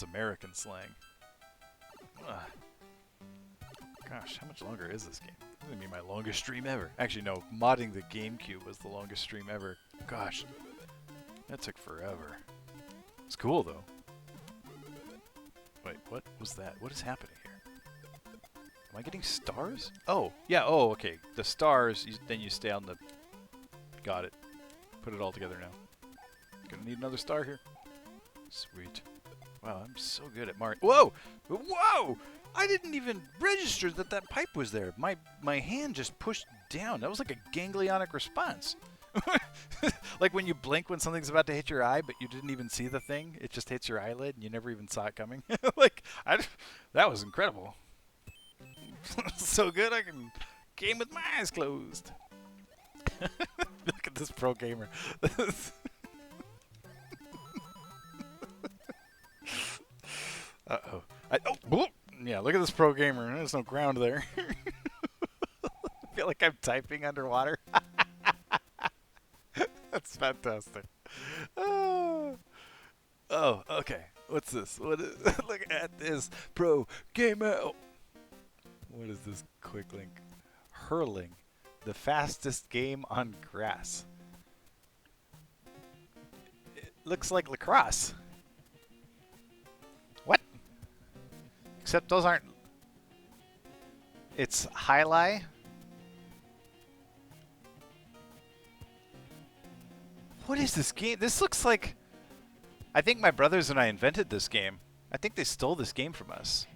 American slang. Gosh, how much longer is this game? This is gonna be my longest stream ever. Actually, no. Modding the GameCube was the longest stream ever. Gosh, that took forever. It's cool though. Wait, what was that? What is happening here? Am I getting stars? Oh, yeah, oh, okay. The stars, then you stay on the... Got it. Put it all together now. Gonna need another star here. Sweet. Wow, I'm so good at Mario. Whoa! Whoa! I didn't even register that that pipe was there. My hand just pushed down. That was like a ganglionic response. Like when you blink when something's about to hit your eye, but you didn't even see the thing. It just hits your eyelid, and you never even saw it coming. Like, that was incredible. So good I can game with my eyes closed. Look at this pro gamer. Uh-oh. Oh, yeah, look at this pro gamer. There's no ground there. I feel like I'm typing underwater. That's fantastic. Oh, okay. What's this? What is, look at this pro gamer. Oh. What is this quick link? Hurling, the fastest game on grass. It looks like lacrosse. What? Except those aren't... It's highlight. What is this game? This looks like... I think my brothers and I invented this game. I think they stole this game from us.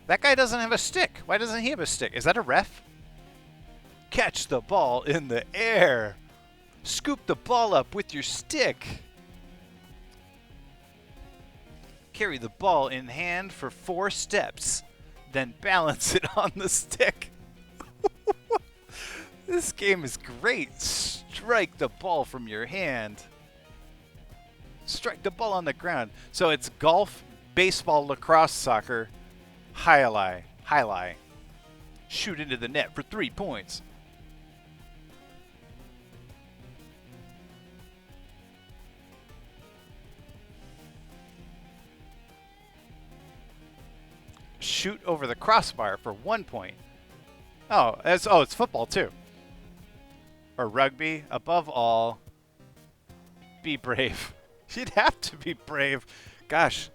That guy doesn't have a stick. Why doesn't he have a stick? Is that a ref? Catch the ball in the air. Scoop the ball up with your stick. Carry the ball in hand for 4 steps. Then balance it on the stick. This game is great. Strike the ball from your hand. Strike the ball on the ground. So it's golf, baseball, lacrosse, soccer, highlight. Shoot into the net for 3 points. Shoot over the crossbar for 1 point. Oh, it's football too. Or rugby. Above all, be brave. You'd have to be brave. Gosh.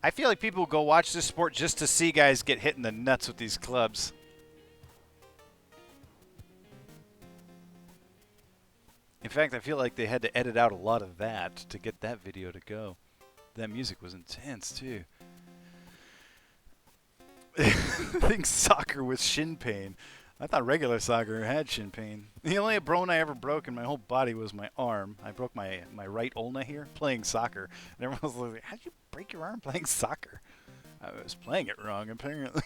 I feel like people go watch this sport just to see guys get hit in the nuts with these clubs. In fact, I feel like they had to edit out a lot of that to get that video to go. That music was intense, too. I think soccer was shin pain. I thought regular soccer had shin pain. The only bone I ever broke in my whole body was my arm. I broke my right ulna here playing soccer. And everyone was like, how'd you break your arm playing soccer? I was playing it wrong, apparently.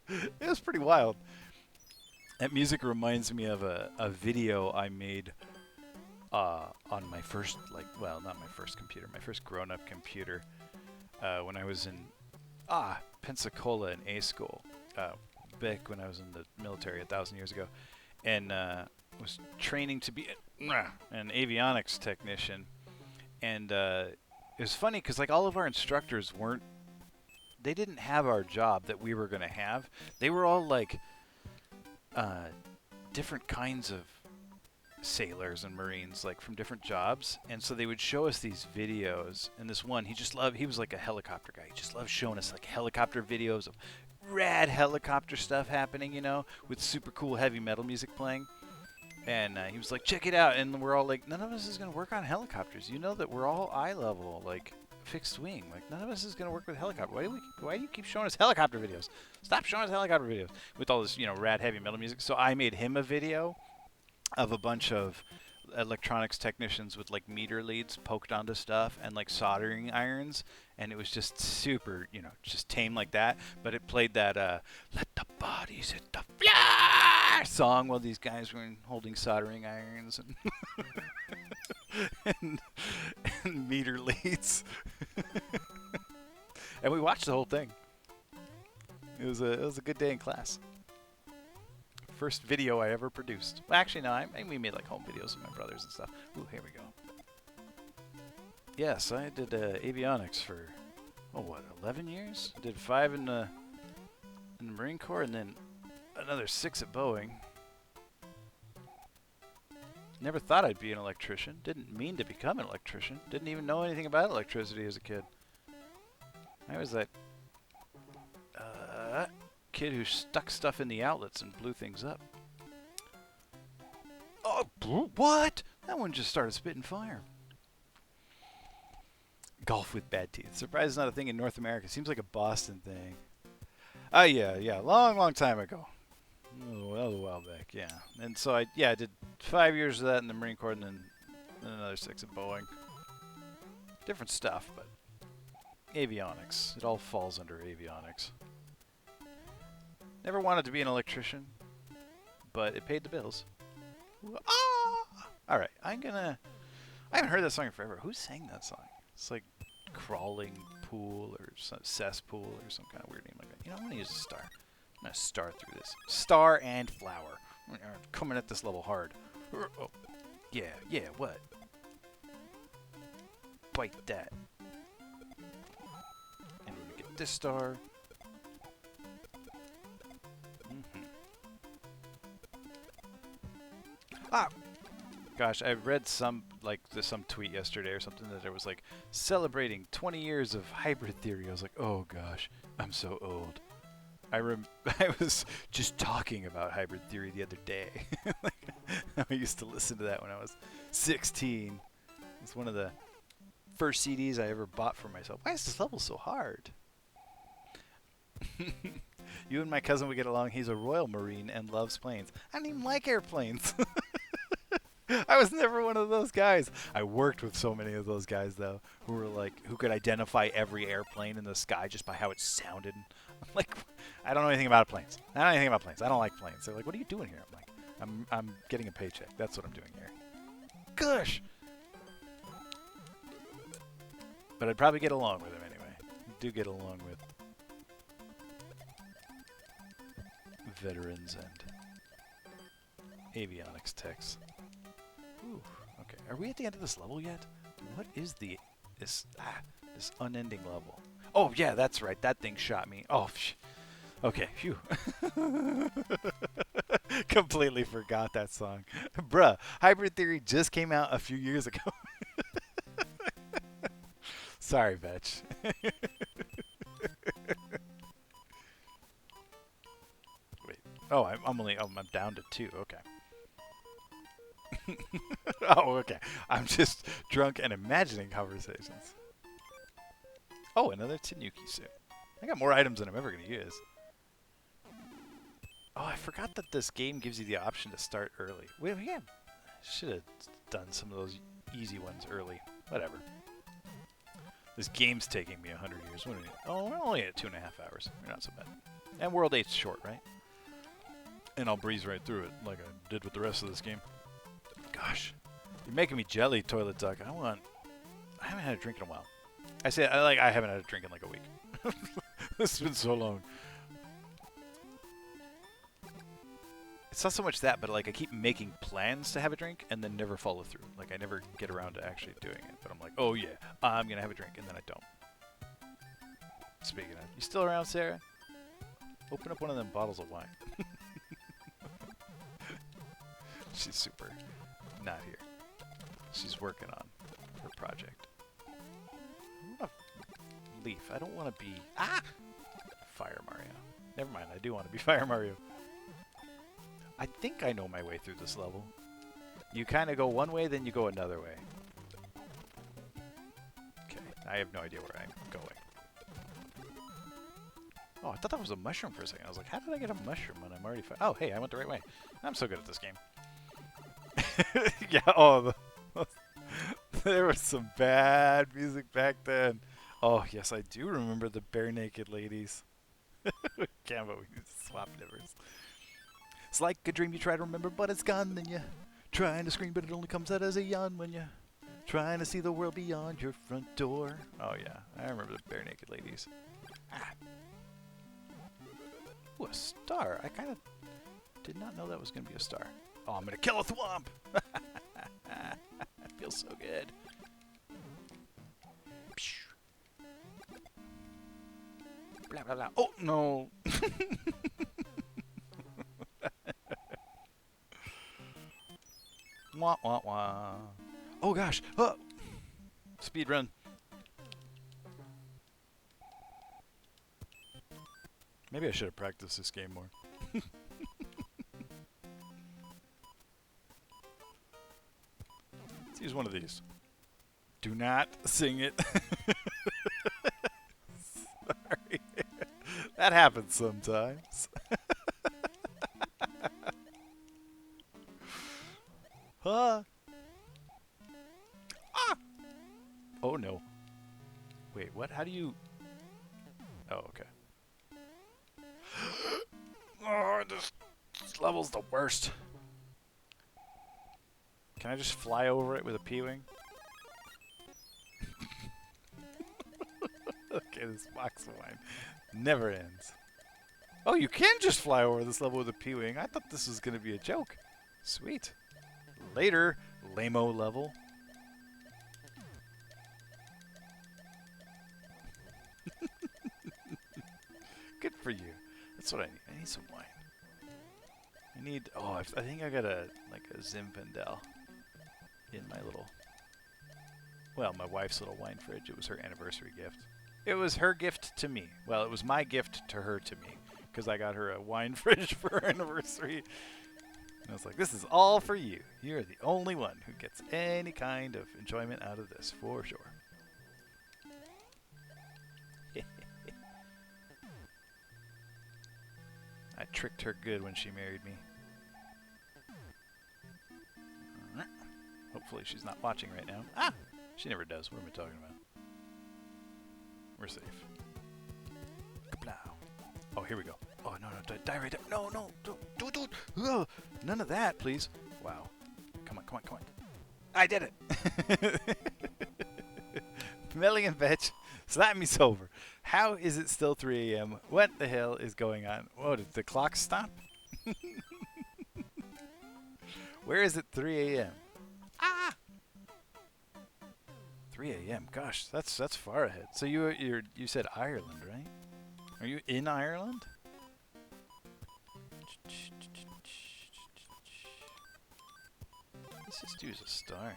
It was pretty wild. That music reminds me of a video I made on my first, well, not my first computer, my first grown-up computer when I was in Pensacola in A school, back when I was in the military 1,000 years ago, and was training to be an avionics technician. And it was funny because like all of our instructors they didn't have our job that we were going to have. They were all like different kinds of sailors and Marines, like from different jobs, and so they would show us these videos. And this one, he was like a helicopter guy. He just loved showing us like helicopter videos of rad helicopter stuff happening, you know, with super cool heavy metal music playing. And he was like, check it out. And we're all like, none of us is going to work on helicopters. You know that we're all eye level, like fixed wing. Like none of us is going to work with helicopter. Why do you keep showing us helicopter videos? Stop showing us helicopter videos with all this, you know, rad heavy metal music. So I made him a video of a bunch of electronics technicians with like meter leads poked onto stuff and like soldering irons, and it was just super, you know, just tame like that. But it played that "Let the Bodies Hit the Floor" song while these guys were holding soldering irons and and meter leads. And we watched the whole thing. It was a good day in class. First video I ever produced. Well, actually, no, we made like home videos with my brothers and stuff. Ooh, here we go. Yes, I did avionics for, 11 years? I did 5 in the Marine Corps and then another 6 at Boeing. Never thought I'd be an electrician. Didn't mean to become an electrician. Didn't even know anything about electricity as a kid. I was that kid who stuck stuff in the outlets and blew things up. Oh, what? That one just started spitting fire. Golf with bad teeth. Surprise is not a thing in North America. Seems like a Boston thing. Oh, yeah. Long time ago. Oh, that was a while back, yeah. And so I did 5 years of that in the Marine Corps and then another 6 at Boeing. Different stuff, but avionics. It all falls under avionics. Never wanted to be an electrician, but it paid the bills. All right, I haven't heard that song in forever. Who sang that song? It's like Crawling Pool or Cesspool or some kind of weird name like that. You know, I'm gonna use a star. I'm gonna star through this. Star and flower. Coming at this level hard. Oh, yeah, what? Bite that. And we're gonna get this star. Gosh, I read some tweet yesterday or something that it was like celebrating 20 years of hybrid theory. I was like, oh gosh, I'm so old. I was just talking about hybrid theory the other day. I used to listen to that when I was 16. It's one of the first CDs I ever bought for myself. Why is this level so hard? You and my cousin would get along. He's a Royal Marine and loves planes. I don't even like airplanes. I was never one of those guys. I worked with so many of those guys though, who could identify every airplane in the sky just by how it sounded. I'm like, I don't know anything about planes. I don't like planes. They're like, what are you doing here? I'm like, I'm getting a paycheck. That's what I'm doing here. Gosh. But I'd probably get along with him anyway. I do get along with veterans and avionics techs. Ooh, okay. Are we at the end of this level yet? What is this unending level? Oh yeah, that's right. That thing shot me. Oh, okay. Phew. Completely forgot that song. Bruh, Hybrid Theory just came out a few years ago. Sorry, Vetch. Wait. Oh, I'm only. Oh, I'm down to 2. Okay. Oh, okay. I'm just drunk and imagining conversations. Oh, another Tanuki suit. I got more items than I'm ever going to use. Oh, I forgot that this game gives you the option to start early. Wait, yeah. Should have done some of those easy ones early. Whatever. This game's taking me 100 years. What do we need? Oh, we're only at 2.5 hours. We're not so bad. And World 8's short, right? And I'll breeze right through it like I did with the rest of this game. Gosh. You're making me jelly, Toilet Duck. I haven't had a drink in a while. I haven't had a drink in like a week. This has been so long. It's not so much that, but like I keep making plans to have a drink and then never follow through. Like I never get around to actually doing it. But I'm like, oh yeah, I'm gonna have a drink, and then I don't. Speaking of, you still around, Sarah? Open up one of them bottles of wine. She's super not here. She's working on her project. Leaf. I don't want to be Fire Mario. Never mind. I do want to be Fire Mario. I think I know my way through this level. You kind of go one way, then you go another way. Okay. I have no idea where I'm going. Oh, I thought that was a mushroom for a second. I was like, how did I get a mushroom when I'm already... Oh, hey, I went the right way. I'm so good at this game. Yeah, oh, there was some bad music back then. Oh, yes, I do remember the bare naked ladies. Can't, but we need to swap nivers. It's like a dream you try to remember, but it's gone. Then you're trying to scream, but it only comes out as a yawn when you're trying to see the world beyond your front door. Oh, yeah, I remember the bare naked ladies. Ooh, a star. I kind of did not know that was going to be a star. Oh, I'm going to kill a thwomp. That feels so good. Blah, blah, blah. Oh, no. Wah, wah, wah. Oh, gosh. Oh. Speed run. Maybe I should have practiced this game more. Let's use one of these. Do not sing it. Sorry. That happens sometimes. Huh? Ah! Oh no. Wait, what? How do you... Oh, okay. Oh, this level's the worst. Can I just fly over it with a P-Wing? Okay, this box of wine never ends. Oh, you can just fly over this level with a P-Wing. I thought this was going to be a joke. Sweet. Later, lame-o level. Good for you. That's what I need. I need some wine. I need... Oh, I think I got a Zinfandel in my little... Well, my wife's little wine fridge. It was her anniversary gift. It was her gift to me. Well, it was my gift to her to me. Because I got her a wine fridge for her anniversary. And I was like, this is all for you. You're the only one who gets any kind of enjoyment out of this, for sure. I tricked her good when she married me. Hopefully she's not watching right now. Ah! She never does. What am I talking about? We're safe. Kablow. Oh, here we go. Oh, no, no, die right there. No, no, don't. Ugh. None of that, please. Wow. Come on, come on, come on. I did it. Melly and Vetch, slap me sober. How is it still 3 a.m.? What the hell is going on? Whoa, did the clock stop? Where is it 3 a.m.? Ah! 3 a.m. Gosh, that's far ahead. So you said Ireland, right? Are you in Ireland? This dude's a star.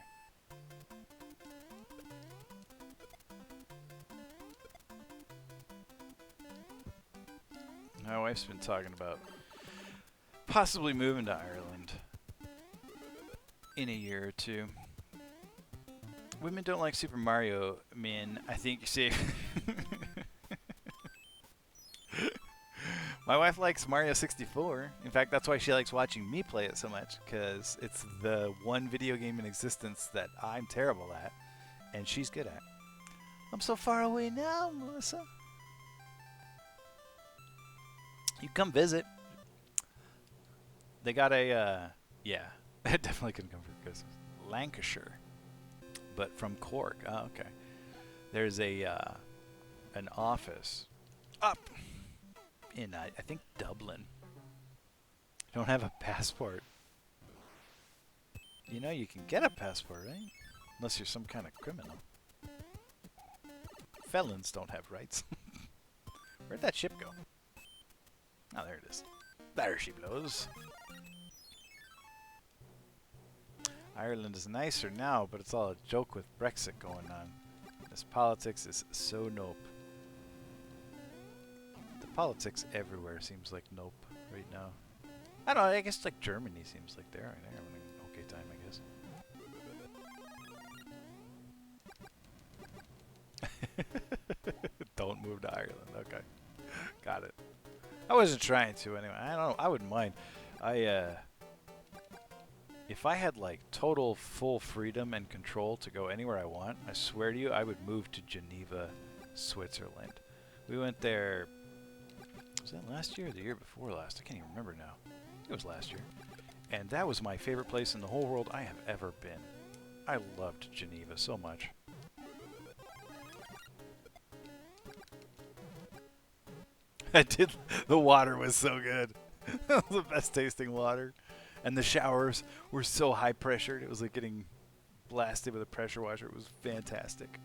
My wife's been talking about possibly moving to Ireland in a year or two. Women don't like Super Mario, men. I think, see, my wife likes Mario 64. In fact, that's why she likes watching me play it so much, because it's the one video game in existence that I'm terrible at, and she's good at. I'm so far away now, Melissa. You come visit. They got a, yeah, it definitely couldn't come for Christmas. Lancashire, but from Cork. Oh, okay. There's a an office up in I think Dublin. Don't have a passport. You know you can get a passport, right? Unless you're some kind of criminal. Felons don't have rights. Where'd that ship go? Oh, there it is. There she blows. Ireland is nicer now, but it's all a joke with Brexit going on. This politics is so nope. The politics everywhere seems like nope right now. I don't know, I guess like Germany seems like they're having an okay time, I guess. Don't move to Ireland, okay. Got it. I wasn't trying to anyway. I don't know, I wouldn't mind. If I had like total full freedom and control to go anywhere I want, I swear to you, I would move to Geneva, Switzerland. We went there, was that last year or the year before last? I can't even remember now. It was last year. And that was my favorite place in the whole world I have ever been. I loved Geneva so much. I did. The water was so good. That was the best tasting water. And the showers were so high pressured. It was like getting blasted with a pressure washer. It was fantastic.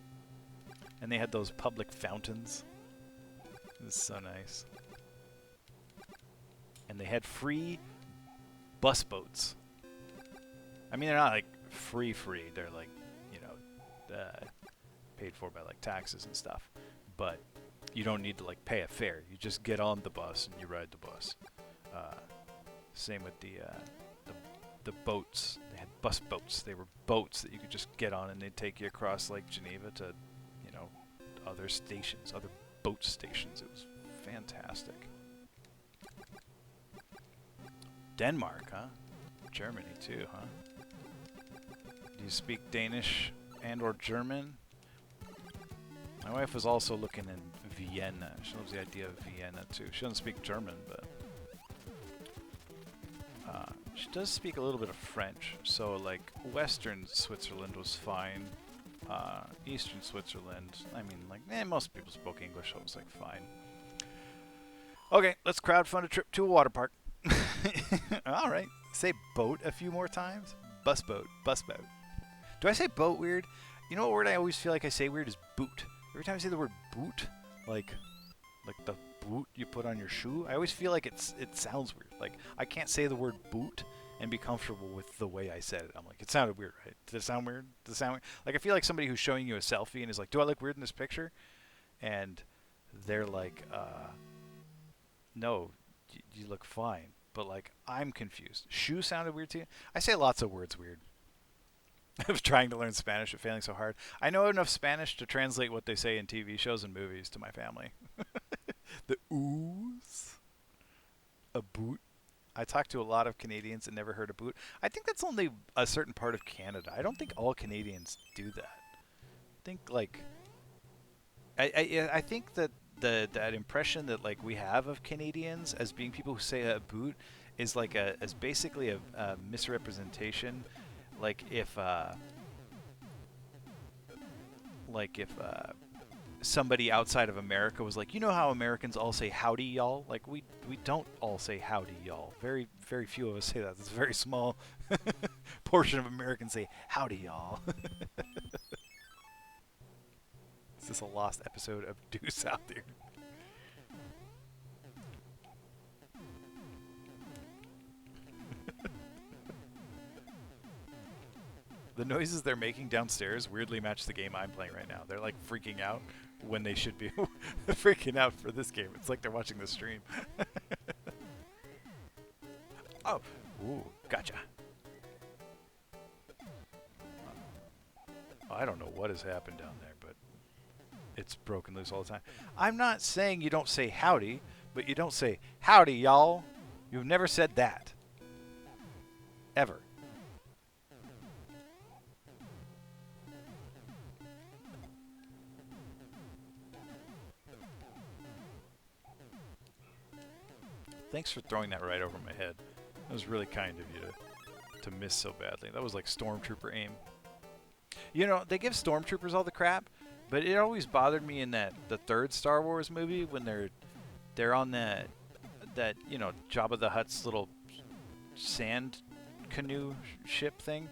And they had those public fountains. It was so nice. And they had free bus boats. I mean, they're not like free. They're like, you know, paid for by like taxes and stuff. But you don't need to like pay a fare. You just get on the bus and you ride the bus. Same with the boats. They had bus boats. They were boats that you could just get on and they'd take you across Lake Geneva to, you know, other stations, other boat stations. It was fantastic. Denmark, huh? Germany too, huh? Do you speak Danish and or German? My wife was also looking in Vienna. She loves the idea of Vienna too. She doesn't speak German, but she does speak a little bit of French. So like Western Switzerland was fine. Eastern Switzerland, I mean, like, most people spoke English, so it was like fine. Okay, let's crowdfund a trip to a water park. All right, say boat a few more times. Bus boat, bus boat. Do I say boat weird? You know what word I always feel like I say weird is boot. Every time I say the word boot, like the boot you put on your shoe, I always feel like it sounds weird. Like I can't say the word boot and be comfortable with the way I said it. I'm like, it sounded weird, right? Did it sound weird? Did it sound weird? Like I feel like somebody who's showing you a selfie and is like, do I look weird in this picture? And they're like, no, you look fine. But like, I'm confused. Shoe sounded weird to you? I say lots of words weird. I was trying to learn Spanish but failing so hard. I know enough Spanish to translate what they say in TV shows and movies to my family. The ooze. A boot. I talked to a lot of Canadians and never heard a boot. I think that's only a certain part of Canada. I don't think all Canadians do that. I think like I think that that impression that like we have of Canadians as being people who say a boot is like as basically a misrepresentation. Like if somebody outside of America was like, you know how Americans all say howdy y'all? Like we don't all say howdy y'all. Very very few of us say that. It's a very small portion of Americans say howdy y'all. Is this a lost episode of Deuce out there? The noises they're making downstairs weirdly match the game I'm playing right now. They're like freaking out when they should be freaking out for this game. It's like they're watching the stream. Oh, ooh, gotcha. I don't know what has happened down there, but it's broken loose all the time. I'm not saying you don't say howdy, but you don't say howdy, y'all. You've never said that. Ever. Thanks for throwing that right over my head. That was really kind of you to miss so badly. That was like Stormtrooper aim. You know, they give Stormtroopers all the crap, but it always bothered me in the third Star Wars movie when they're on that you know, Jabba the Hutt's little sand canoe ship thing,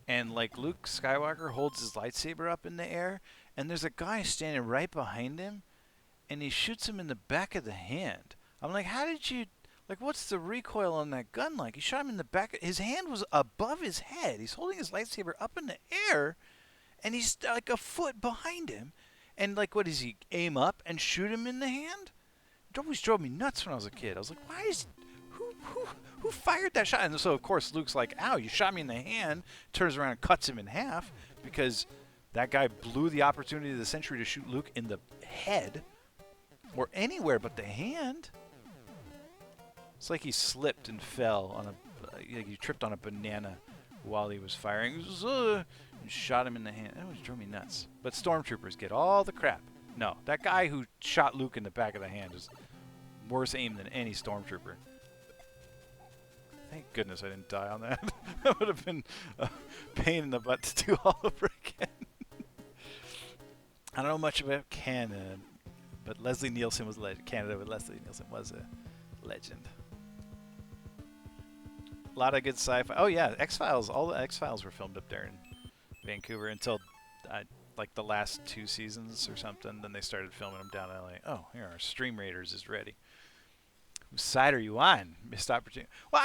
and like Luke Skywalker holds his lightsaber up in the air, and there's a guy standing right behind him, and he shoots him in the back of the hand. I'm like, how did you, like, what's the recoil on that gun like? He shot him in the back. His hand was above his head. He's holding his lightsaber up in the air, and he's like a foot behind him. And like, what does he aim up and shoot him in the hand? It always drove me nuts when I was a kid. I was like, why is who fired that shot? And so of course Luke's like, ow, you shot me in the hand. Turns around and cuts him in half because that guy blew the opportunity of the century to shoot Luke in the head or anywhere but the hand. It's like he slipped and fell on like he tripped on a banana while he was firing. And shot him in the hand. That always drove me nuts. But Stormtroopers get all the crap. No, that guy who shot Luke in the back of the hand is worse aim than any Stormtrooper. Thank goodness I didn't die on that. That would have been a pain in the butt to do all over again. I don't know much about Canada, but Leslie Nielsen was Canada, but Leslie Nielsen was a legend. A lot of good sci-fi. Oh yeah, X-Files. All the X-Files were filmed up there in Vancouver until like the last 2 seasons or something. Then they started filming them down in LA. Oh, here our Stream Raiders is ready. Whose side are you on? Missed opportunity. Well,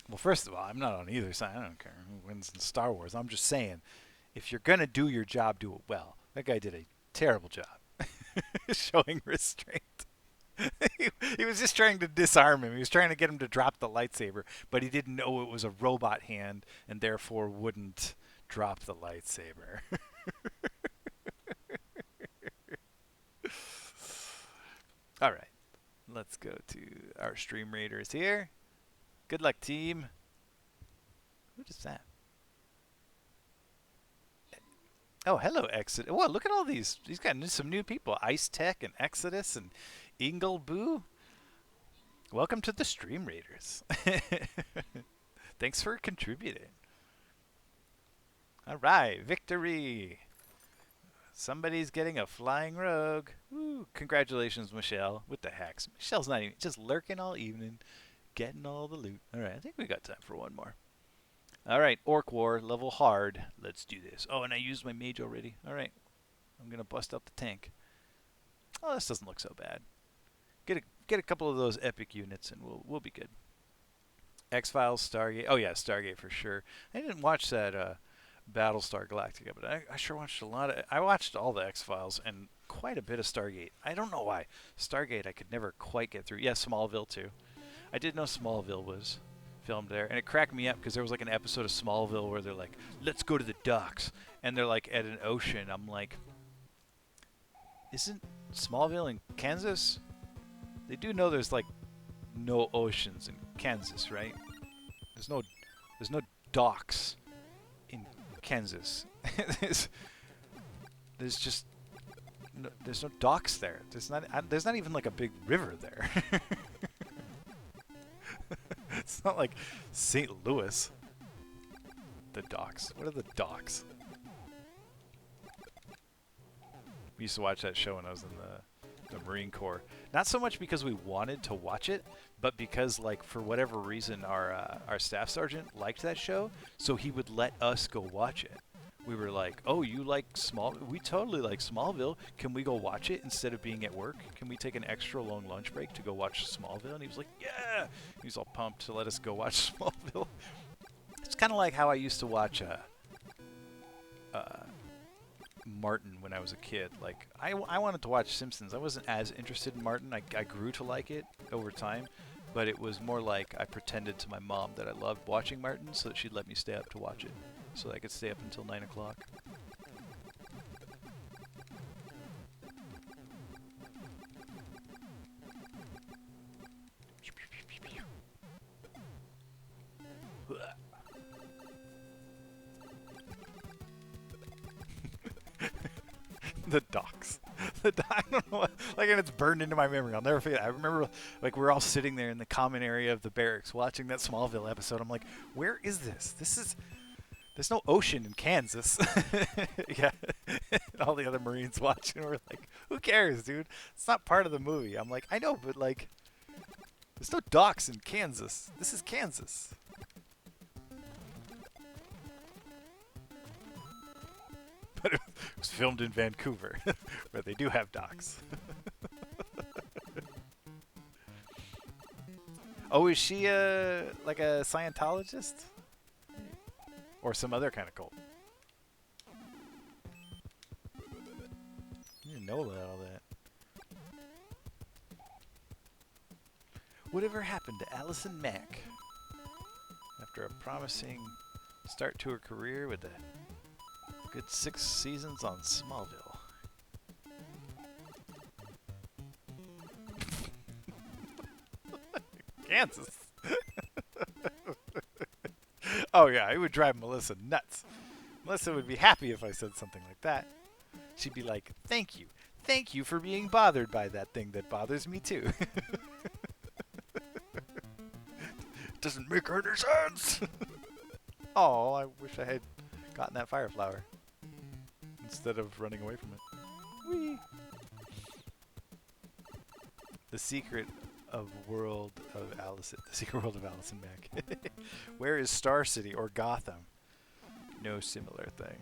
well, first of all, I'm not on either side. I don't care who wins in Star Wars. I'm just saying, if you're gonna do your job, do it well. That guy did a terrible job showing restraint. He was just trying to disarm him. He was trying to get him to drop the lightsaber, but he didn't know it was a robot hand and therefore wouldn't drop the lightsaber. All right, let's go to our Stream Raiders here. Good luck, team. What is that? Oh, hello, Exodus. Whoa, look at all these. He's got some new people. Ice Tech and Exodus and Ingleboo. Welcome to the Stream Raiders. Thanks for contributing. All right, victory. Somebody's getting a flying rogue. Woo, congratulations, Michelle, with the hacks. Michelle's not even, just lurking all evening, getting all the loot. All right, I think we got time for one more. All right, Orc War, level hard. Let's do this. Oh, and I used my mage already. All right, I'm going to bust out the tank. Oh, this doesn't look so bad. Get a couple of those epic units, and we'll be good. X-Files, Stargate. Oh, yeah, Stargate for sure. I didn't watch that Battlestar Galactica, but I sure watched a lot of... I watched all the X-Files and quite a bit of Stargate. I don't know why. Stargate I could never quite get through. Yeah, Smallville, too. I did know Smallville was filmed there, and it cracked me up because there was like an episode of Smallville where they're like, let's go to the docks, and they're like at an ocean. I'm like, isn't Smallville in Kansas? They do know there's like no oceans in Kansas, right? There's no docks in Kansas. there's just there's no docks there. There's not even like a big river there. It's not like St. Louis. The docks. What are the docks? We used to watch that show when I was in the Marine Corps. Not so much because we wanted to watch it, but because, like, for whatever reason, our staff sergeant liked that show, so he would let us go watch it. We were like, oh, you like Smallville? We totally like Smallville. Can we go watch it instead of being at work? Can we take an extra long lunch break to go watch Smallville? And he was like, yeah! He was all pumped to let us go watch Smallville. It's kind of like how I used to watch Martin when I was a kid. Like, I wanted to watch Simpsons. I wasn't as interested in Martin. I grew to like it over time, but it was more like I pretended to my mom that I loved watching Martin so that she'd let me stay up to watch it, so that I could stay up until 9 o'clock. The docks. I don't know what, like, and it's burned into my memory. I'll never forget. I remember, like, we were all sitting there in the common area of the barracks watching that Smallville episode. I'm like, where is this? There's no ocean in Kansas. Yeah. And all the other Marines watching were like, who cares, dude? It's not part of the movie. I'm like, I know, but, like, there's no docks in Kansas. This is Kansas. But it was filmed in Vancouver, where they do have docks. Oh, is she like a Scientologist? Or some other kind of cult? I didn't know about all that. Whatever happened to Allison Mack? After a promising start to her career with a good 6 seasons on Smallville. Kansas. Oh yeah, it would drive Melissa nuts. Melissa would be happy if I said something like that. She'd be like, thank you. Thank you for being bothered by that thing that bothers me too. Doesn't make any sense. Oh, I wish I had gotten that fire flower instead of running away from it. Whee! The secret world of Allison. The secret world of Allison Mack. Where is Star City or Gotham? No similar thing.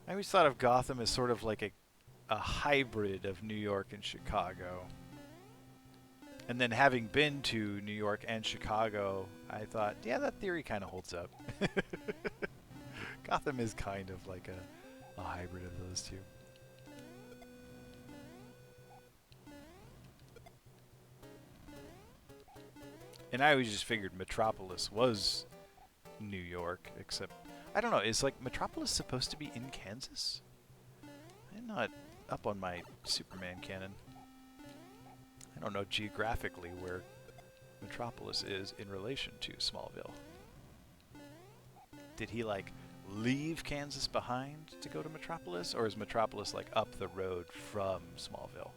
I always thought of Gotham as sort of like a hybrid of New York and Chicago. And then having been to New York and Chicago, I thought, yeah, that theory kind of holds up. Gotham is kind of like a hybrid of those two. And I always just figured Metropolis was New York, except, I don't know, is like Metropolis supposed to be in Kansas? I'm not up on my Superman canon. I don't know geographically where Metropolis is in relation to Smallville. Did he, like, leave Kansas behind to go to Metropolis? Or is Metropolis, like, up the road from Smallville?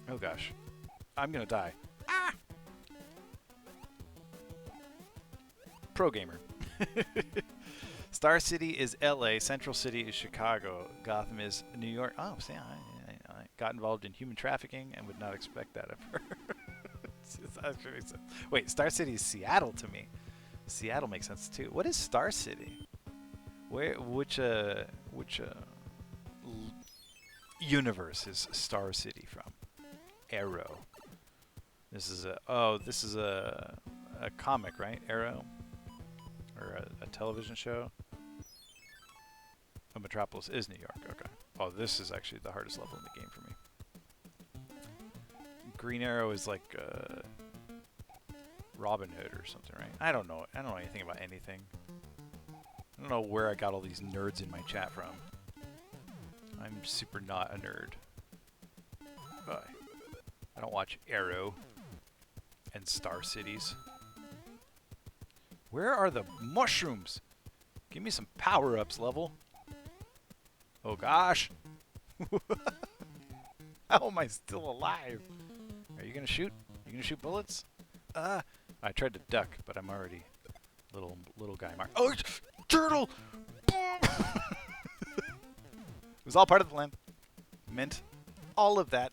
Oh, gosh. I'm gonna die. Ah! Pro gamer. Star City is LA, Central City is Chicago, Gotham is New York. Oh, see, I got involved in human trafficking and would not expect that of her. Wait, Star City is Seattle to me. Seattle makes sense too. What is Star City? Which universe is Star City from? Arrow. This is a comic, right? Arrow, or a television show. Oh, Metropolis is New York. Okay. Oh, this is actually the hardest level in the game for me. Green Arrow is like Robin Hood or something, right? I don't know. I don't know anything about anything. I don't know where I got all these nerds in my chat from. I'm super not a nerd. But I don't watch Arrow and Star Cities. Where are the mushrooms? Give me some power-ups, level. Oh gosh. How am I still alive? Are you gonna shoot? Are you gonna shoot bullets? I tried to duck, but I'm already little guy mark. Oh, turtle! It was all part of the plan. Meant all of that.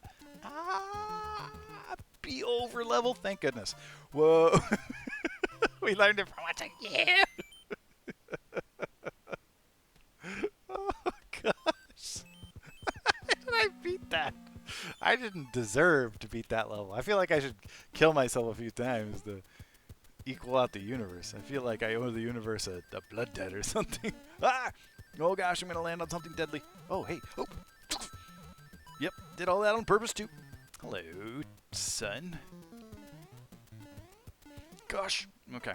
Be over level, thank goodness. Whoa. We learned it from watching you. Oh gosh. How did I beat that? I I didn't deserve to beat that level. I feel like I should kill myself a few times to equal out the universe. I feel like I owe the universe a blood debt or something. Ah! Oh gosh, I'm gonna land on something deadly. Oh, hey. Oh! Yep, did all that on purpose too. Hello, son. Gosh. Okay.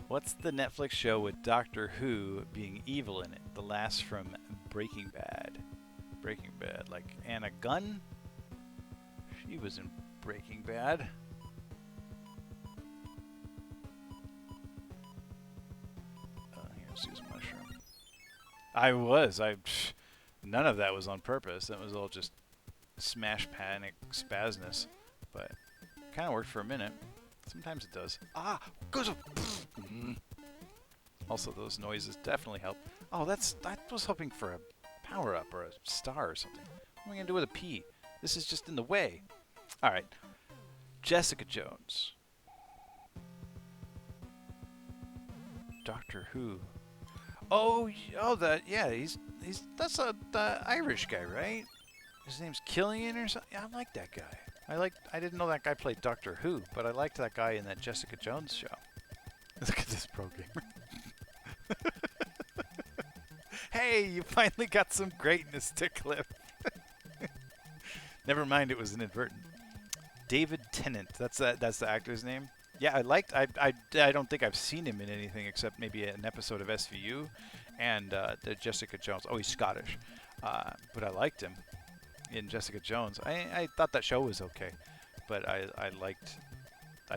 What's the Netflix show with Doctor Who being evil in it? The last from Breaking Bad. Breaking Bad, like Anna Gunn? She was in Breaking Bad. Here's Susan Mushroom. None of that was on purpose. That was all just smash panic spasness. But kind of worked for a minute. Sometimes it does. Ah! Goes up! Also, those noises definitely help. Oh, I was hoping for a power-up or a star or something. What am I going to do with a P? This is just in the way. Alright. Jessica Jones. Doctor Who. Oh, that's the Irish guy, right? His name's Killian or something. I like that guy. I didn't know that guy played Doctor Who, but I liked that guy in that Jessica Jones show. Look at this pro gamer. Hey, you finally got some greatness to clip. Never mind, it was inadvertent. David Tennant. That's the actor's name. Yeah, I don't think I've seen him in anything except maybe an episode of SVU and the Jessica Jones. Oh, he's Scottish. But I liked him in Jessica Jones. I thought that show was okay, but I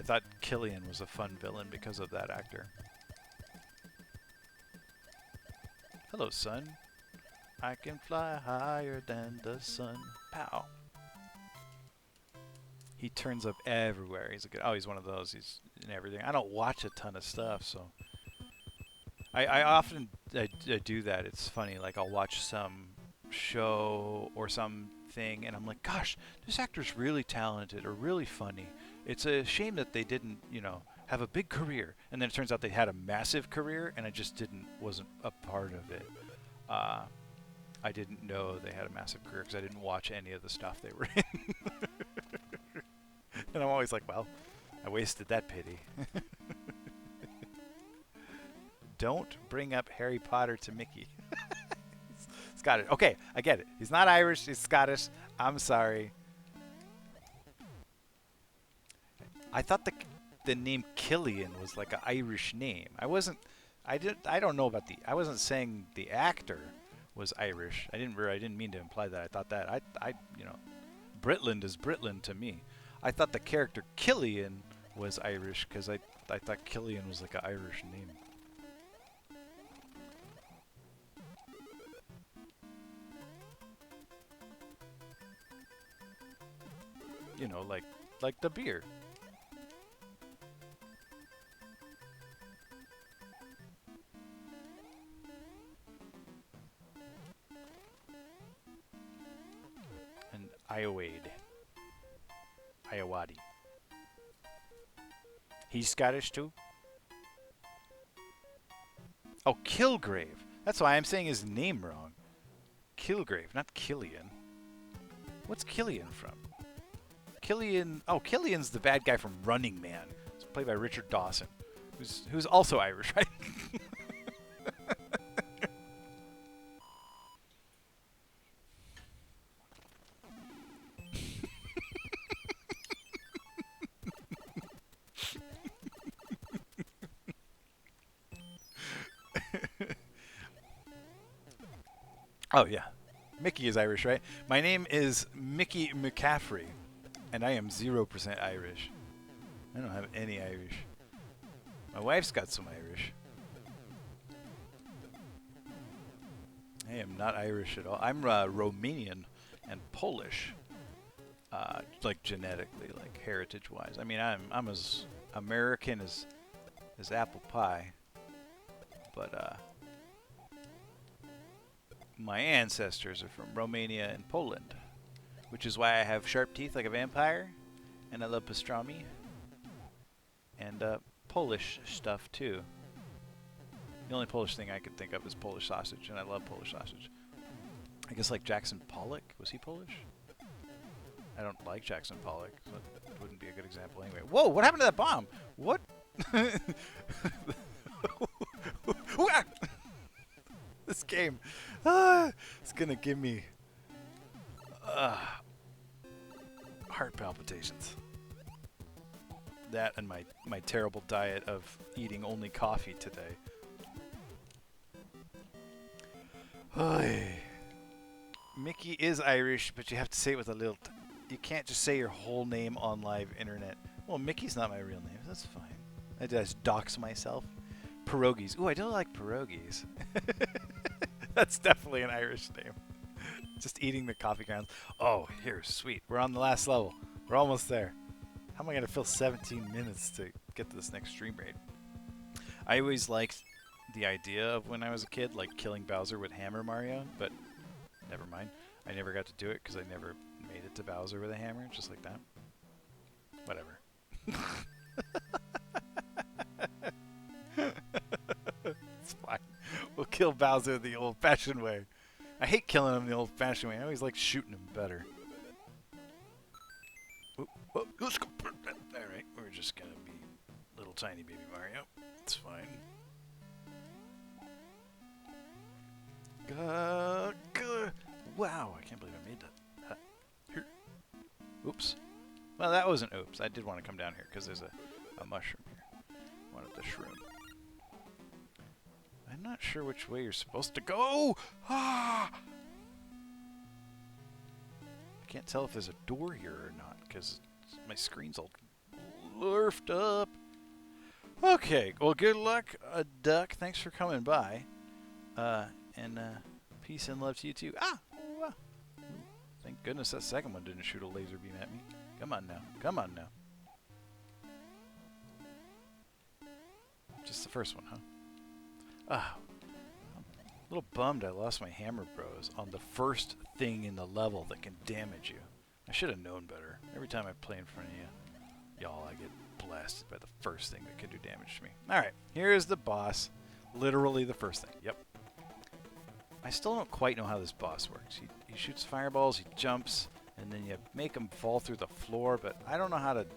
thought Killian was a fun villain because of that actor. Hello, son. I can fly higher than the sun. Pow. He turns up everywhere. He's one of those. He's in everything. I don't watch a ton of stuff, so I often do that. It's funny. Like I'll watch some show or something, and I'm like, gosh, this actor's really talented or really funny. It's a shame that they didn't, have a big career. And then it turns out they had a massive career, and I just wasn't a part of it. I didn't know they had a massive career because I didn't watch any of the stuff they were in. And I'm always like, well, I wasted that pity. Don't bring up Harry Potter to Mickey. Scottish. Okay, I get it. He's not Irish, he's Scottish. I'm sorry. I thought the name Killian was like an Irish name. I wasn't saying the actor was Irish. I didn't mean to imply that. I thought that Britland is Britland to me. I thought the character Killian was Irish because I thought Killian was like an Irish name. Like the beer. And Iowadi. He's Scottish too? Oh, Kilgrave. That's why I'm saying his name wrong. Kilgrave, not Killian. What's Killian from? Killian's the bad guy from Running Man. It's played by Richard Dawson, who's also Irish, right? Oh yeah, Mickey is Irish, right? My name is Mickey McCaffrey, and I am 0% Irish. I don't have any Irish. My wife's got some Irish. I am not Irish at all. I'm Romanian and Polish, like genetically, like heritage-wise. I mean, I'm as American as apple pie, but my ancestors are from Romania and Poland, which is why I have sharp teeth like a vampire, and I love pastrami, and Polish stuff too. The only Polish thing I could think of is Polish sausage, and I love Polish sausage. I guess like Jackson Pollock. Was he Polish? I don't like Jackson Pollock, so it wouldn't be a good example anyway. Whoa, what happened to that bomb? What? This game, it's gonna give me heart palpitations. That and my terrible diet of eating only coffee today. Mickey is Irish, but you have to say it with a little... you can't just say your whole name on live internet. Well, Mickey's not my real name. That's fine. I just dox myself. Pierogies. Ooh, I don't like pierogies. That's definitely an Irish name. Just eating the coffee grounds. Oh, here, sweet. We're on the last level. We're almost there. How am I going to fill 17 minutes to get to this next stream raid? I always liked the idea of when I was a kid, like killing Bowser with Hammer Mario, but never mind. I never got to do it because I never made it to Bowser with a hammer, just like that. Whatever. It's fine. We'll kill Bowser the old-fashioned way. I hate killing him the old-fashioned way. I always like shooting him better. Oh, let's go. Alright, we're just gonna be little tiny baby Mario. It's fine. Wow, I can't believe I made that. Here. Oops. Well, that wasn't oops. I did want to come down here because there's a mushroom here. Wanted the shroom. I'm not sure which way you're supposed to go. Ah! I can't tell if there's a door here or not because my screen's all lurfed up. Okay, well, good luck, Duck. Thanks for coming by. And peace and love to you too. Ah! Oh, wow. Thank goodness that second one didn't shoot a laser beam at me. Come on now. Come on now. Just the first one, huh? Ah. I'm a little bummed I lost my Hammer Bros on the first thing in the level that can damage you. I should have known better. Every time I play in front of you, y'all, I get blasted by the first thing that can do damage to me. Alright, here's the boss. Literally the first thing. Yep. I still don't quite know how this boss works. He shoots fireballs, he jumps, and then you make him fall through the floor, but I don't know how to...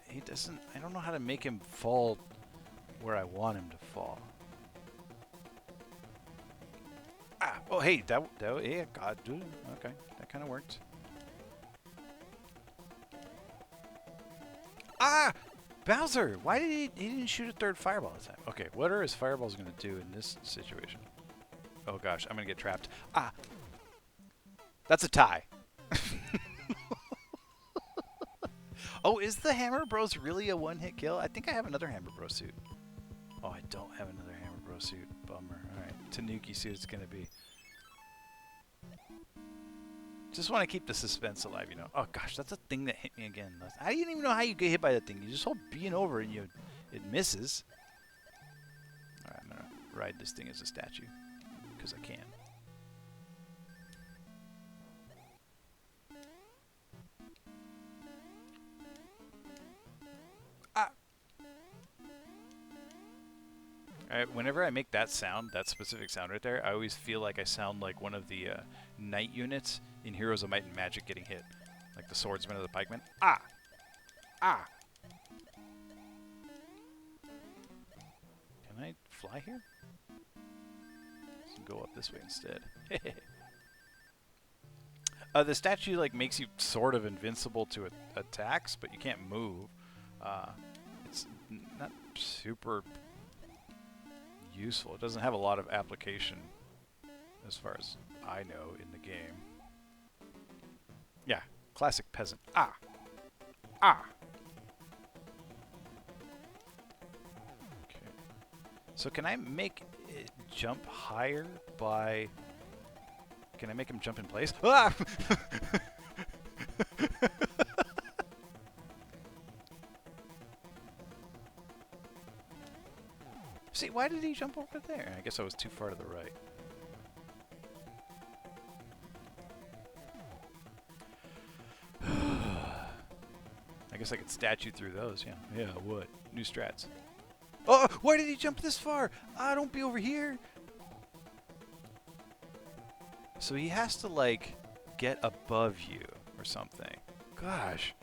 He doesn't... I don't know how to make him fall where I want him to fall. Oh, hey, yeah, God, okay, that kind of worked. Bowser! Why did he didn't shoot a third fireball this time? Okay, what are his fireballs going to do in this situation? Oh gosh, I'm going to get trapped. That's a tie. Oh, is the Hammer Bros really a one-hit kill? I think I have another Hammer Bros suit. Oh, I don't have another Hammer Bros suit. Bummer. Alright, Tanuki suit it's going to be. Just want to keep the suspense alive, you know. Oh gosh, that's a thing that hit me again. I didn't even know how you get hit by that thing. You just hold B and over and it misses. Alright, I'm going to ride this thing as a statue. Because I can. Alright, whenever I make that sound, that specific sound right there, I always feel like I sound like one of the knight units in Heroes of Might and Magic getting hit. Like the swordsman or the pikeman. Ah! Can I fly here? Let's go up this way instead. The statue like makes you sort of invincible to attacks, but you can't move. It's not super useful. It doesn't have a lot of application as far as I know in the game. Yeah, classic peasant. Okay. So can I make it jump higher by... Can I make him jump in place? Ah! See, why did he jump over there? I guess I was too far to the right. I guess I could stat you through those. Yeah. Yeah. What? New strats. Oh, why did he jump this far? Don't be over here. So he has to like get above you or something. Gosh,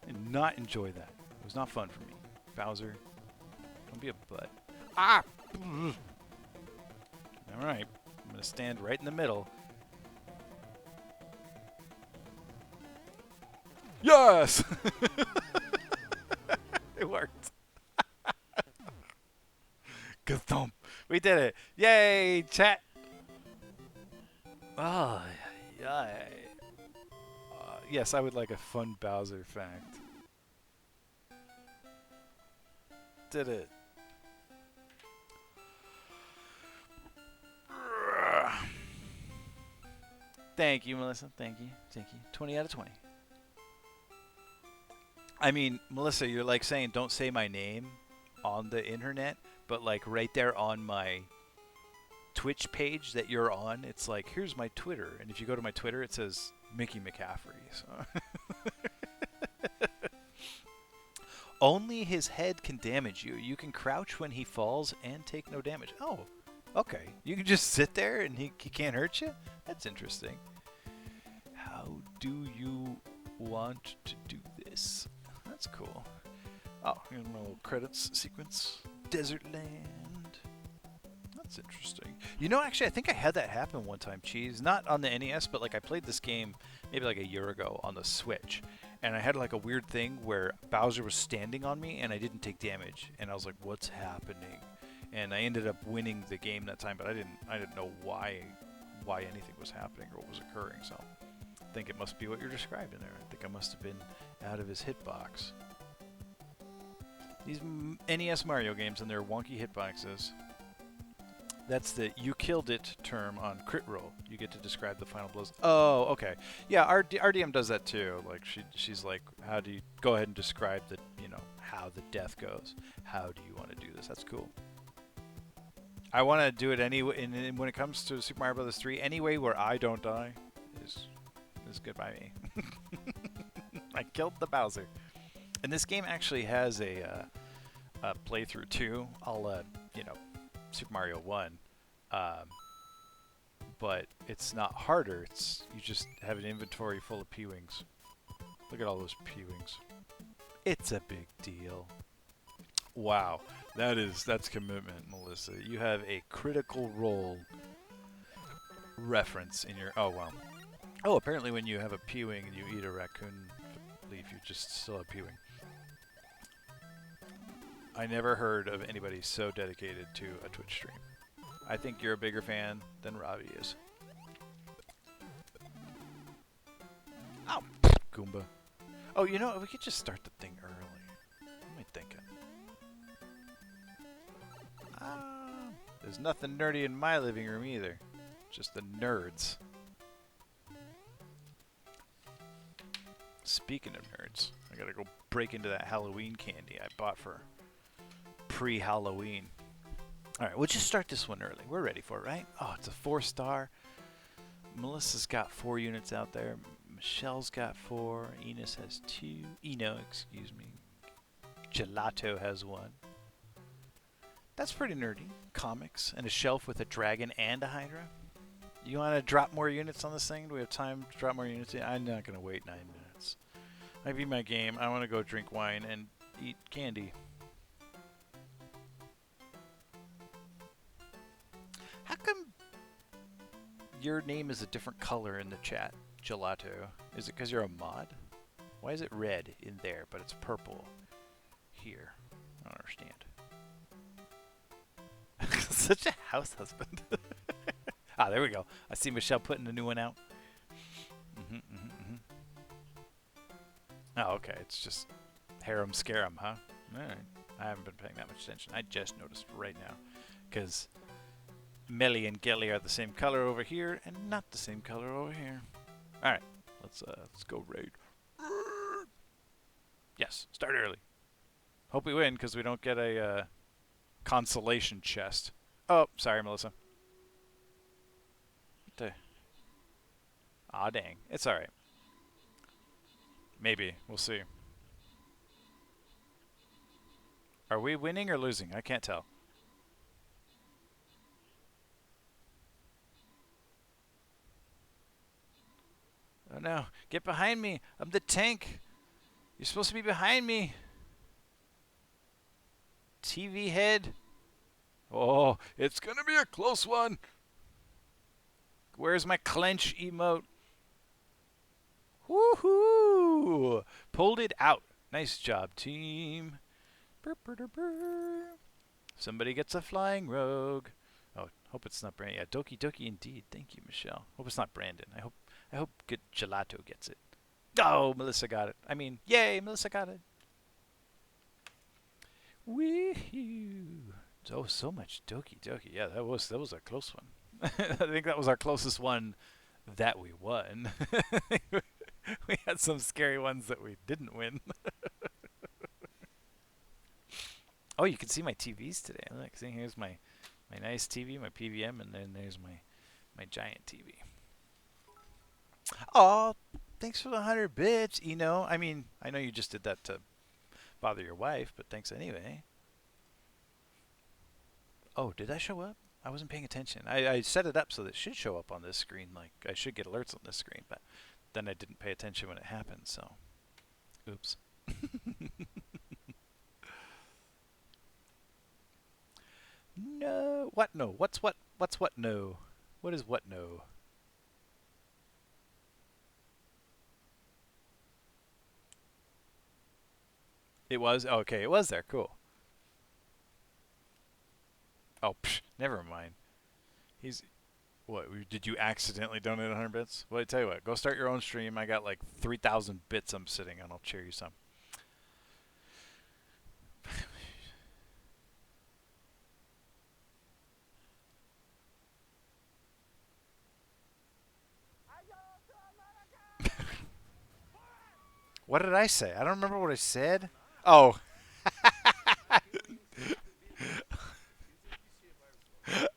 I did not enjoy that. It was not fun for me. Bowser, don't be a butt. Ah! All right, I'm gonna stand right in the middle. Yes! It worked. Ka-thump. We did it. Yay, chat. Oh, yeah. Yes, I would like a fun Bowser fact. Did it. Thank you, Melissa. Thank you. Thank you. 20 out of 20. I mean, Melissa, you're like saying don't say my name on the internet, but like right there on my Twitch page that you're on, it's like, here's my Twitter. And if you go to my Twitter, it says Mickey McCaffrey. So. Only his head can damage you. You can crouch when he falls and take no damage. Oh, okay. You can just sit there and he can't hurt you? That's interesting. How do you want to do this? That's cool. Oh, here's my little credits sequence. Desert Land. That's interesting. You know, actually, I think I had that happen one time, Cheese. Not on the NES, but like I played this game maybe like a year ago on the Switch. And I had like a weird thing where Bowser was standing on me and I didn't take damage. And I was like, what's happening? And I ended up winning the game that time, but I didn't know why anything was happening or what was occurring. So I think it must be what you're describing there. I think I must have been out of his hitbox. These NES Mario games and their wonky hitboxes. That's the you killed it term on Crit Roll. You get to describe the final blows. Oh, okay. Yeah, RDM does that too. Like she's like, how do you go ahead and describe the, you know, how the death goes? How do you want to do this? That's cool. I want to do it anyway. And when it comes to Super Mario Bros. 3, any way where I don't die is good by me. I killed the Bowser. And this game actually has a playthrough too. I'll you know, Super Mario 1, but it's not harder. It's you just have an inventory full of P-Wings. Look at all those P-Wings. It's a big deal. Wow, that's commitment, Melissa. You have a Critical Role reference in your. Oh wow. Oh, apparently when you have a P-Wing and you eat a raccoon leaf, you just still have P-Wing. I never heard of anybody so dedicated to a Twitch stream. I think you're a bigger fan than Robbie is. Oh, Goomba. Oh, you know, we could just start the thing early. What am I thinking? There's nothing nerdy in my living room either. Just the nerds. Speaking of nerds, I gotta go break into that Halloween candy I bought for pre-Halloween. Alright, we'll just start this one early. We're ready for it, right? Oh, it's a 4-star. Melissa's got 4 units out there. Michelle's got 4. Enos has 2. Eno, excuse me. Gelato has 1. That's pretty nerdy. Comics and a shelf with a dragon and a Hydra. You want to drop more units on this thing? Do we have time to drop more units? I'm not going to wait 9 minutes. Might be my game. I want to go drink wine and eat candy. How come your name is a different color in the chat, Gelato? Is it because you're a mod? Why is it red in there, but it's purple here? I don't understand. Such a house husband. Ah, there we go. I see Michelle putting a new one out. Oh, okay. It's just harem scarum, huh? All right. I haven't been paying that much attention. I just noticed right now. Because Melly and Gelly are the same color over here and not the same color over here. All right. Let's go raid. Yes. Start early. Hope we win because we don't get a consolation chest. Oh, sorry, Melissa. Aw, dang. It's alright. Maybe. We'll see. Are we winning or losing? I can't tell. Oh no. Get behind me. I'm the tank. You're supposed to be behind me. TV head. Oh, it's going to be a close one. Where's my clench emote? Woohoo! Pulled it out. Nice job, team. Burr, burr, burr, burr. Somebody gets a flying rogue. Oh, hope it's not Brandon. Yeah, Doki Doki indeed. Thank you, Michelle. Hope it's not Brandon. I hope good Gelato gets it. Oh, Melissa got it. I mean, yay, Melissa got it. Woohoo! Oh, so much Doki Doki. Yeah, that was a close one. I think that was our closest one that we won. We had some scary ones that we didn't win. Oh, you can see my TVs today. Look, see, here's my nice TV, my PVM, and then there's my giant TV. Oh, thanks for the 100 bits, Eno. I mean, I know you just did that to bother your wife, but thanks anyway. Oh, did I show up? I wasn't paying attention. I set it up so that it should show up on this screen. Like, I should get alerts on this screen, but then I didn't pay attention when it happened, so. Oops. No. What no? What's what? What's what no? What is what no? It was? Oh, okay, it was there. Cool. Oh, psh, never mind. He's. What? Did you accidentally donate 100 bits? Well, I tell you what. Go start your own stream. I got like 3,000 bits I'm sitting on. I'll cheer you some. What did I say? I don't remember what I said. Oh.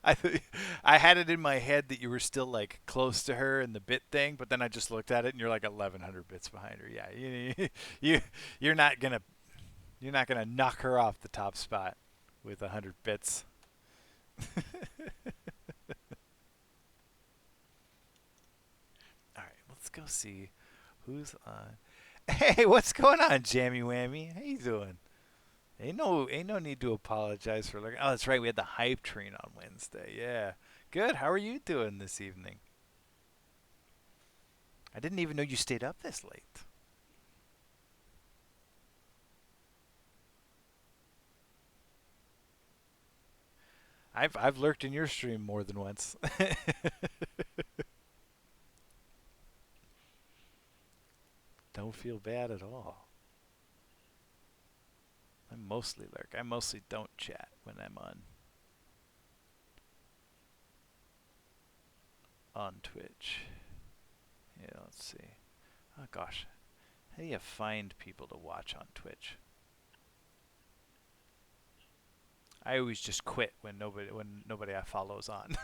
I had it in my head that you were still like close to her in the bit thing, but then I just looked at it and you're like 1,100 bits behind her. Yeah, you you're not gonna knock her off the top spot with 100 bits. All right, let's go see who's on. Hey, what's going on, Jammy Whammy? How you doing? Ain't no need to apologize for looking. Oh, that's right. We had the hype train on Wednesday. Yeah, good. How are you doing this evening? I didn't even know you stayed up this late. I've lurked in your stream more than once. Don't feel bad at all. I mostly lurk. I mostly don't chat when I'm on Twitch. Yeah, let's see. Oh gosh, how do you find people to watch on Twitch? I always just quit when nobody I follow's on.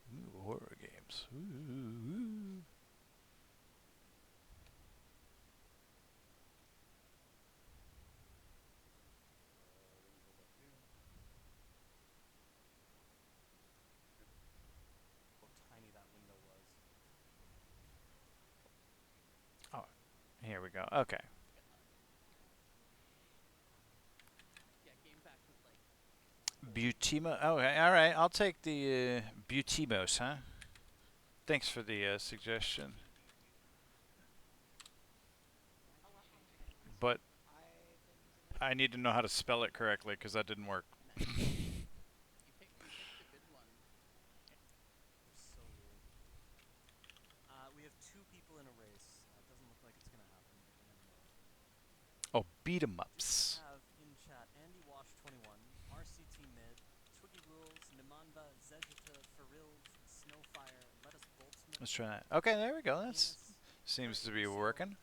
Ooh, horror games. Ooh. Oh, here we go. Okay. Butimo. Okay, all right. I'll take the Butimos, huh? Thanks for the suggestion. But I need to know how to spell it correctly because that didn't work. Oh, beat 'em ups. Let's try that. Okay, there we go. That's Seems to be working.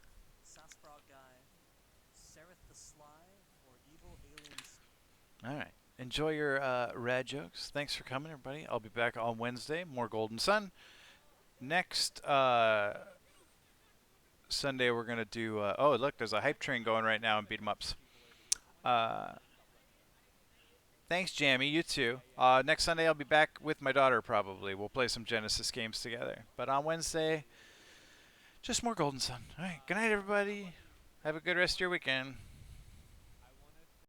All right. Enjoy your rad jokes. Thanks for coming, everybody. I'll be back on Wednesday. More Golden Sun. Next Sunday, we're going to do... oh, look, there's a hype train going right now in beat 'em ups. Thanks, Jamie. You too. Next Sunday, I'll be back with my daughter, probably. We'll play some Genesis games together. But on Wednesday, just more Golden Sun. All right. Good night, everybody. Have a good rest of your weekend.